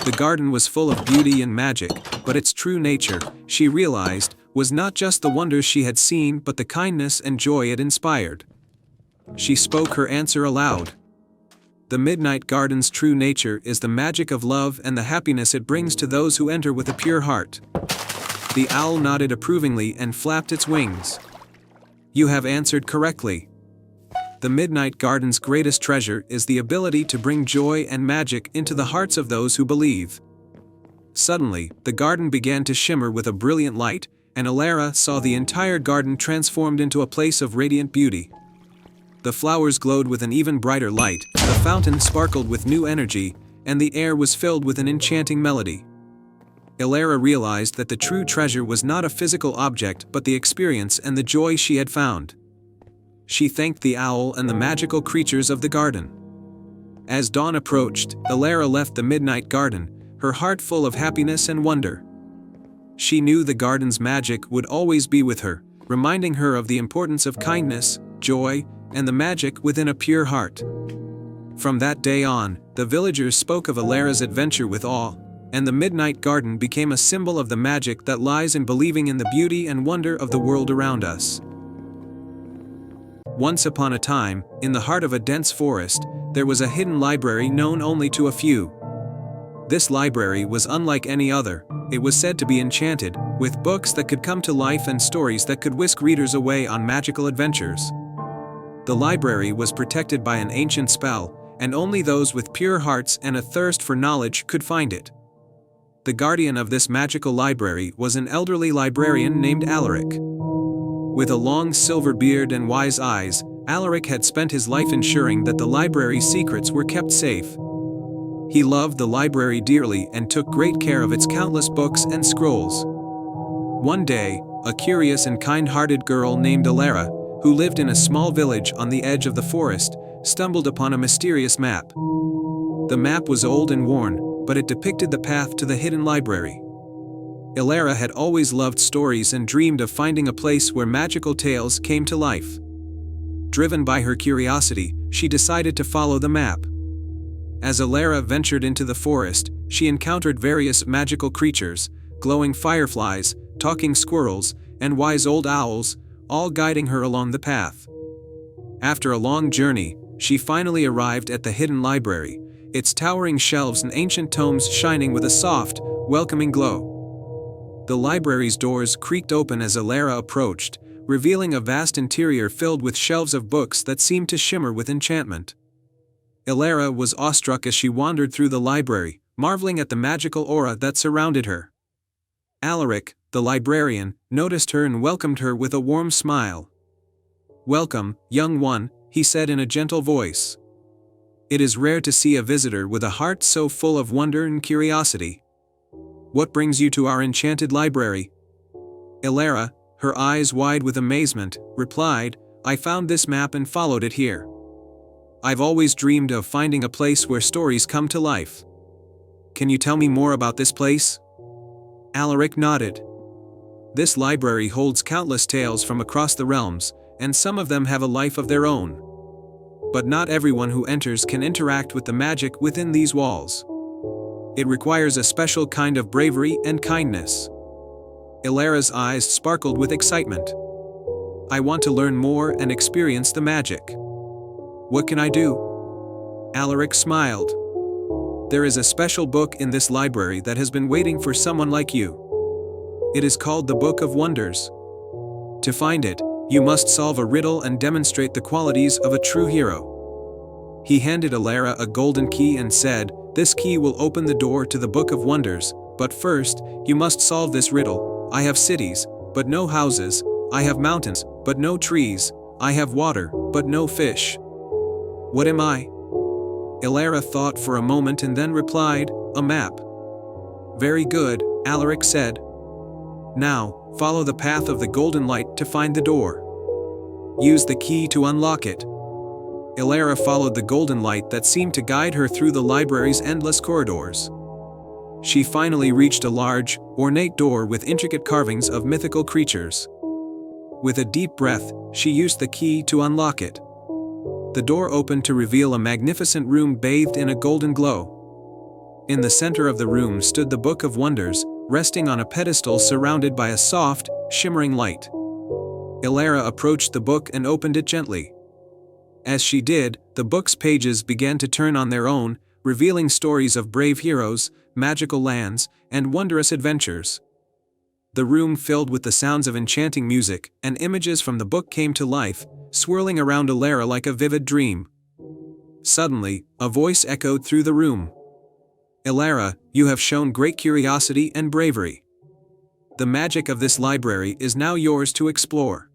The garden was full of beauty and magic, but its true nature, she realized, was not just the wonders she had seen but the kindness and joy it inspired. She spoke her answer aloud. The Midnight Garden's true nature is the magic of love and the happiness it brings to those who enter with a pure heart. The owl nodded approvingly and flapped its wings. "You have answered correctly. The Midnight Garden's greatest treasure is the ability to bring joy and magic into the hearts of those who believe. Suddenly, the garden began to shimmer with a brilliant light, and Alara saw the entire garden transformed into a place of radiant beauty. The flowers glowed with an even brighter light, the fountain sparkled with new energy, and the air was filled with an enchanting melody. Alara realized that the true treasure was not a physical object but the experience and the joy she had found. She thanked the owl and the magical creatures of the garden. As dawn approached, Alara left the midnight garden, her heart full of happiness and wonder. She knew the garden's magic would always be with her, reminding her of the importance of kindness, joy, and the magic within a pure heart. From that day on, the villagers spoke of Alara's adventure with awe, and the midnight garden became a symbol of the magic that lies in believing in the beauty and wonder of the world around us. Once upon a time, in the heart of a dense forest, there was a hidden library known only to a few. This library was unlike any other. It was said to be enchanted, with books that could come to life and stories that could whisk readers away on magical adventures. The library was protected by an ancient spell, and only those with pure hearts and a thirst for knowledge could find it. The guardian of this magical library was an elderly librarian named Alaric. With a long silver beard and wise eyes, Alaric had spent his life ensuring that the library's secrets were kept safe. He loved the library dearly and took great care of its countless books and scrolls. One day, a curious and kind-hearted girl named Alara, who lived in a small village on the edge of the forest, stumbled upon a mysterious map. The map was old and worn, but it depicted the path to the hidden library. Alara had always loved stories and dreamed of finding a place where magical tales came to life. Driven by her curiosity, she decided to follow the map. As Alara ventured into the forest, she encountered various magical creatures, glowing fireflies, talking squirrels, and wise old owls, all guiding her along the path. After a long journey, she finally arrived at the hidden library, its towering shelves and ancient tomes shining with a soft, welcoming glow. The library's doors creaked open as Alara approached, revealing a vast interior filled with shelves of books that seemed to shimmer with enchantment. Alara was awestruck as she wandered through the library, marveling at the magical aura that surrounded her. Alaric, the librarian, noticed her and welcomed her with a warm smile. "Welcome, young one," he said in a gentle voice. "It is rare to see a visitor with a heart so full of wonder and curiosity. What brings you to our enchanted library?" Alara, her eyes wide with amazement, replied, "I found this map and followed it here. I've always dreamed of finding a place where stories come to life. Can you tell me more about this place?" Alaric nodded. "This library holds countless tales from across the realms, and some of them have a life of their own. But not everyone who enters can interact with the magic within these walls. It requires a special kind of bravery and kindness." Alara's eyes sparkled with excitement. "I want to learn more and experience the magic. What can I do?" Alaric smiled. "There is a special book in this library that has been waiting for someone like you. It is called the Book of Wonders. To find it, you must solve a riddle and demonstrate the qualities of a true hero." He handed Alara a golden key and said, "This key will open the door to the Book of Wonders, but first, you must solve this riddle. I have cities, but no houses. I have mountains, but no trees. I have water, but no fish. What am I?" Alara thought for a moment and then replied, "A map." "Very good," Alaric said. "Now, follow the path of the golden light to find the door. Use the key to unlock it." Alara followed the golden light that seemed to guide her through the library's endless corridors. She finally reached a large, ornate door with intricate carvings of mythical creatures. With a deep breath, she used the key to unlock it. The door opened to reveal a magnificent room bathed in a golden glow. In the center of the room stood the Book of Wonders, resting on a pedestal surrounded by a soft, shimmering light. Alara approached the book and opened it gently. As she did, the book's pages began to turn on their own, revealing stories of brave heroes, magical lands, and wondrous adventures. The room filled with the sounds of enchanting music, and images from the book came to life, swirling around Alara like a vivid dream. Suddenly, a voice echoed through the room. Elara, you have shown great curiosity and bravery. The magic of this library is now yours to explore.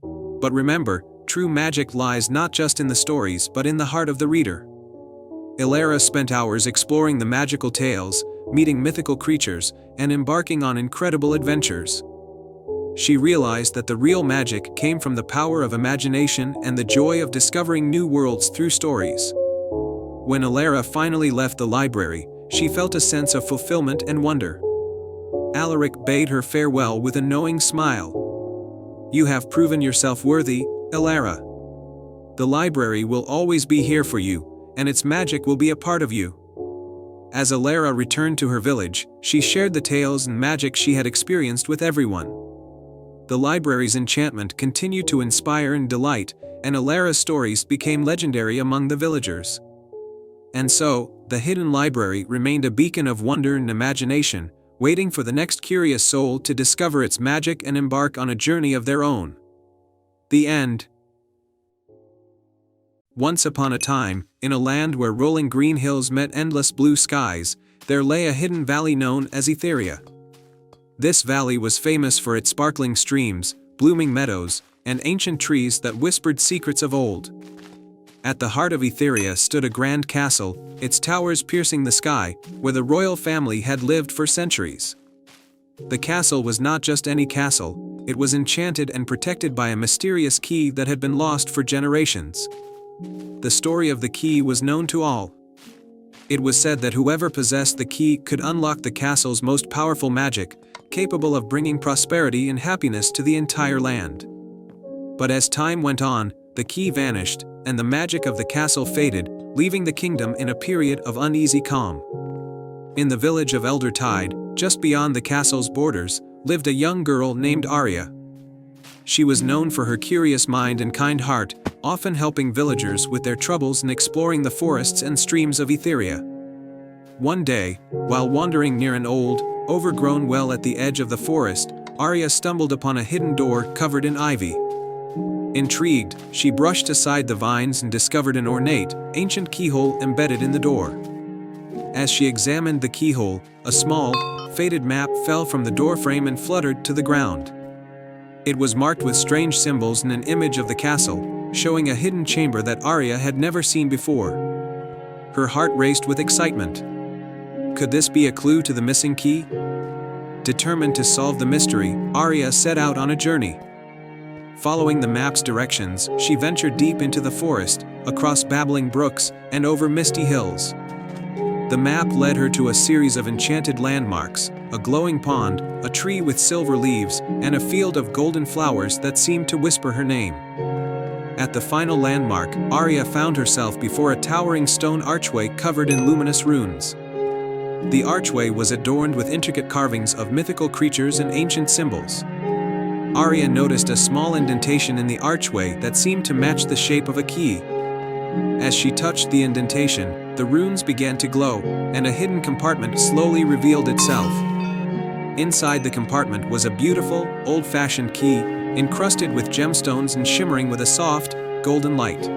But remember, true magic lies not just in the stories but in the heart of the reader. Elara spent hours exploring the magical tales, meeting mythical creatures, and embarking on incredible adventures. She realized that the real magic came from the power of imagination and the joy of discovering new worlds through stories. When Elara finally left the library, she felt a sense of fulfillment and wonder. Alaric bade her farewell with a knowing smile. You have proven yourself worthy, Elara. The library will always be here for you, and its magic will be a part of you. As Elara returned to her village, she shared the tales and magic she had experienced with everyone. The library's enchantment continued to inspire and delight, and Elara's stories became legendary among the villagers. And so, the hidden library remained a beacon of wonder and imagination, waiting for the next curious soul to discover its magic and embark on a journey of their own. The end. Once upon a time, in a land where rolling green hills met endless blue skies, there lay a hidden valley known as Etheria. This valley was famous for its sparkling streams, blooming meadows, and ancient trees that whispered secrets of old. At the heart of Etheria stood a grand castle, its towers piercing the sky, where the royal family had lived for centuries. The castle was not just any castle, it was enchanted and protected by a mysterious key that had been lost for generations. The story of the key was known to all. It was said that whoever possessed the key could unlock the castle's most powerful magic, capable of bringing prosperity and happiness to the entire land. But as time went on, the key vanished, and the magic of the castle faded, leaving the kingdom in a period of uneasy calm. In the village of Eldertide, just beyond the castle's borders, lived a young girl named Arya. She was known for her curious mind and kind heart, often helping villagers with their troubles and exploring the forests and streams of Etheria. One day, while wandering near an old, overgrown well at the edge of the forest, Arya stumbled upon a hidden door covered in ivy. Intrigued, she brushed aside the vines and discovered an ornate, ancient keyhole embedded in the door. As she examined the keyhole, a small, faded map fell from the doorframe and fluttered to the ground. It was marked with strange symbols and an image of the castle, showing a hidden chamber that Arya had never seen before. Her heart raced with excitement. Could this be a clue to the missing key? Determined to solve the mystery, Arya set out on a journey. Following the map's directions, she ventured deep into the forest, across babbling brooks, and over misty hills. The map led her to a series of enchanted landmarks, a glowing pond, a tree with silver leaves, and a field of golden flowers that seemed to whisper her name. At the final landmark, Arya found herself before a towering stone archway covered in luminous runes. The archway was adorned with intricate carvings of mythical creatures and ancient symbols. Arya noticed a small indentation in the archway that seemed to match the shape of a key. As she touched the indentation, the runes began to glow, and a hidden compartment slowly revealed itself. Inside the compartment was a beautiful, old-fashioned key, encrusted with gemstones and shimmering with a soft, golden light.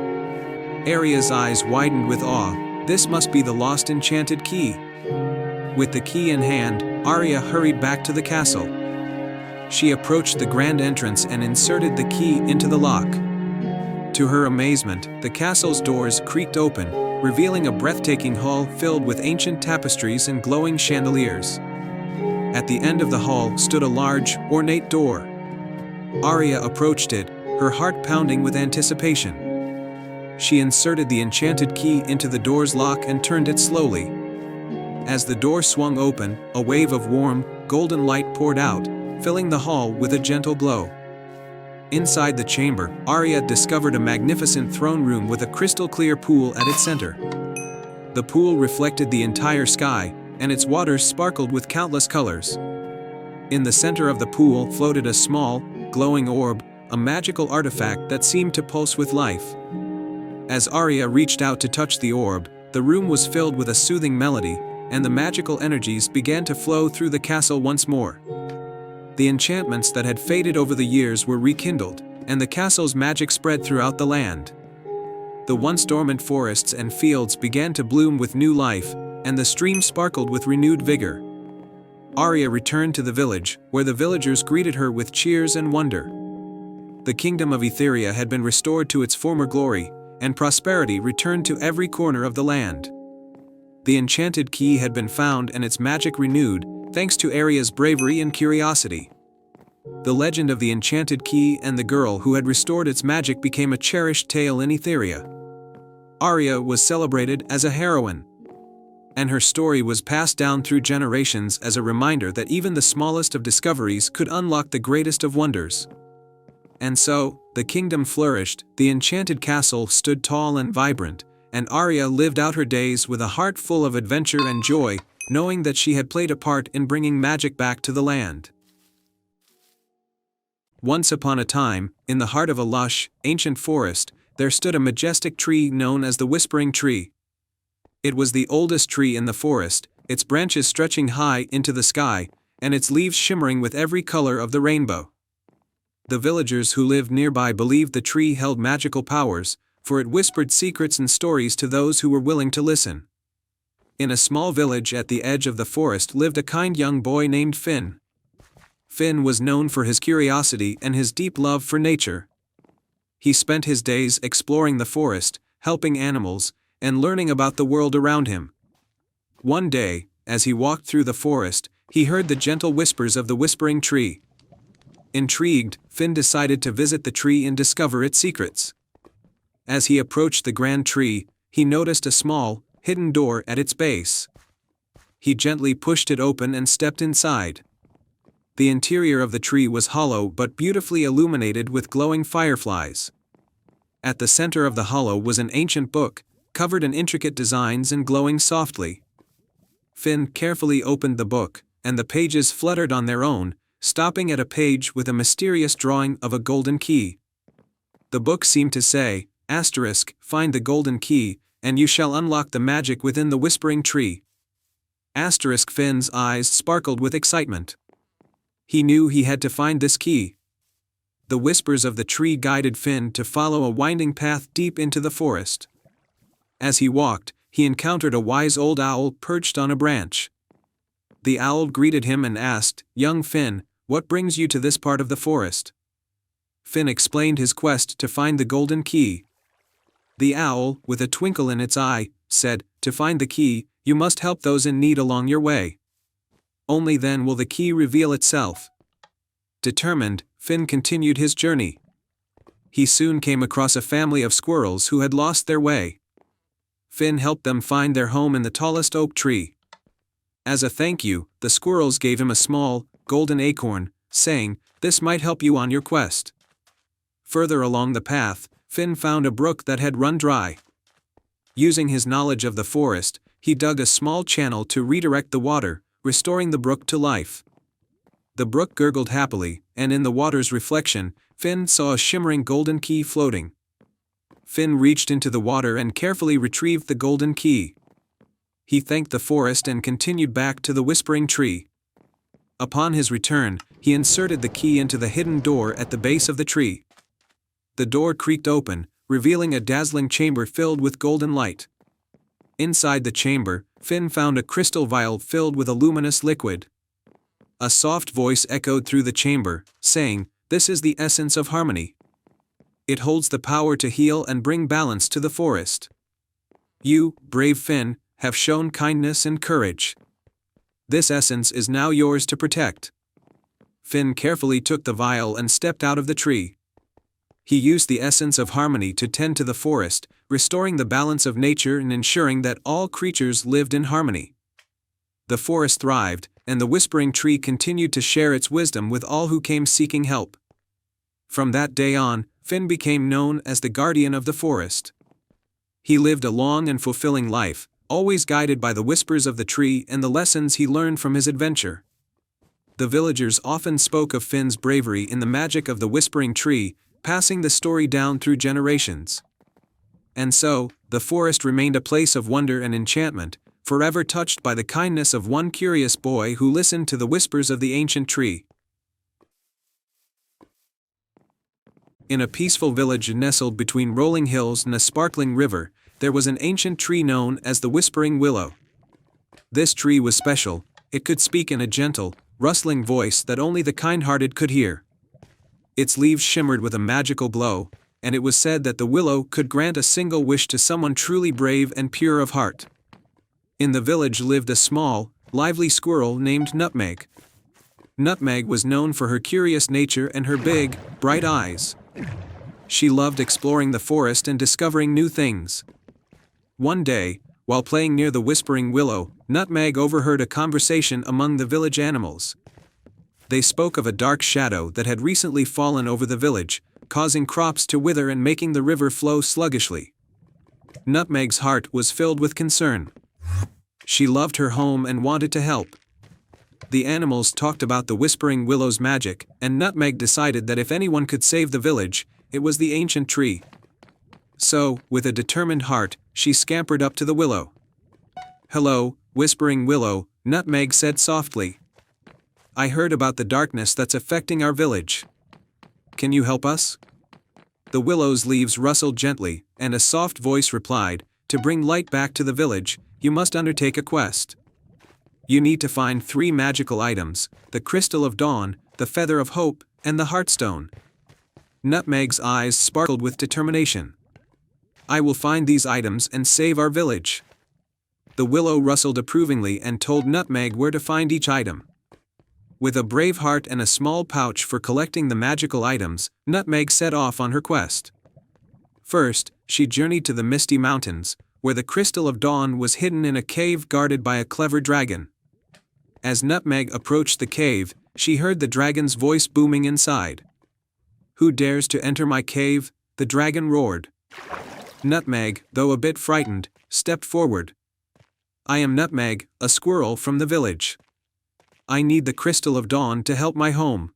Arya's eyes widened with awe. This must be the lost enchanted key. With the key in hand, Arya hurried back to the castle. She approached the grand entrance and inserted the key into the lock. To her amazement, the castle's doors creaked open, revealing a breathtaking hall filled with ancient tapestries and glowing chandeliers. At the end of the hall stood a large, ornate door. Arya approached it, her heart pounding with anticipation. She inserted the enchanted key into the door's lock and turned it slowly. As the door swung open, a wave of warm, golden light poured out, filling the hall with a gentle glow. Inside the chamber, Arya discovered a magnificent throne room with a crystal-clear pool at its center. The pool reflected the entire sky, and its waters sparkled with countless colors. In the center of the pool floated a small, glowing orb, a magical artifact that seemed to pulse with life. As Arya reached out to touch the orb, the room was filled with a soothing melody, and the magical energies began to flow through the castle once more. The enchantments that had faded over the years were rekindled, and the castle's magic spread throughout the land. The once dormant forests and fields began to bloom with new life, and the stream sparkled with renewed vigor. Arya returned to the village, where the villagers greeted her with cheers and wonder. The kingdom of Etheria had been restored to its former glory, and prosperity returned to every corner of the land. The enchanted key had been found and its magic renewed, thanks to Arya's bravery and curiosity. The legend of the enchanted key and the girl who had restored its magic became a cherished tale in Etheria. Arya was celebrated as a heroine, and her story was passed down through generations as a reminder that even the smallest of discoveries could unlock the greatest of wonders. And so, the kingdom flourished, the enchanted castle stood tall and vibrant, and Arya lived out her days with a heart full of adventure and joy, knowing that she had played a part in bringing magic back to the land. Once upon a time, in the heart of a lush, ancient forest, there stood a majestic tree known as the Whispering Tree. It was the oldest tree in the forest, its branches stretching high into the sky, and its leaves shimmering with every color of the rainbow. The villagers who lived nearby believed the tree held magical powers, for it whispered secrets and stories to those who were willing to listen. In a small village at the edge of the forest lived a kind young boy named Finn. Finn was known for his curiosity and his deep love for nature. He spent his days exploring the forest, helping animals, and learning about the world around him. One day, as he walked through the forest, he heard the gentle whispers of the Whispering Tree. Intrigued, Finn decided to visit the tree and discover its secrets. As he approached the grand tree, he noticed a small, hidden door at its base. He gently pushed it open and stepped inside. The interior of the tree was hollow but beautifully illuminated with glowing fireflies. At the center of the hollow was an ancient book, covered in intricate designs and glowing softly. Finn carefully opened the book, and the pages fluttered on their own, stopping at a page with a mysterious drawing of a golden key. The book seemed to say, "Find the golden key, and you shall unlock the magic within the Whispering Tree." Finn's eyes sparkled with excitement. He knew he had to find this key. The whispers of the tree guided Finn to follow a winding path deep into the forest. As he walked, he encountered a wise old owl perched on a branch. The owl greeted him and asked, "Young Finn, what brings you to this part of the forest?" Finn explained his quest to find the golden key. The owl, with a twinkle in its eye, said, "To find the key, you must help those in need along your way. Only then will the key reveal itself." Determined, Finn continued his journey. He soon came across a family of squirrels who had lost their way. Finn helped them find their home in the tallest oak tree. As a thank you, the squirrels gave him a small, golden acorn, saying, "This might help you on your quest." Further along the path, Finn found a brook that had run dry. Using his knowledge of the forest, he dug a small channel to redirect the water, restoring the brook to life. The brook gurgled happily, and in the water's reflection, Finn saw a shimmering golden key floating. Finn reached into the water and carefully retrieved the golden key. He thanked the forest and continued back to the Whispering Tree. Upon his return, he inserted the key into the hidden door at the base of the tree. The door creaked open, revealing a dazzling chamber filled with golden light. Inside the chamber, Finn found a crystal vial filled with a luminous liquid. A soft voice echoed through the chamber, saying, "This is the essence of harmony. It holds the power to heal and bring balance to the forest. You, brave Finn, have shown kindness and courage. This essence is now yours to protect." Finn carefully took the vial and stepped out of the tree. He used the essence of harmony to tend to the forest, restoring the balance of nature and ensuring that all creatures lived in harmony. The forest thrived, and the Whispering Tree continued to share its wisdom with all who came seeking help. From that day on, Finn became known as the guardian of the forest. He lived a long and fulfilling life, always guided by the whispers of the tree and the lessons he learned from his adventure. The villagers often spoke of Finn's bravery in the magic of the Whispering Tree, passing the story down through generations. And so, the forest remained a place of wonder and enchantment, forever touched by the kindness of one curious boy who listened to the whispers of the ancient tree. In a peaceful village nestled between rolling hills and a sparkling river, there was an ancient tree known as the Whispering Willow. This tree was special. It could speak in a gentle, rustling voice that only the kind-hearted could hear. Its leaves shimmered with a magical glow, and it was said that the willow could grant a single wish to someone truly brave and pure of heart. In the village lived a small, lively squirrel named Nutmeg. Nutmeg was known for her curious nature and her big, bright eyes. She loved exploring the forest and discovering new things. One day, while playing near the whispering willow, Nutmeg overheard a conversation among the village animals. They spoke of a dark shadow that had recently fallen over the village, causing crops to wither and making the river flow sluggishly. Nutmeg's heart was filled with concern. She loved her home and wanted to help. The animals talked about the whispering willow's magic, and Nutmeg decided that if anyone could save the village, it was the ancient tree. So, with a determined heart, she scampered up to the willow. "Hello, whispering willow," Nutmeg said softly. "I heard about the darkness that's affecting our village. Can you help us?" The willow's leaves rustled gently, and a soft voice replied, "To bring light back to the village, you must undertake a quest. You need to find 3 magical items: the Crystal of Dawn, the Feather of Hope, and the Heartstone." Nutmeg's eyes sparkled with determination. "I will find these items and save our village." The willow rustled approvingly and told Nutmeg where to find each item. With a brave heart and a small pouch for collecting the magical items, Nutmeg set off on her quest. First, she journeyed to the Misty Mountains, where the Crystal of Dawn was hidden in a cave guarded by a clever dragon. As Nutmeg approached the cave, she heard the dragon's voice booming inside. "Who dares to enter my cave?" the dragon roared. Nutmeg, though a bit frightened, stepped forward. "I am Nutmeg, a squirrel from the village. I need the Crystal of Dawn to help my home."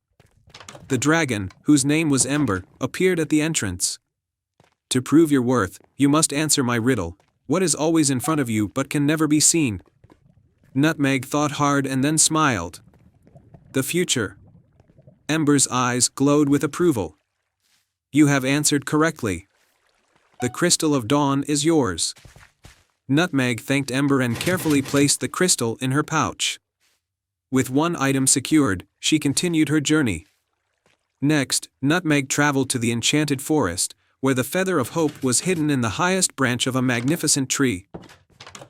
The dragon, whose name was Ember, appeared at the entrance. "To prove your worth, you must answer my riddle. What is always in front of you but can never be seen?" Nutmeg thought hard and then smiled. "The future." Ember's eyes glowed with approval. "You have answered correctly. The Crystal of Dawn is yours." Nutmeg thanked Ember and carefully placed the crystal in her pouch. With one item secured, she continued her journey. Next, Nutmeg traveled to the enchanted forest, where the Feather of Hope was hidden in the highest branch of a magnificent tree.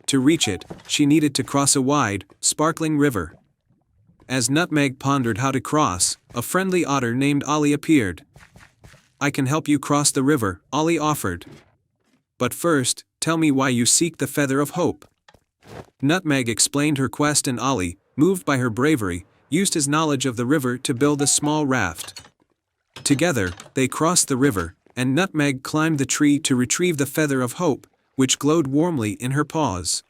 To reach it, she needed to cross a wide, sparkling river. As Nutmeg pondered how to cross, a friendly otter named Ollie appeared. "I can help you cross the river," Ollie offered. "But first, tell me why you seek the Feather of Hope." Nutmeg explained her quest, and Ollie, moved by her bravery, used his knowledge of the river to build a small raft. Together, they crossed the river, and Nutmeg climbed the tree to retrieve the Feather of Hope, which glowed warmly in her paws.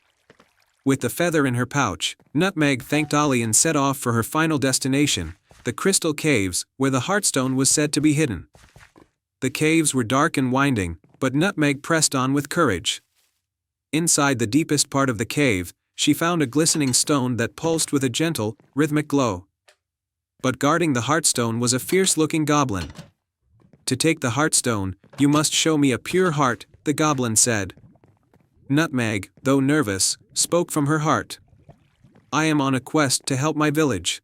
With the feather in her pouch, Nutmeg thanked Ollie and set off for her final destination, the Crystal Caves, where the Heartstone was said to be hidden. The caves were dark and winding, but Nutmeg pressed on with courage. Inside the deepest part of the cave, she found a glistening stone that pulsed with a gentle, rhythmic glow. But guarding the Heartstone was a fierce-looking goblin. "To take the Heartstone, you must show me a pure heart," the goblin said. Nutmeg, though nervous, spoke from her heart. "I am on a quest to help my village.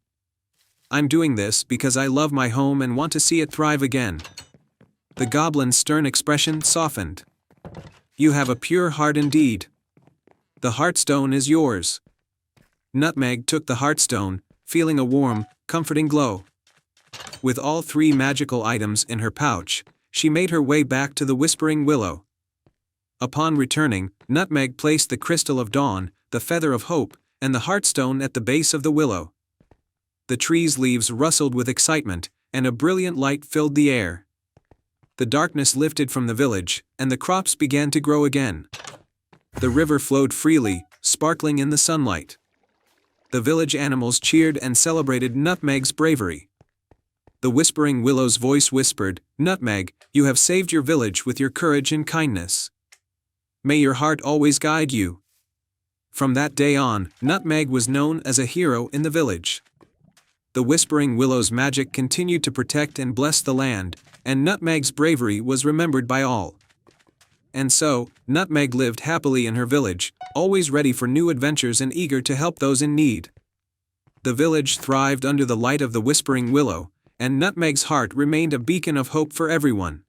I'm doing this because I love my home and want to see it thrive again." The goblin's stern expression softened. "You have a pure heart indeed. The Heartstone is yours." Nutmeg took the Heartstone, feeling a warm, comforting glow. With all 3 magical items in her pouch, she made her way back to the Whispering Willow. Upon returning, Nutmeg placed the Crystal of Dawn, the Feather of Hope, and the Heartstone at the base of the willow. The tree's leaves rustled with excitement, and a brilliant light filled the air. The darkness lifted from the village, and the crops began to grow again. The river flowed freely, sparkling in the sunlight. The village animals cheered and celebrated Nutmeg's bravery. The Whispering Willow's voice whispered, "Nutmeg, you have saved your village with your courage and kindness. May your heart always guide you." From that day on, Nutmeg was known as a hero in the village. The Whispering Willow's magic continued to protect and bless the land, and Nutmeg's bravery was remembered by all. And so, Nutmeg lived happily in her village, always ready for new adventures and eager to help those in need. The village thrived under the light of the Whispering Willow, and Nutmeg's heart remained a beacon of hope for everyone.